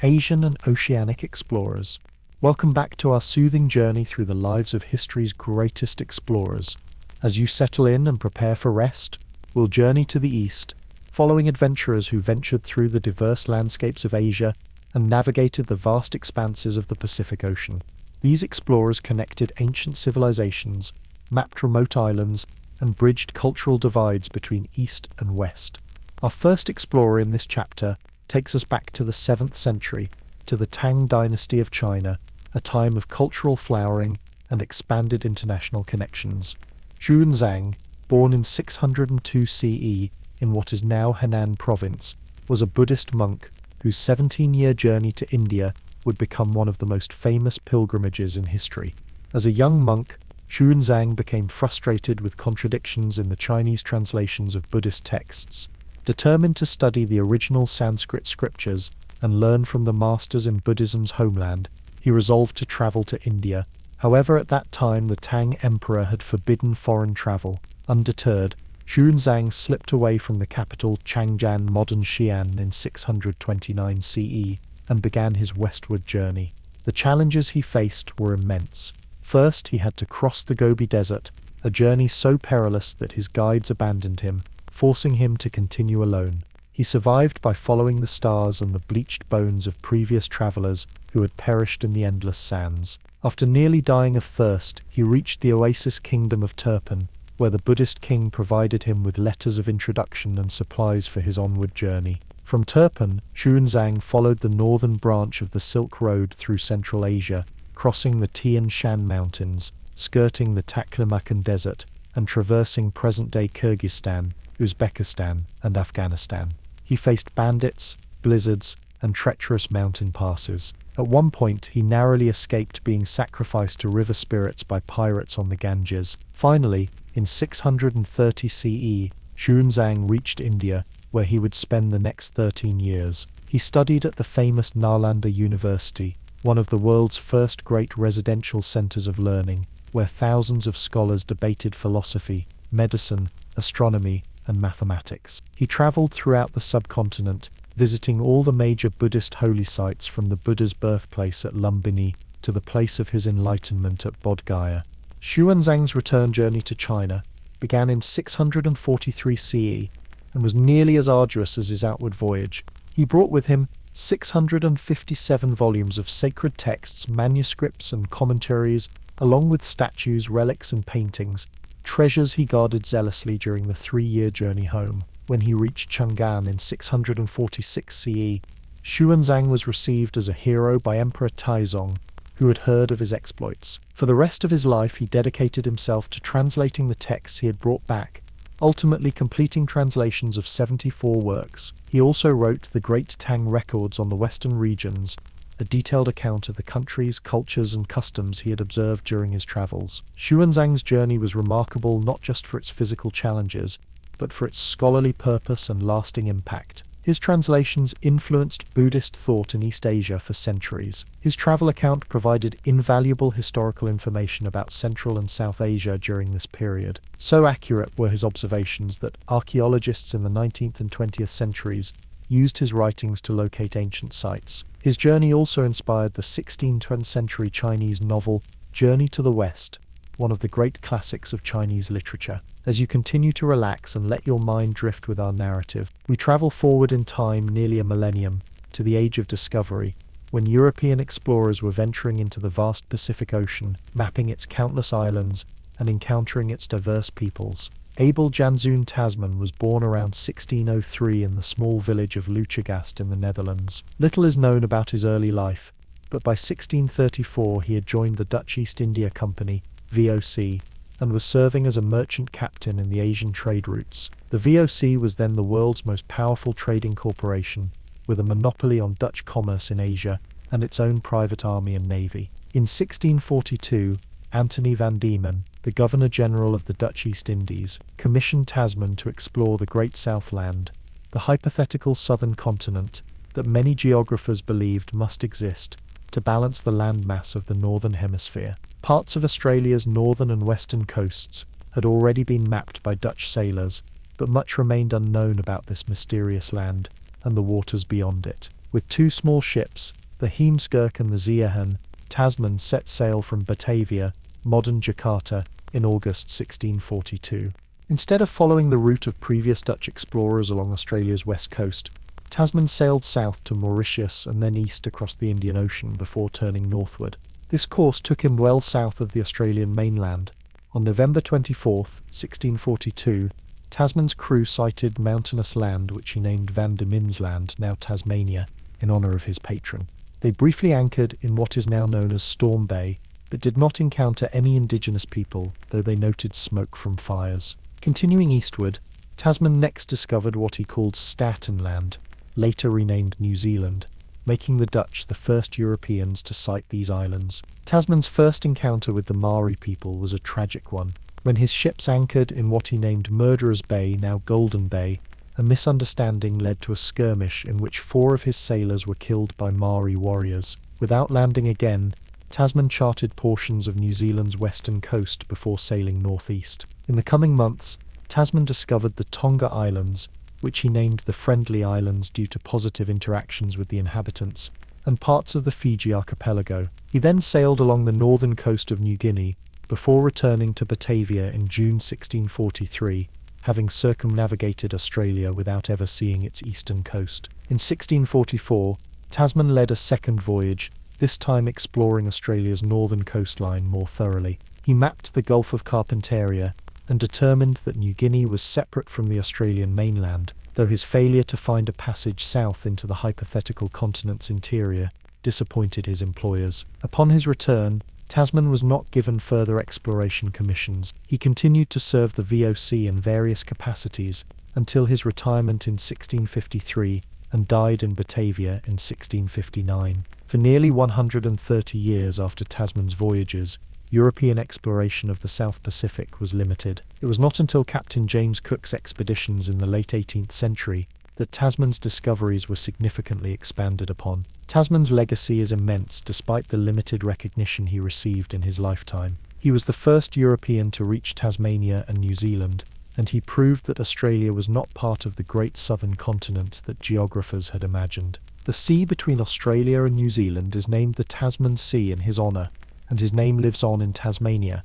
Asian and Oceanic Explorers. Welcome back to our soothing journey through the lives of history's greatest explorers. As you settle in and prepare for rest, we'll journey to the east, following adventurers who ventured through the diverse landscapes of Asia and navigated the vast expanses of the Pacific Ocean. These explorers connected ancient civilizations, mapped remote islands, and bridged cultural divides between East and West. Our first explorer in this chapter takes us back to the 7th century, to the Tang dynasty of China, a time of cultural flowering and expanded international connections. Xuanzang, born in 602 CE in what is now Henan province, was a Buddhist monk whose 17-year journey to India would become one of the most famous pilgrimages in history. As a young monk, Xuanzang became frustrated with contradictions in the Chinese translations of Buddhist texts. Determined to study the original Sanskrit scriptures and learn from the masters in Buddhism's homeland, he resolved to travel to India. However, at that time the Tang emperor had forbidden foreign travel. Undeterred, Xuanzang slipped away from the capital Changjian, modern Xi'an, in 629 CE and began his westward journey. The challenges he faced were immense. First, he had to cross the Gobi Desert, a journey so perilous that his guides abandoned him, forcing him to continue alone. He survived by following the stars and the bleached bones of previous travelers who had perished in the endless sands. After nearly dying of thirst, he reached the oasis kingdom of Turpan, where the Buddhist king provided him with letters of introduction and supplies for his onward journey. From Turpan, Xuanzang followed the northern branch of the Silk Road through Central Asia, crossing the Tian Shan Mountains, skirting the Taklamakan Desert, and traversing present-day Kyrgyzstan, Uzbekistan, and Afghanistan. He faced bandits, blizzards, and treacherous mountain passes. At one point, he narrowly escaped being sacrificed to river spirits by pirates on the Ganges. Finally, in 630 CE, Xuanzang reached India, where he would spend the next 13 years. He studied at the famous Nalanda University, one of the world's first great residential centers of learning, where thousands of scholars debated philosophy, medicine, astronomy, and mathematics. He traveled throughout the subcontinent, visiting all the major Buddhist holy sites from the Buddha's birthplace at Lumbini to the place of his enlightenment at Bodh Gaya. Xuanzang's return journey to China began in 643 CE and was nearly as arduous as his outward voyage. He brought with him 657 volumes of sacred texts, manuscripts, and commentaries, along with statues, relics, and paintings, treasures he guarded zealously during the 3-year journey home. When he reached Chang'an in 646 CE, Xuanzang was received as a hero by Emperor Taizong, who had heard of his exploits. For the rest of his life, he dedicated himself to translating the texts he had brought back, ultimately completing translations of 74 works. He also wrote the Great Tang Records on the Western regions, a detailed account of the countries, cultures, and customs he had observed during his travels. Xuanzang's journey was remarkable not just for its physical challenges, but for its scholarly purpose and lasting impact. His translations influenced Buddhist thought in East Asia for centuries. His travel account provided invaluable historical information about Central and South Asia during this period. So accurate were his observations that archaeologists in the 19th and 20th centuries used his writings to locate ancient sites. His journey also inspired the 16th century Chinese novel Journey to the West, one of the great classics of Chinese literature. As you continue to relax and let your mind drift with our narrative, we travel forward in time nearly a millennium to the Age of Discovery, when European explorers were venturing into the vast Pacific Ocean, mapping its countless islands and encountering its diverse peoples. Abel Janszoon Tasman was born around 1603 in the small village of Lutjegast in the Netherlands. Little is known about his early life, but by 1634 he had joined the Dutch East India Company, VOC, and was serving as a merchant captain in the Asian trade routes. The VOC was then the world's most powerful trading corporation, with a monopoly on Dutch commerce in Asia and its own private army and navy. In 1642, Anthony van Diemen, the Governor-General of the Dutch East Indies, commissioned Tasman to explore the Great Southland, the hypothetical southern continent that many geographers believed must exist to balance the landmass of the Northern Hemisphere. Parts of Australia's northern and western coasts had already been mapped by Dutch sailors, but much remained unknown about this mysterious land and the waters beyond it. With two small ships, the Heemskerk and the Zeehan, Tasman set sail from Batavia, modern Jakarta, in August 1642. Instead of following the route of previous Dutch explorers along Australia's west coast, Tasman sailed south to Mauritius and then east across the Indian Ocean before turning northward. This course took him well south of the Australian mainland. On November 24, 1642, Tasman's crew sighted mountainous land which he named Van Diemen's Land, now Tasmania, in honour of his patron. They briefly anchored in what is now known as Storm Bay, but did not encounter any indigenous people, though they noted smoke from fires. Continuing eastward, Tasman next discovered what he called Staten Land, later renamed New Zealand, making the Dutch the first Europeans to sight these islands. Tasman's first encounter with the Maori people was a tragic one. When his ships anchored in what he named Murderers Bay, now Golden Bay, a misunderstanding led to a skirmish in which 4 of his sailors were killed by Maori warriors. Without landing again, Tasman charted portions of New Zealand's western coast before sailing northeast. In the coming months, Tasman discovered the Tonga Islands, which he named the Friendly Islands due to positive interactions with the inhabitants, and parts of the Fiji archipelago. He then sailed along the northern coast of New Guinea, before returning to Batavia in June 1643, having circumnavigated Australia without ever seeing its eastern coast. In 1644, Tasman led a second voyage, this time exploring Australia's northern coastline more thoroughly. He mapped the Gulf of Carpentaria and determined that New Guinea was separate from the Australian mainland, though his failure to find a passage south into the hypothetical continent's interior disappointed his employers. Upon his return, Tasman was not given further exploration commissions. He continued to serve the VOC in various capacities until his retirement in 1653 and died in Batavia in 1659. For nearly 130 years after Tasman's voyages, European exploration of the South Pacific was limited. It was not until Captain James Cook's expeditions in the late 18th century that Tasman's discoveries were significantly expanded upon. Tasman's legacy is immense despite the limited recognition he received in his lifetime. He was the first European to reach Tasmania and New Zealand, and he proved that Australia was not part of the great southern continent that geographers had imagined. The sea between Australia and New Zealand is named the Tasman Sea in his honour, and his name lives on in Tasmania.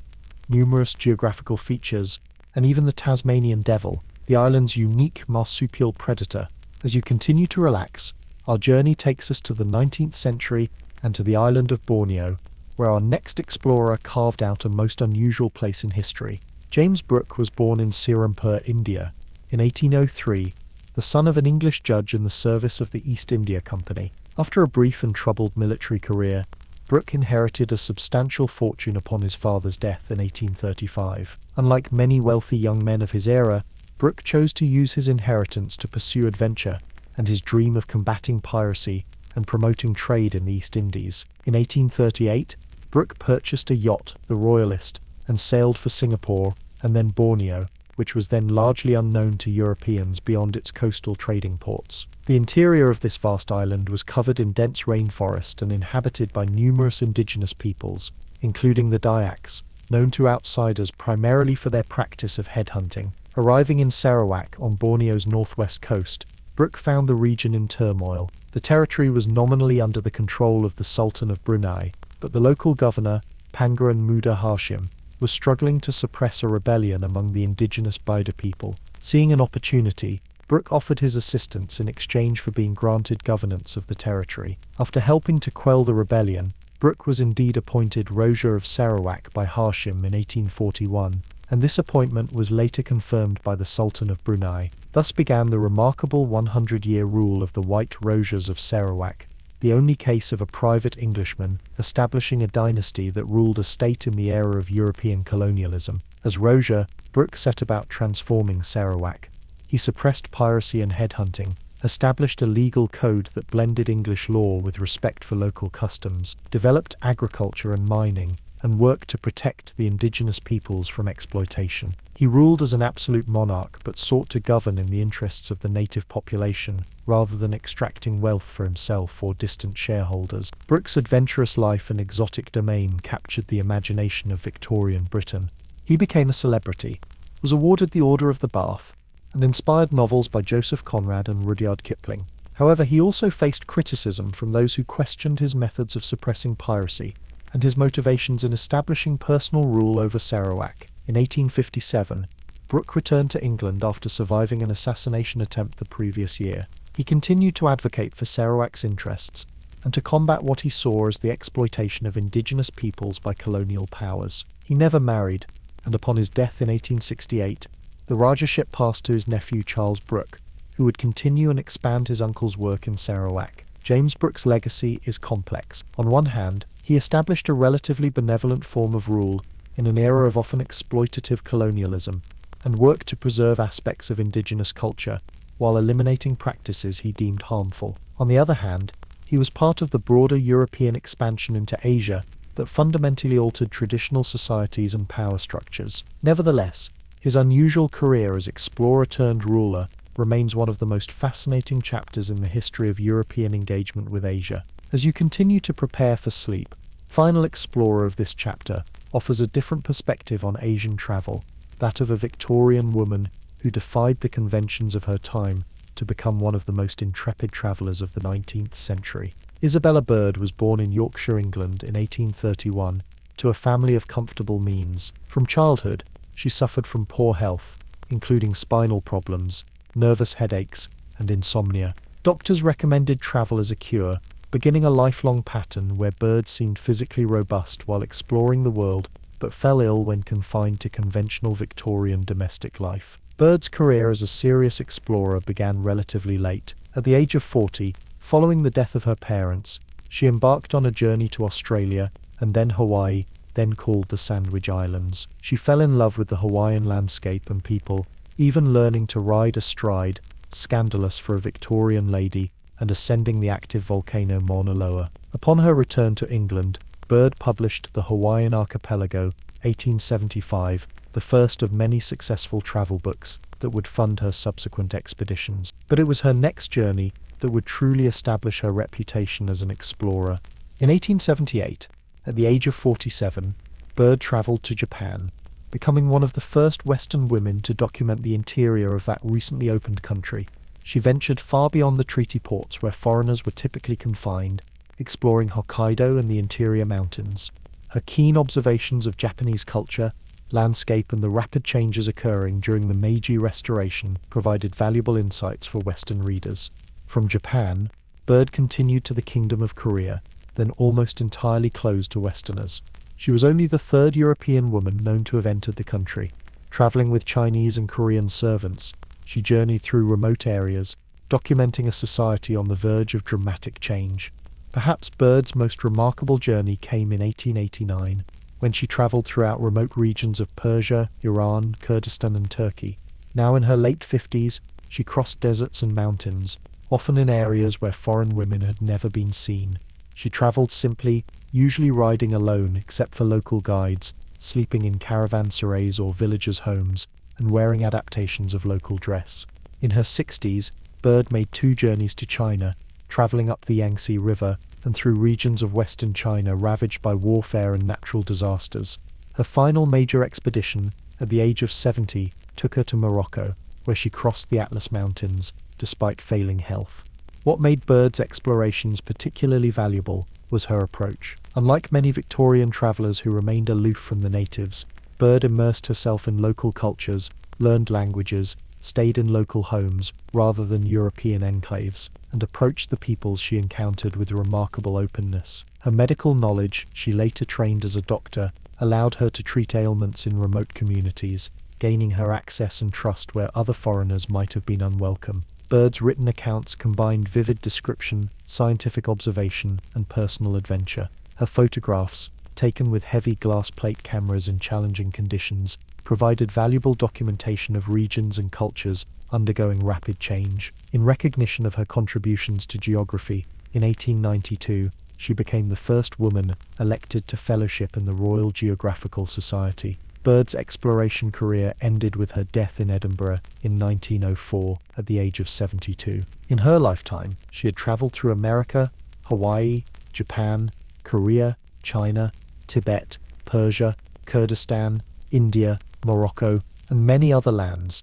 Numerous geographical features, and even the Tasmanian devil, the island's unique marsupial predator. As you continue to relax, our journey takes us to the 19th century and to the island of Borneo, where our next explorer carved out a most unusual place in history. James Brooke was born in Serampore, India, in 1803, the son of an English judge in the service of the East India Company. After a brief and troubled military career, Brooke inherited a substantial fortune upon his father's death in 1835. Unlike many wealthy young men of his era, Brooke chose to use his inheritance to pursue adventure and his dream of combating piracy and promoting trade in the East Indies. In 1838, Brooke purchased a yacht, the Royalist, and sailed for Singapore and then Borneo, which was then largely unknown to Europeans beyond its coastal trading ports. The interior of this vast island was covered in dense rainforest and inhabited by numerous indigenous peoples, including the Dayaks, known to outsiders primarily for their practice of headhunting. Arriving in Sarawak on Borneo's northwest coast, Brooke found the region in turmoil. The territory was nominally under the control of the Sultan of Brunei, but the local governor, Pangeran Muda Hashim, was struggling to suppress a rebellion among the indigenous Baida people. Seeing an opportunity, Brooke offered his assistance in exchange for being granted governance of the territory. After helping to quell the rebellion, Brooke was indeed appointed Roja of Sarawak by Hashim in 1841, and this appointment was later confirmed by the Sultan of Brunei. Thus began the remarkable 100-year rule of the White Rojas of Sarawak, the only case of a private Englishman establishing a dynasty that ruled a state in the era of European colonialism. As Roja, Brooke set about transforming Sarawak. He suppressed piracy and headhunting, established a legal code that blended English law with respect for local customs, developed agriculture and mining, and worked to protect the indigenous peoples from exploitation. He ruled as an absolute monarch but sought to govern in the interests of the native population, rather than extracting wealth for himself or distant shareholders. Brooke's adventurous life and exotic domain captured the imagination of Victorian Britain. He became a celebrity, was awarded the Order of the Bath, and inspired novels by Joseph Conrad and Rudyard Kipling. However, he also faced criticism from those who questioned his methods of suppressing piracy and his motivations in establishing personal rule over Sarawak. In 1857, Brooke returned to England after surviving an assassination attempt the previous year. He continued to advocate for Sarawak's interests and to combat what he saw as the exploitation of indigenous peoples by colonial powers. He never married, and upon his death in 1868, the Rajahship passed to his nephew Charles Brooke, who would continue and expand his uncle's work in Sarawak. James Brooke's legacy is complex. On one hand, he established a relatively benevolent form of rule in an era of often exploitative colonialism, and worked to preserve aspects of indigenous culture while eliminating practices he deemed harmful. On the other hand, he was part of the broader European expansion into Asia that fundamentally altered traditional societies and power structures. Nevertheless, his unusual career as explorer-turned-ruler remains one of the most fascinating chapters in the history of European engagement with Asia. As you continue to prepare for sleep, Final Explorer of this chapter offers a different perspective on Asian travel, that of a Victorian woman who defied the conventions of her time to become one of the most intrepid travellers of the 19th century. Isabella Bird was born in Yorkshire, England in 1831 to a family of comfortable means. From childhood, she suffered from poor health, including spinal problems, nervous headaches, and insomnia. Doctors recommended travel as a cure, beginning a lifelong pattern where Bird seemed physically robust while exploring the world, but fell ill when confined to conventional Victorian domestic life. Bird's career as a serious explorer began relatively late. At the age of 40, following the death of her parents, she embarked on a journey to Australia and then Hawaii, then called the Sandwich Islands. She fell in love with the Hawaiian landscape and people, even learning to ride astride, scandalous for a Victorian lady, and ascending the active volcano Mauna Loa. Upon her return to England, Bird published The Hawaiian Archipelago, 1875, the first of many successful travel books that would fund her subsequent expeditions. But it was her next journey that would truly establish her reputation as an explorer. In 1878, at the age of 47, Bird travelled to Japan, becoming one of the first Western women to document the interior of that recently opened country. She ventured far beyond the treaty ports where foreigners were typically confined, exploring Hokkaido and the interior mountains. Her keen observations of Japanese culture, landscape, and the rapid changes occurring during the Meiji Restoration provided valuable insights for Western readers. From Japan, Bird continued to the Kingdom of Korea, then almost entirely closed to Westerners. She was only the third European woman known to have entered the country. Travelling with Chinese and Korean servants, she journeyed through remote areas, documenting a society on the verge of dramatic change. Perhaps Bird's most remarkable journey came in 1889, when she travelled throughout remote regions of Persia, Iran, Kurdistan, and Turkey. Now in her late 50s, she crossed deserts and mountains, often in areas where foreign women had never been seen. She travelled simply, usually riding alone except for local guides, sleeping in caravanserais or villagers' homes, and wearing adaptations of local dress. In her 60s, Bird made 2 journeys to China, travelling up the Yangtze River and through regions of western China ravaged by warfare and natural disasters. Her final major expedition, at the age of 70, took her to Morocco, where she crossed the Atlas Mountains, despite failing health. What made Bird's explorations particularly valuable was her approach. Unlike many Victorian travellers who remained aloof from the natives, Bird immersed herself in local cultures, learned languages, stayed in local homes rather than European enclaves, and approached the peoples she encountered with remarkable openness. Her medical knowledge, she later trained as a doctor, allowed her to treat ailments in remote communities, gaining her access and trust where other foreigners might have been unwelcome. Bird's written accounts combined vivid description, scientific observation, and personal adventure. Her photographs, taken with heavy glass plate cameras in challenging conditions, provided valuable documentation of regions and cultures undergoing rapid change. In recognition of her contributions to geography, in 1892, she became the first woman elected to fellowship in the Royal Geographical Society. Bird's exploration career ended with her death in Edinburgh in 1904 at the age of 72. In her lifetime, she had travelled through America, Hawaii, Japan, Korea, China, Tibet, Persia, Kurdistan, India, Morocco, and many other lands.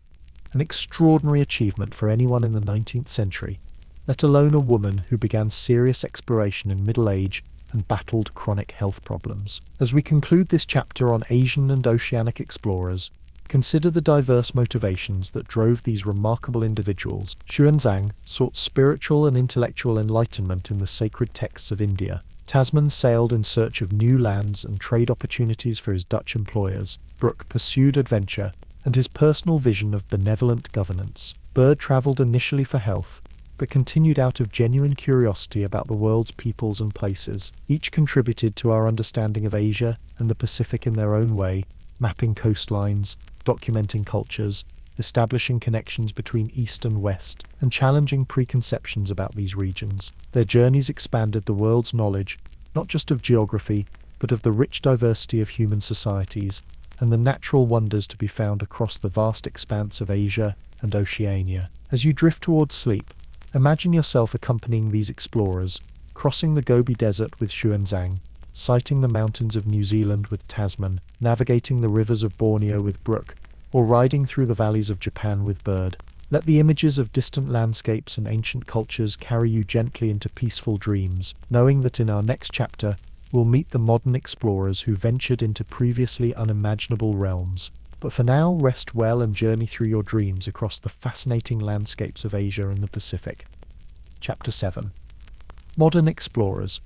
An extraordinary achievement for anyone in the 19th century, let alone a woman who began serious exploration in middle age and battled chronic health problems. As we conclude this chapter on Asian and Oceanic explorers, consider the diverse motivations that drove these remarkable individuals. Xuanzang sought spiritual and intellectual enlightenment in the sacred texts of India. Tasman sailed in search of new lands and trade opportunities for his Dutch employers. Brooke pursued adventure and his personal vision of benevolent governance. Bird travelled initially for health, but continued out of genuine curiosity about the world's peoples and places. Each contributed to our understanding of Asia and the Pacific in their own way, mapping coastlines, documenting cultures, establishing connections between East and West, and challenging preconceptions about these regions. Their journeys expanded the world's knowledge, not just of geography, but of the rich diversity of human societies, and the natural wonders to be found across the vast expanse of Asia and Oceania. As you drift towards sleep, imagine yourself accompanying these explorers, crossing the Gobi Desert with Xuanzang, sighting the mountains of New Zealand with Tasman, navigating the rivers of Borneo with Brooke, or riding through the valleys of Japan with Bird. Let the images of distant landscapes and ancient cultures carry you gently into peaceful dreams, knowing that in our next chapter, we'll meet the modern explorers who ventured into previously unimaginable realms. But for now, rest well and journey through your dreams across the fascinating landscapes of Asia and the Pacific. Chapter 7. Modern Explorers.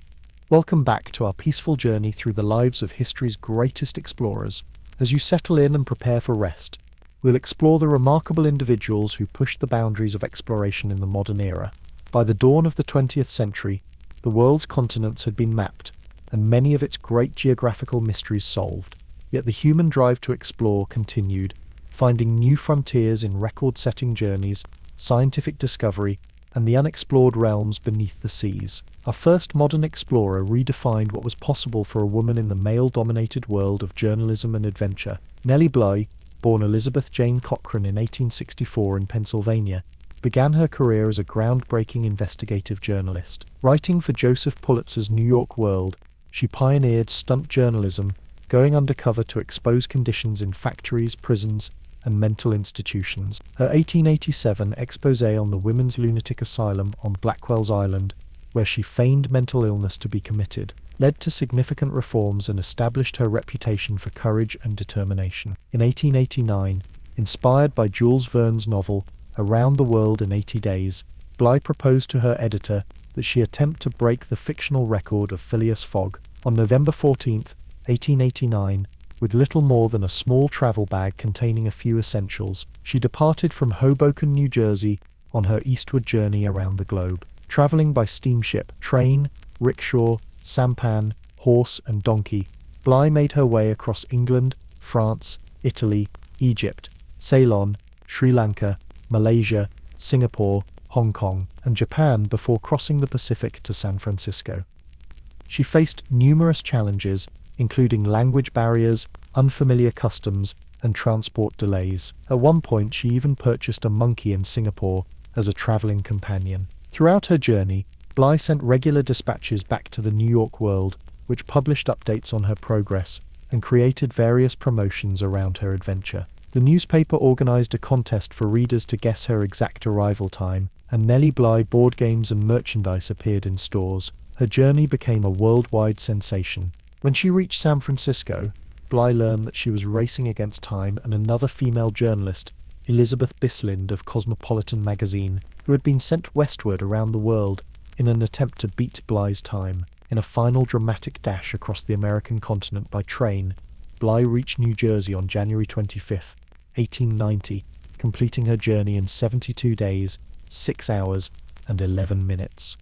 Welcome back to our peaceful journey through the lives of history's greatest explorers. As you settle in and prepare for rest, we'll explore the remarkable individuals who pushed the boundaries of exploration in the modern era. By the dawn of the 20th century, the world's continents had been mapped, and many of its great geographical mysteries solved. Yet the human drive to explore continued, finding new frontiers in record-setting journeys, scientific discovery, and the unexplored realms beneath the seas. Our first modern explorer redefined what was possible for a woman in the male-dominated world of journalism and adventure. Nellie Bly, born Elizabeth Jane Cochran in 1864 in Pennsylvania, began her career as a groundbreaking investigative journalist. Writing for Joseph Pulitzer's New York World, she pioneered stunt journalism, going undercover to expose conditions in factories, prisons, and mental institutions. Her 1887 exposé on the Women's Lunatic Asylum on Blackwell's Island, where she feigned mental illness to be committed, led to significant reforms and established her reputation for courage and determination. In 1889, inspired by Jules Verne's novel Around the World in 80 Days, Bly proposed to her editor that she attempt to break the fictional record of Phileas Fogg. On November 14, 1889, with little more than a small travel bag containing a few essentials, she departed from Hoboken, New Jersey, on her eastward journey around the globe. Traveling by steamship, train, rickshaw, sampan, horse, and donkey, Bly made her way across England, France, Italy, Egypt, Ceylon, Sri Lanka, Malaysia, Singapore, Hong Kong, and Japan before crossing the Pacific to San Francisco. She faced numerous challenges, including language barriers, unfamiliar customs, and transport delays. At one point, she even purchased a monkey in Singapore as a traveling companion. Throughout her journey, Bly sent regular dispatches back to the New York World, which published updates on her progress and created various promotions around her adventure. The newspaper organized a contest for readers to guess her exact arrival time, and Nellie Bly board games and merchandise appeared in stores. Her journey became a worldwide sensation. When she reached San Francisco, Bly learned that she was racing against time and another female journalist, Elizabeth Bislind of Cosmopolitan magazine, who had been sent westward around the world in an attempt to beat Bly's time. In a final dramatic dash across the American continent by train, Bly reached New Jersey on January 25, 1890, completing her journey in 72 days, 6 hours, and 11 minutes.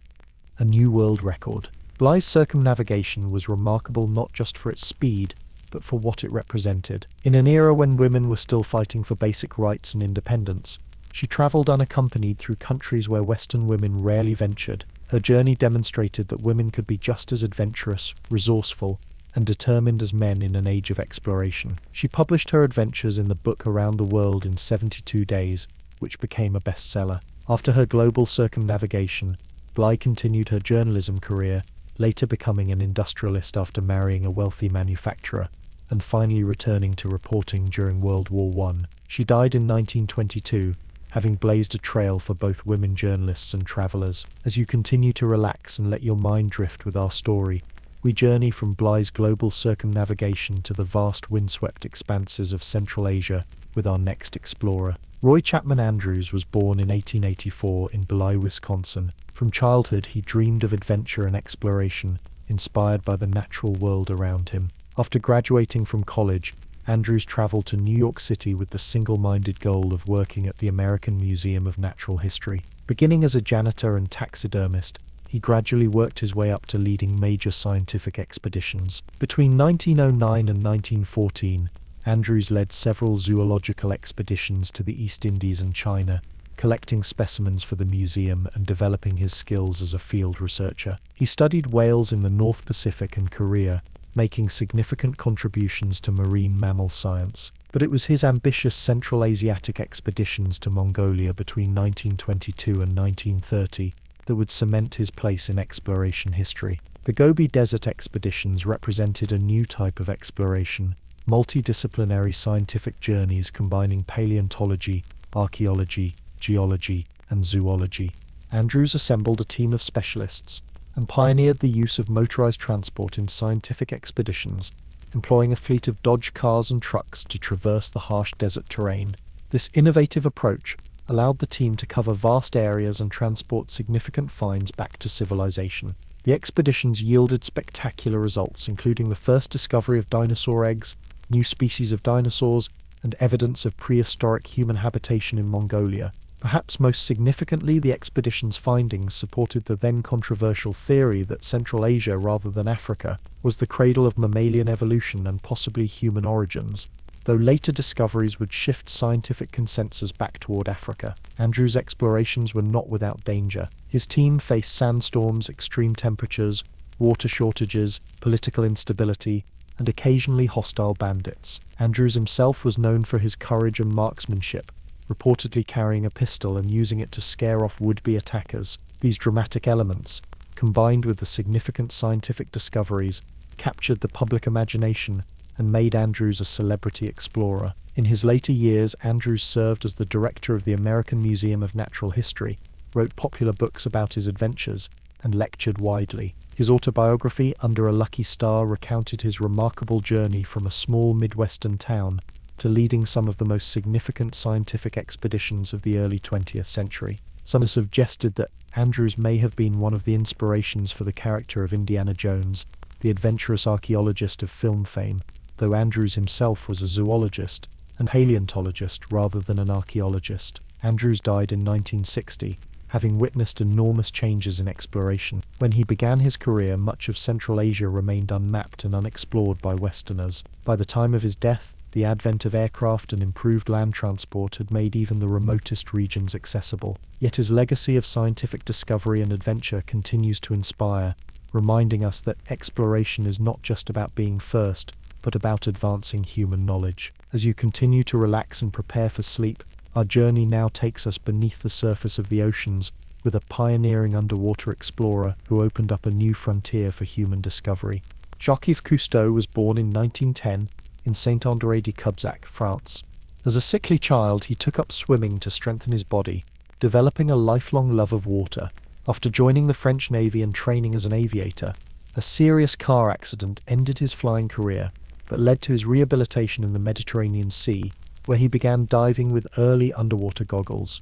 A new world record. Bly's circumnavigation was remarkable not just for its speed, but for what it represented. In an era when women were still fighting for basic rights and independence, she travelled unaccompanied through countries where Western women rarely ventured. Her journey demonstrated that women could be just as adventurous, resourceful, and determined as men in an age of exploration. She published her adventures in the book Around the World in 72 Days, which became a bestseller. After her global circumnavigation, Bly continued her journalism career, later becoming an industrialist after marrying a wealthy manufacturer, and finally returning to reporting during World War I. She died in 1922, having blazed a trail for both women journalists and travellers. As you continue to relax and let your mind drift with our story, we journey from Bly's global circumnavigation to the vast windswept expanses of Central Asia with our next explorer. Roy Chapman Andrews was born in 1884 in Bly, Wisconsin. From childhood, he dreamed of adventure and exploration, inspired by the natural world around him. After graduating from college, Andrews traveled to New York City with the single-minded goal of working at the American Museum of Natural History. Beginning as a janitor and taxidermist, he gradually worked his way up to leading major scientific expeditions. Between 1909 and 1914, Andrews led several zoological expeditions to the East Indies and China, collecting specimens for the museum and developing his skills as a field researcher. He studied whales in the North Pacific and Korea, making significant contributions to marine mammal science. But it was his ambitious Central Asiatic expeditions to Mongolia between 1922 and 1930 that would cement his place in exploration history. The Gobi Desert expeditions represented a new type of exploration, multidisciplinary scientific journeys combining paleontology, archaeology, geology, and zoology. Andrews assembled a team of specialists and pioneered the use of motorized transport in scientific expeditions, employing a fleet of Dodge cars and trucks to traverse the harsh desert terrain. This innovative approach allowed the team to cover vast areas and transport significant finds back to civilization. The expeditions yielded spectacular results, including the first discovery of dinosaur eggs, new species of dinosaurs, and evidence of prehistoric human habitation in Mongolia. Perhaps most significantly, the expedition's findings supported the then controversial theory that Central Asia, rather than Africa, was the cradle of mammalian evolution and possibly human origins, though later discoveries would shift scientific consensus back toward Africa. Andrews' explorations were not without danger. His team faced sandstorms, extreme temperatures, water shortages, political instability, and occasionally hostile bandits. Andrews himself was known for his courage and marksmanship, reportedly carrying a pistol and using it to scare off would-be attackers. These dramatic elements, combined with the significant scientific discoveries, captured the public imagination and made Andrews a celebrity explorer. In his later years, Andrews served as the director of the American Museum of Natural History, wrote popular books about his adventures, and lectured widely. His autobiography, Under a Lucky Star, recounted his remarkable journey from a small Midwestern town to leading some of the most significant scientific expeditions of the early 20th century. Some have suggested that Andrews may have been one of the inspirations for the character of Indiana Jones, the adventurous archaeologist of film fame, though Andrews himself was a zoologist and paleontologist rather than an archaeologist. Andrews died in 1960, having witnessed enormous changes in exploration. When he began his career, much of Central Asia remained unmapped and unexplored by Westerners. By the time of his death, the advent of aircraft and improved land transport had made even the remotest regions accessible. Yet his legacy of scientific discovery and adventure continues to inspire, reminding us that exploration is not just about being first, but about advancing human knowledge. As you continue to relax and prepare for sleep, our journey now takes us beneath the surface of the oceans with a pioneering underwater explorer who opened up a new frontier for human discovery. Jacques-Yves Cousteau was born in 1910 in Saint-André-de-Cubzac, France. As a sickly child, he took up swimming to strengthen his body, developing a lifelong love of water. After joining the French Navy and training as an aviator, a serious car accident ended his flying career, but led to his rehabilitation in the Mediterranean Sea, where he began diving with early underwater goggles.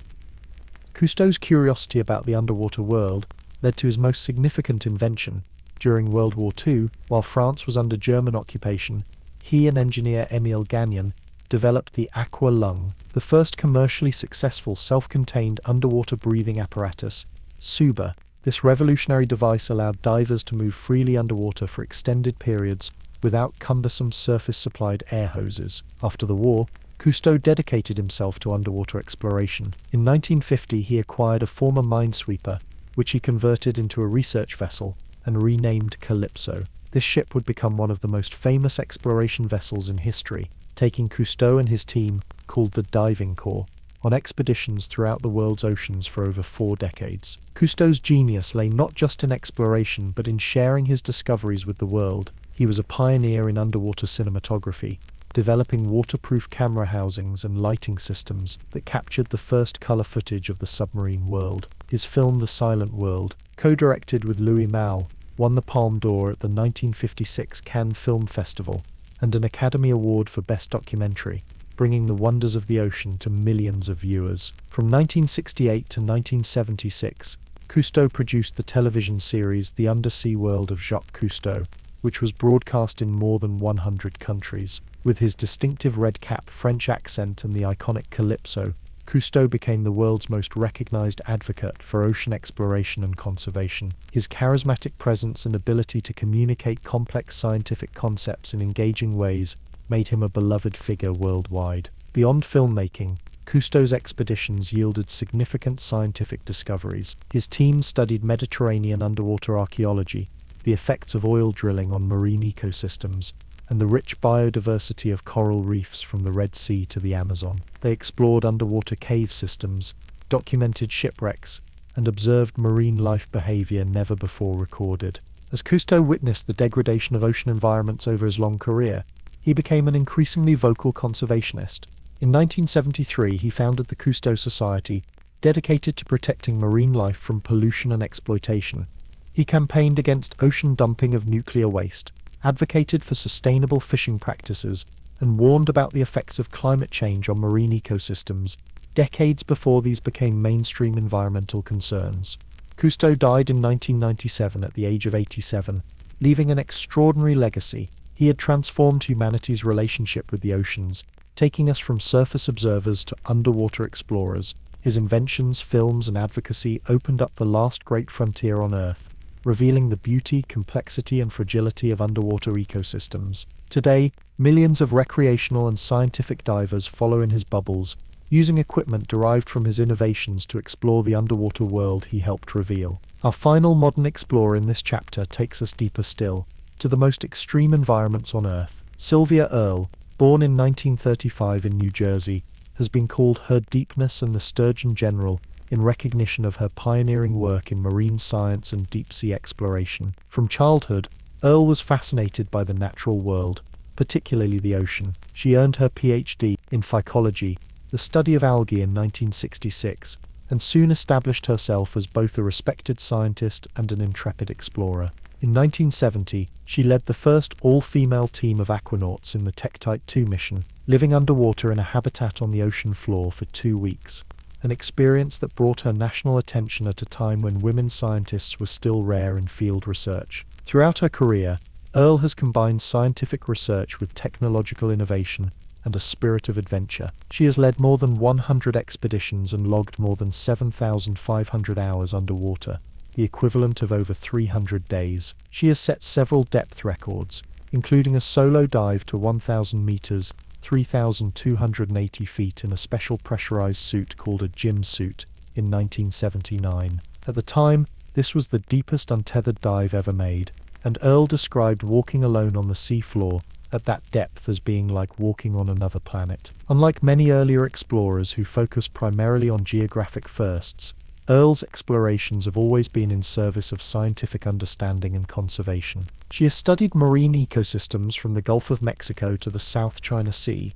Cousteau's curiosity about the underwater world led to his most significant invention. During World War II, while France was under German occupation, he and engineer Émile Gagnon developed the aqua lung, the first commercially successful self-contained underwater breathing apparatus, soothe. This revolutionary device allowed divers to move freely underwater for extended periods without cumbersome surface-supplied air hoses. After the war, Cousteau dedicated himself to underwater exploration. In 1950, he acquired a former minesweeper, which he converted into a research vessel and renamed Calypso. This ship would become one of the most famous exploration vessels in history, taking Cousteau and his team, called the Diving Corps, on expeditions throughout the world's oceans for over 4 decades. Cousteau's genius lay not just in exploration, but in sharing his discoveries with the world. He was a pioneer in underwater cinematography, developing waterproof camera housings and lighting systems that captured the first color footage of the submarine world. His film The Silent World, co-directed with Louis Malle, won the Palme d'Or at the 1956 Cannes Film Festival and an Academy Award for Best Documentary, bringing the wonders of the ocean to millions of viewers. From 1968 to 1976, Cousteau produced the television series The Undersea World of Jacques Cousteau, which was broadcast in more than 100 countries. With his distinctive red-cap French accent and the iconic Calypso, Cousteau became the world's most recognized advocate for ocean exploration and conservation. His charismatic presence and ability to communicate complex scientific concepts in engaging ways made him a beloved figure worldwide. Beyond filmmaking, Cousteau's expeditions yielded significant scientific discoveries. His team studied Mediterranean underwater archaeology, the effects of oil drilling on marine ecosystems, and the rich biodiversity of coral reefs from the Red Sea to the Amazon. They explored underwater cave systems, documented shipwrecks, and observed marine life behavior never before recorded. As Cousteau witnessed the degradation of ocean environments over his long career, he became an increasingly vocal conservationist. In 1973, he founded the Cousteau Society, dedicated to protecting marine life from pollution and exploitation. He campaigned against ocean dumping of nuclear waste, advocated for sustainable fishing practices, and warned about the effects of climate change on marine ecosystems, decades before these became mainstream environmental concerns. Cousteau died in 1997 at the age of 87, leaving an extraordinary legacy. He had transformed humanity's relationship with the oceans, taking us from surface observers to underwater explorers. His inventions, films, and advocacy opened up the last great frontier on Earth, revealing the beauty, complexity, and fragility of underwater ecosystems. Today, millions of recreational and scientific divers follow in his bubbles, using equipment derived from his innovations to explore the underwater world he helped reveal. Our final modern explorer in this chapter takes us deeper still, to the most extreme environments on Earth. Sylvia Earle, born in 1935 in New Jersey, has been called her deepness and the sturgeon general in recognition of her pioneering work in marine science and deep-sea exploration. From childhood, Earle was fascinated by the natural world, particularly the ocean. She earned her PhD in phycology, the study of algae, in 1966, and soon established herself as both a respected scientist and an intrepid explorer. In 1970, she led the first all-female team of aquanauts in the Tektite 2 mission, living underwater in a habitat on the ocean floor for 2 weeks, an experience that brought her national attention at a time when women scientists were still rare in field research. Throughout her career, Earle has combined scientific research with technological innovation and a spirit of adventure. She has led more than 100 expeditions and logged more than 7,500 hours underwater, the equivalent of over 300 days. She has set several depth records, including a solo dive to 1,000 meters, 3,280 feet in a special pressurized suit called a gym suit in 1979. At the time, this was the deepest untethered dive ever made, and Earle described walking alone on the seafloor at that depth as being like walking on another planet. Unlike many earlier explorers who focused primarily on geographic firsts, Earle's explorations have always been in service of scientific understanding and conservation. She has studied marine ecosystems from the Gulf of Mexico to the South China Sea,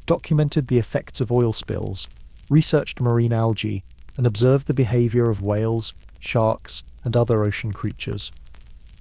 documented the effects of oil spills, researched marine algae, and observed the behavior of whales, sharks, and other ocean creatures.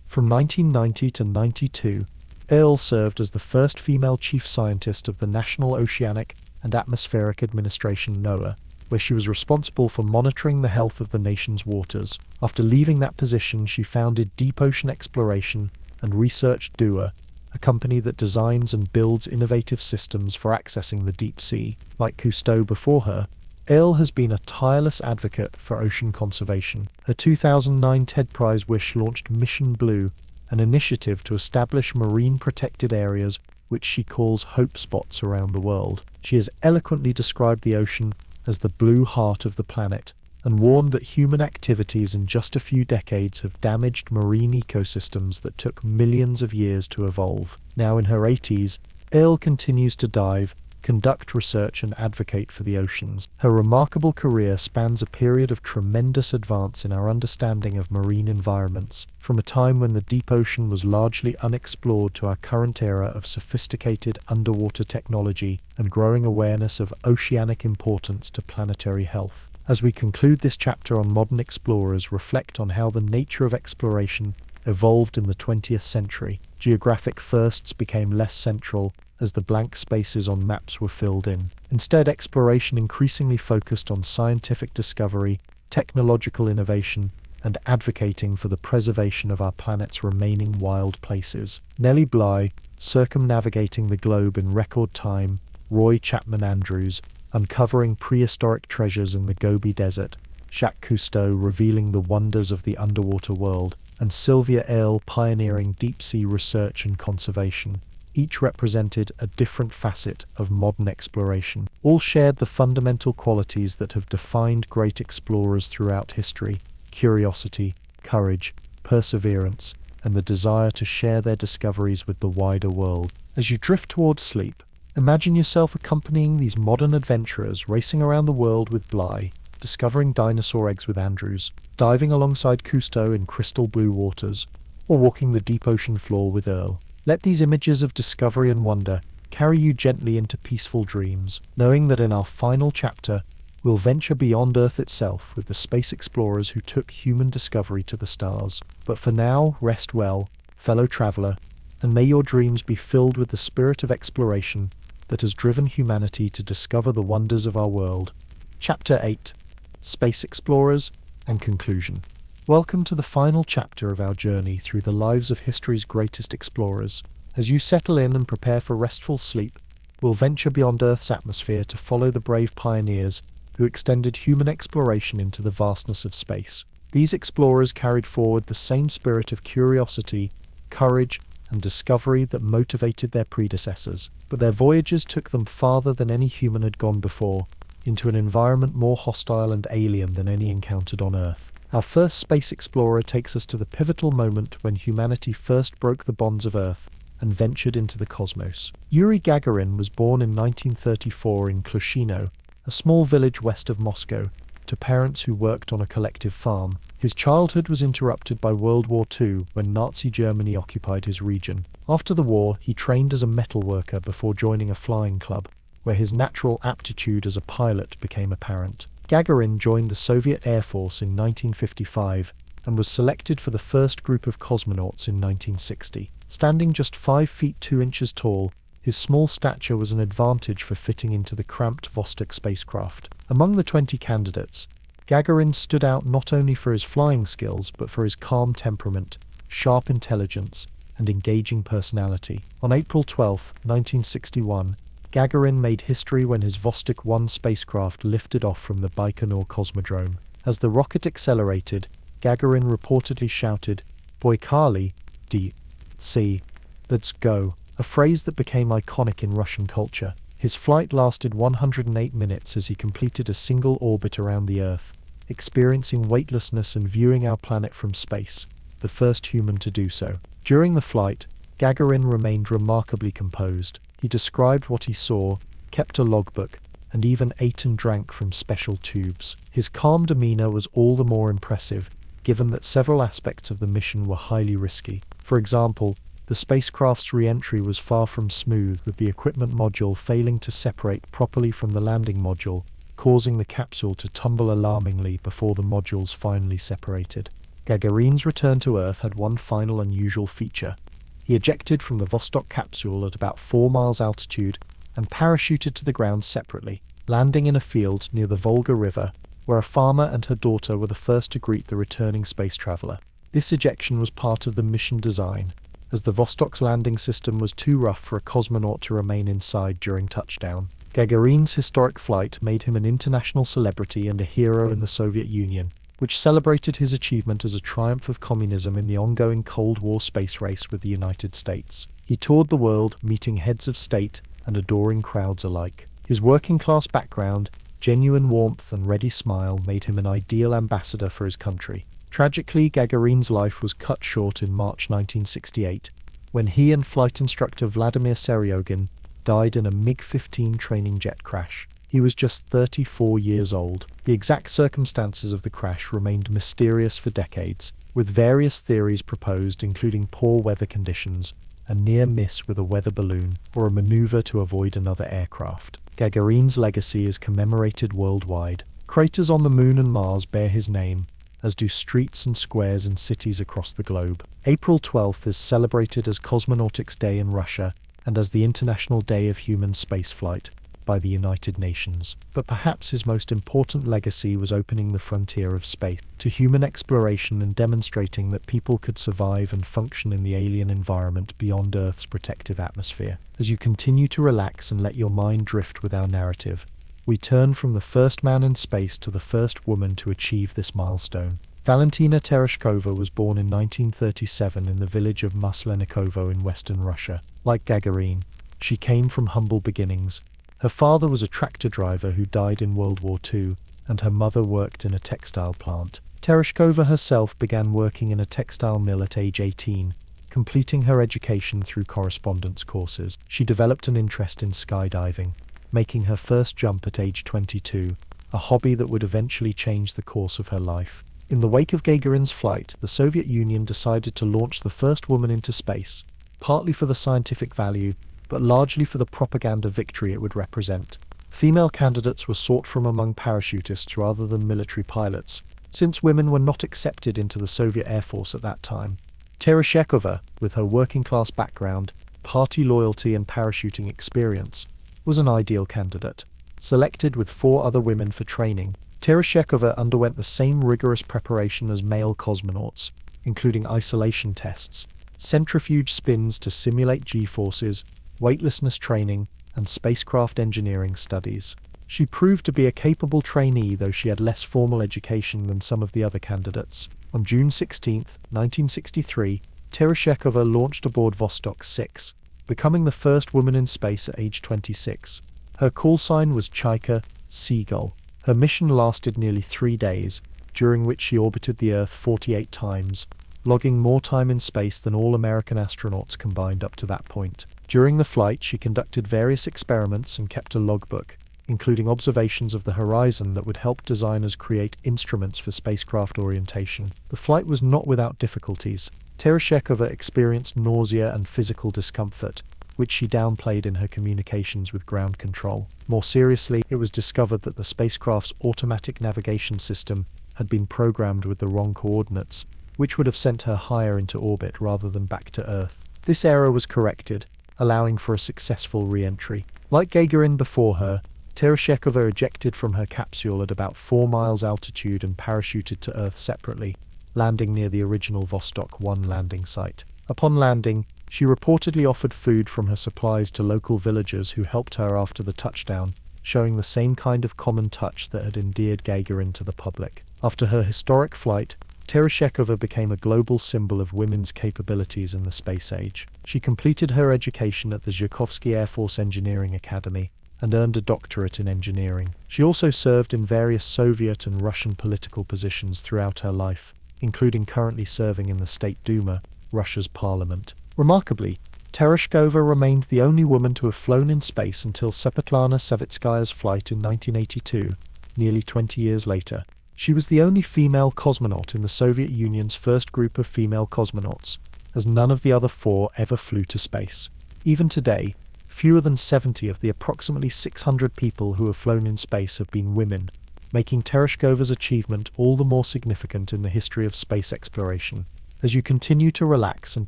From 1990 to 92, Earle served as the first female chief scientist of the National Oceanic and Atmospheric Administration (NOAA), where she was responsible for monitoring the health of the nation's waters. After leaving that position, she founded Deep Ocean Exploration and Research DUA, a company that designs and builds innovative systems for accessing the deep sea. Like Cousteau before her, Earle has been a tireless advocate for ocean conservation. Her 2009 TED Prize wish launched Mission Blue, an initiative to establish marine protected areas which she calls hope spots around the world. She has eloquently described the ocean as the blue heart of the planet, and warned that human activities in just a few decades have damaged marine ecosystems that took millions of years to evolve. Now in her 80s, Earle continues to dive, conduct research and advocate for the oceans. Her remarkable career spans a period of tremendous advance in our understanding of marine environments, from a time when the deep ocean was largely unexplored to our current era of sophisticated underwater technology and growing awareness of oceanic importance to planetary health. As we conclude this chapter on modern explorers, reflect on how the nature of exploration evolved in the 20th century. Geographic firsts became less central as the blank spaces on maps were filled in. Instead, exploration increasingly focused on scientific discovery, technological innovation, and advocating for the preservation of our planet's remaining wild places. Nellie Bly, circumnavigating the globe in record time; Roy Chapman Andrews, uncovering prehistoric treasures in the Gobi Desert; Jacques Cousteau, revealing the wonders of the underwater world; and Sylvia Earle, pioneering deep-sea research and conservation. Each represented a different facet of modern exploration. All shared the fundamental qualities that have defined great explorers throughout history: curiosity, courage, perseverance, and the desire to share their discoveries with the wider world. As you drift towards sleep, imagine yourself accompanying these modern adventurers, racing around the world with Bly, discovering dinosaur eggs with Andrews, diving alongside Cousteau in crystal blue waters, or walking the deep ocean floor with Earle. Let these images of discovery and wonder carry you gently into peaceful dreams, knowing that in our final chapter, we'll venture beyond Earth itself with the space explorers who took human discovery to the stars. But for now, rest well, fellow traveler, and may your dreams be filled with the spirit of exploration that has driven humanity to discover the wonders of our world. Chapter 8: Space Explorers and Conclusion. Welcome to the final chapter of our journey through the lives of history's greatest explorers. As you settle in and prepare for restful sleep, we'll venture beyond Earth's atmosphere to follow the brave pioneers who extended human exploration into the vastness of space. These explorers carried forward the same spirit of curiosity, courage, and discovery that motivated their predecessors, but their voyages took them farther than any human had gone before, into an environment more hostile and alien than any encountered on Earth. Our first space explorer takes us to the pivotal moment when humanity first broke the bonds of Earth and ventured into the cosmos. Yuri Gagarin was born in 1934 in Klushino, a small village west of Moscow, to parents who worked on a collective farm. His childhood was interrupted by World War II when Nazi Germany occupied his region. After the war, he trained as a metal worker before joining a flying club, where his natural aptitude as a pilot became apparent. Gagarin joined the Soviet Air Force in 1955 and was selected for the first group of cosmonauts in 1960. Standing just 5 feet 2 inches tall, his small stature was an advantage for fitting into the cramped Vostok spacecraft. Among the 20 candidates, Gagarin stood out not only for his flying skills but for his calm temperament, sharp intelligence, and engaging personality. On April 12, 1961, Gagarin made history when his Vostok 1 spacecraft lifted off from the Baikonur Cosmodrome. As the rocket accelerated, Gagarin reportedly shouted, "Boykali, D.C. Let's go," a phrase that became iconic in Russian culture. His flight lasted 108 minutes as he completed a single orbit around the Earth, experiencing weightlessness and viewing our planet from space, the first human to do so. During the flight, Gagarin remained remarkably composed. He described what he saw, kept a logbook, and even ate and drank from special tubes. His calm demeanor was all the more impressive, given that several aspects of the mission were highly risky. For example, the spacecraft's re-entry was far from smooth, with the equipment module failing to separate properly from the landing module, causing the capsule to tumble alarmingly before the modules finally separated. Gagarin's return to Earth had one final unusual feature. He He ejected from the Vostok capsule at about 4 miles altitude and parachuted to the ground separately, landing in a field near the Volga River, where a farmer and her daughter were the first to greet the returning space traveler. This ejection was part of the mission design, as the Vostok's landing system was too rough for a cosmonaut to remain inside during touchdown. Gagarin's historic flight made him an international celebrity and a hero in the Soviet Union, which celebrated his achievement as a triumph of communism in the ongoing Cold War space race with the United States. He toured the world, meeting heads of state and adoring crowds alike. His working-class background, genuine warmth and ready smile made him an ideal ambassador for his country. Tragically, Gagarin's life was cut short in March 1968, when he and flight instructor Vladimir Seryogin died in a MiG-15 training jet crash. He was just 34 years old. The exact circumstances of the crash remained mysterious for decades, with various theories proposed including poor weather conditions, a near miss with a weather balloon, or a maneuver to avoid another aircraft. Gagarin's legacy is commemorated worldwide. Craters on the Moon and Mars bear his name, as do streets and squares in cities across the globe. April 12th is celebrated as Cosmonautics Day in Russia and as the International Day of Human Spaceflight by the United Nations. But perhaps his most important legacy was opening the frontier of space to human exploration and demonstrating that people could survive and function in the alien environment beyond Earth's protective atmosphere. As you continue to relax and let your mind drift with our narrative, we turn from the first man in space to the first woman to achieve this milestone. Valentina Tereshkova was born in 1937 in the village of Maslenikovo in western Russia. Like Gagarin, she came from humble beginnings. Her father was a tractor driver who died in World War II, and her mother worked in a textile plant. Tereshkova herself began working in a textile mill at age 18, completing her education through correspondence courses. She developed an interest in skydiving, making her first jump at age 22, a hobby that would eventually change the course of her life. In the wake of Gagarin's flight, the Soviet Union decided to launch the first woman into space, partly for the scientific value, but largely for the propaganda victory it would represent. Female candidates were sought from among parachutists rather than military pilots, since women were not accepted into the Soviet Air Force at that time. Tereshkova, with her working-class background, party loyalty and parachuting experience, was an ideal candidate. Selected with 4 other women for training, Tereshkova underwent the same rigorous preparation as male cosmonauts, including isolation tests, centrifuge spins to simulate G-forces, weightlessness training, and spacecraft engineering studies. She proved to be a capable trainee, though she had less formal education than some of the other candidates. On June 16, 1963, Tereshkova launched aboard Vostok 6, becoming the first woman in space at age 26. Her call sign was Chaika, Seagull. Her mission lasted nearly 3 days, during which she orbited the Earth 48 times, logging more time in space than all American astronauts combined up to that point. During the flight, she conducted various experiments and kept a logbook, including observations of the horizon that would help designers create instruments for spacecraft orientation. The flight was not without difficulties. Tereshkova experienced nausea and physical discomfort, which she downplayed in her communications with ground control. More seriously, it was discovered that the spacecraft's automatic navigation system had been programmed with the wrong coordinates, which would have sent her higher into orbit rather than back to Earth. This error was corrected, allowing for a successful re-entry. Like Gagarin before her, Tereshkova ejected from her capsule at about 4 miles altitude and parachuted to Earth separately, landing near the original Vostok 1 landing site. Upon landing, she reportedly offered food from her supplies to local villagers who helped her after the touchdown, showing the same kind of common touch that had endeared Gagarin to the public. After her historic flight, Tereshkova became a global symbol of women's capabilities in the space age. She completed her education at the Zhukovsky Air Force Engineering Academy and earned a doctorate in engineering. She also served in various Soviet and Russian political positions throughout her life, including currently serving in the State Duma, Russia's parliament. Remarkably, Tereshkova remained the only woman to have flown in space until Svetlana Savitskaya's flight in 1982, nearly 20 years later. She was the only female cosmonaut in the Soviet Union's first group of female cosmonauts, as none of the other 4 ever flew to space. Even today, fewer than 70 of the approximately 600 people who have flown in space have been women, making Tereshkova's achievement all the more significant in the history of space exploration. As you continue to relax and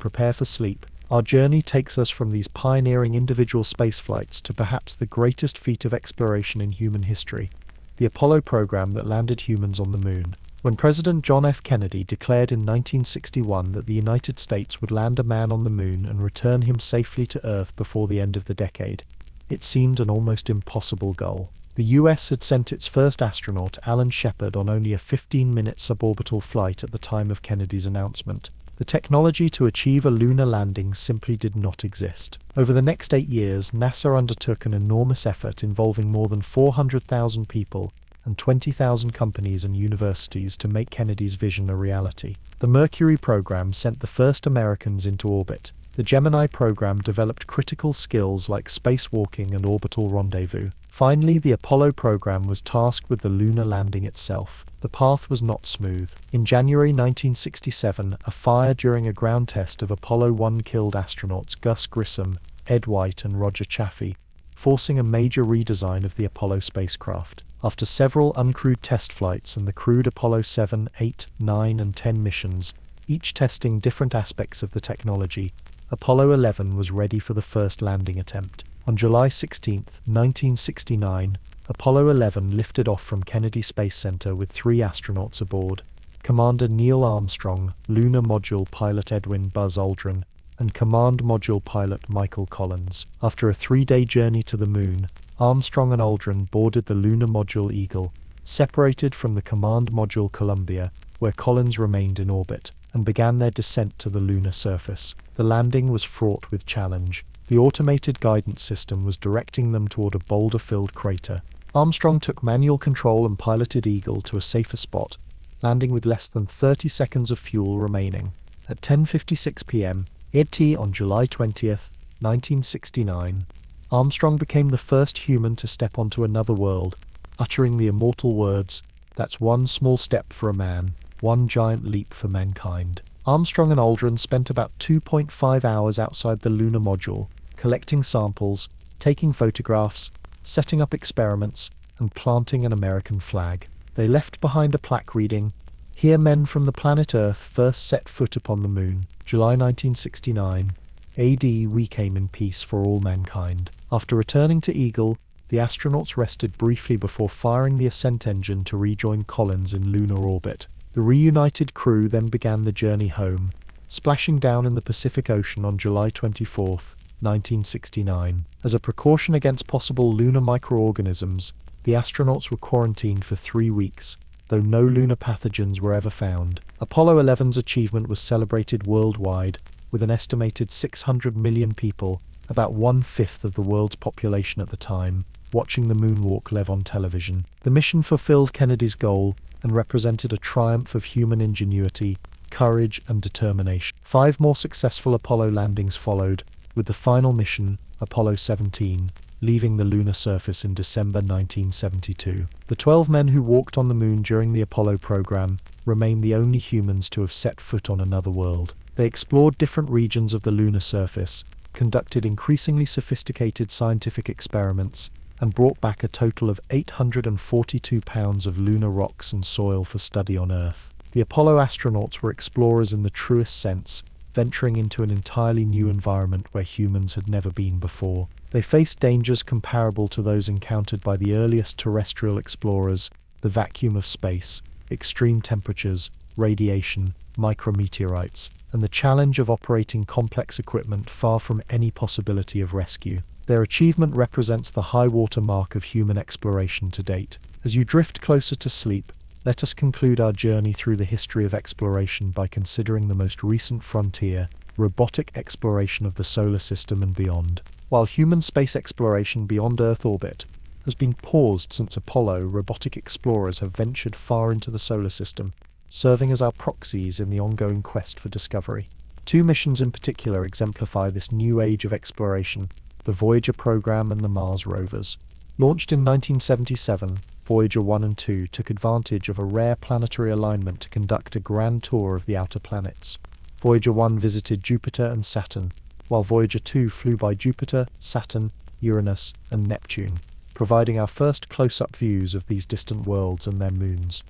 prepare for sleep, Our journey takes us from these pioneering individual spaceflights to perhaps the greatest feat of exploration in human history, the Apollo program that landed humans on the moon. When President John F. Kennedy declared in 1961 that the United States would land a man on the moon and return him safely to Earth before the end of the decade, it seemed an almost impossible goal. The US had sent its first astronaut, Alan Shepard, on only a 15-minute suborbital flight at the time of Kennedy's announcement. The technology to achieve a lunar landing simply did not exist. Over the next 8 years, NASA undertook an enormous effort involving more than 400,000 people and 20,000 companies and universities to make Kennedy's vision a reality. The Mercury program sent the first Americans into orbit. The Gemini program developed critical skills like spacewalking and orbital rendezvous. Finally, the Apollo program was tasked with the lunar landing itself. The path was not smooth. In January 1967, a fire during a ground test of Apollo 1 killed astronauts Gus Grissom, Ed White and Roger Chaffee, forcing a major redesign of the Apollo spacecraft. After several uncrewed test flights and the crewed Apollo 7, 8, 9 and 10 missions, each testing different aspects of the technology, Apollo 11 was ready for the first landing attempt. On July 16, 1969, Apollo 11 lifted off from Kennedy Space Center with 3 astronauts aboard: Commander Neil Armstrong, Lunar Module Pilot Edwin Buzz Aldrin, and Command Module Pilot Michael Collins. After a 3-day journey to the moon, Armstrong and Aldrin boarded the Lunar Module Eagle, separated from the Command Module Columbia, where Collins remained in orbit, and began their descent to the lunar surface. The landing was fraught with challenge. The automated guidance system was directing them toward a boulder-filled crater. Armstrong took manual control and piloted Eagle to a safer spot, landing with less than 30 seconds of fuel remaining. At 10:56 p.m. ET on July 20, 1969, Armstrong became the first human to step onto another world, uttering the immortal words, "That's one small step for a man, one giant leap for mankind." Armstrong and Aldrin spent about 2.5 hours outside the lunar module, collecting samples, taking photographs, setting up experiments, and planting an American flag. They left behind a plaque reading, "Here men from the planet Earth first set foot upon the moon, July 1969. AD we came in peace for all mankind." After returning to Eagle, the astronauts rested briefly before firing the ascent engine to rejoin Collins in lunar orbit. The reunited crew then began the journey home, splashing down in the Pacific Ocean on July 24, 1969. As a precaution against possible lunar microorganisms, the astronauts were quarantined for 3 weeks, though no lunar pathogens were ever found. Apollo 11's achievement was celebrated worldwide, with an estimated 600 million people, about 1/5 of the world's population at the time, watching the moonwalk live on television. The mission fulfilled Kennedy's goal and represented a triumph of human ingenuity, courage, and determination. 5 more successful Apollo landings followed, with the final mission, Apollo 17, leaving the lunar surface in December 1972. The 12 men who walked on the moon during the Apollo program remain the only humans to have set foot on another world. They explored different regions of the lunar surface, conducted increasingly sophisticated scientific experiments, and brought back a total of 842 pounds of lunar rocks and soil for study on Earth. The Apollo astronauts were explorers in the truest sense, venturing into an entirely new environment where humans had never been before. They faced dangers comparable to those encountered by the earliest terrestrial explorers: the vacuum of space, extreme temperatures, radiation, micrometeorites, and the challenge of operating complex equipment far from any possibility of rescue. Their achievement represents the high-water mark of human exploration to date. As you drift closer to sleep, let us conclude our journey through the history of exploration by considering the most recent frontier, robotic exploration of the solar system and beyond. While human space exploration beyond Earth orbit has been paused since Apollo, robotic explorers have ventured far into the solar system, serving as our proxies in the ongoing quest for discovery. 2 missions in particular exemplify this new age of exploration: the Voyager program and the Mars rovers. Launched in 1977, Voyager 1 and 2 took advantage of a rare planetary alignment to conduct a grand tour of the outer planets. Voyager 1 visited Jupiter and Saturn, while Voyager 2 flew by Jupiter, Saturn, Uranus, and Neptune, providing our first close-up views of these distant worlds and their moons.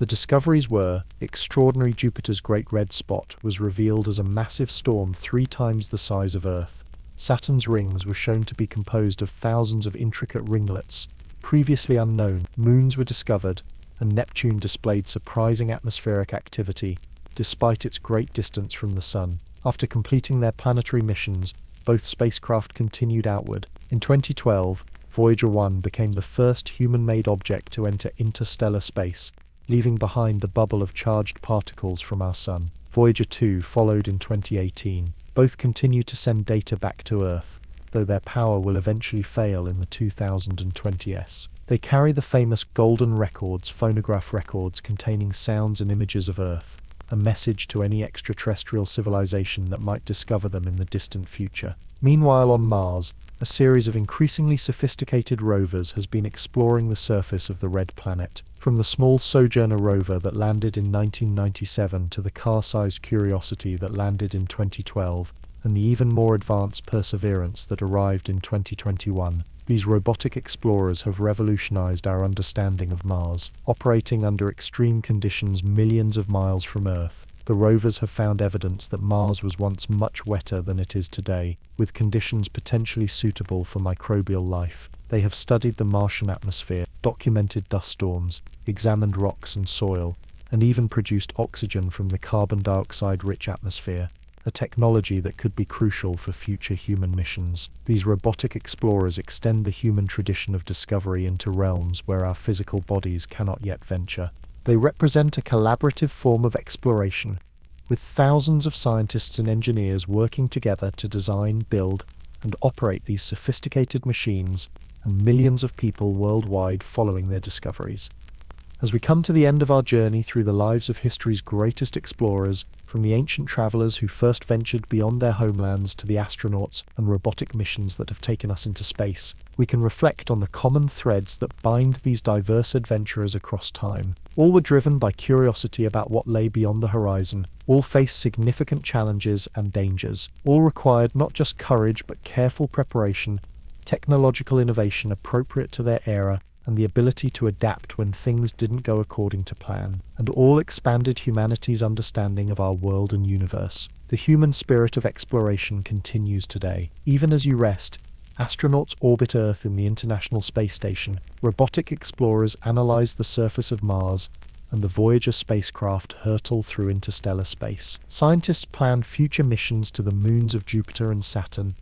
The discoveries were: extraordinary Jupiter's Great Red Spot was revealed as a massive storm 3 times the size of Earth. Saturn's rings were shown to be composed of thousands of intricate ringlets, previously unknown. Moons were discovered, and Neptune displayed surprising atmospheric activity, despite its great distance from the Sun. After completing their planetary missions, both spacecraft continued outward. In 2012, Voyager 1 became the first human-made object to enter interstellar space, leaving behind the bubble of charged particles from our Sun. Voyager 2 followed in 2018. Both continue to send data back to Earth, though their power will eventually fail in the 2020s. They carry the famous Golden Records, phonograph records containing sounds and images of Earth, a message to any extraterrestrial civilization that might discover them in the distant future. Meanwhile, on Mars, a series of increasingly sophisticated rovers has been exploring the surface of the red planet. From the small Sojourner rover that landed in 1997 to the car-sized Curiosity that landed in 2012, and the even more advanced Perseverance that arrived in 2021, these robotic explorers have revolutionized our understanding of Mars. Operating under extreme conditions millions of miles from Earth, the rovers have found evidence that Mars was once much wetter than it is today, with conditions potentially suitable for microbial life. They have studied the Martian atmosphere, documented dust storms, examined rocks and soil, and even produced oxygen from the carbon dioxide-rich atmosphere, a technology that could be crucial for future human missions. These robotic explorers extend the human tradition of discovery into realms where our physical bodies cannot yet venture. They represent a collaborative form of exploration, with thousands of scientists and engineers working together to design, build, and operate these sophisticated machines, and millions of people worldwide following their discoveries. As we come to the end of our journey through the lives of history's greatest explorers, from the ancient travelers who first ventured beyond their homelands to the astronauts and robotic missions that have taken us into space, we can reflect on the common threads that bind these diverse adventurers across time. All were driven by curiosity about what lay beyond the horizon. All faced significant challenges and dangers. All required not just courage but careful preparation, technological innovation appropriate to their era, and the ability to adapt when things didn't go according to plan. And all expanded humanity's understanding of our world and universe. The human spirit of exploration continues today. Even as you rest, astronauts orbit Earth in the International Space Station, robotic explorers analyze the surface of Mars, and the Voyager spacecraft hurtle through interstellar space. Scientists plan future missions to the moons of Jupiter and Saturn,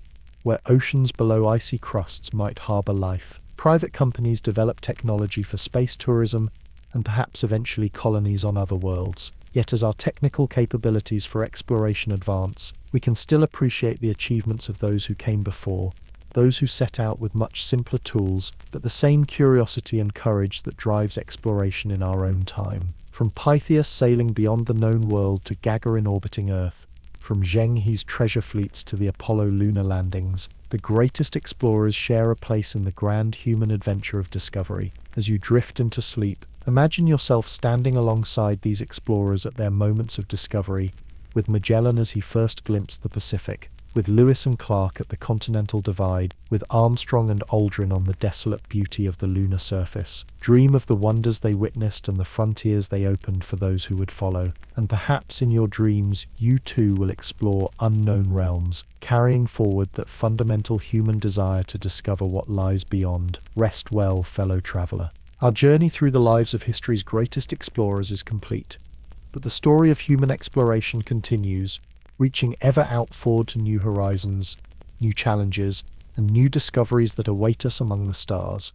where oceans below icy crusts might harbor life. Private companies develop technology for space tourism and perhaps eventually colonies on other worlds. Yet as our technical capabilities for exploration advance, we can still appreciate the achievements of those who came before, those who set out with much simpler tools, but the same curiosity and courage that drives exploration in our own time. From Pytheas sailing beyond the known world to Gagarin orbiting Earth, from Zheng He's treasure fleets to the Apollo lunar landings, the greatest explorers share a place in the grand human adventure of discovery. As you drift into sleep, imagine yourself standing alongside these explorers at their moments of discovery, with Magellan as he first glimpsed the Pacific, with Lewis and Clark at the continental divide, with Armstrong and Aldrin on the desolate beauty of the lunar surface. Dream of the wonders they witnessed and the frontiers they opened for those who would follow. And perhaps in your dreams, you too will explore unknown realms, carrying forward that fundamental human desire to discover what lies beyond. Rest well, fellow traveler. Our journey through the lives of history's greatest explorers is complete, but the story of human exploration continues, reaching ever out forward to new horizons, new challenges, and new discoveries that await us among the stars.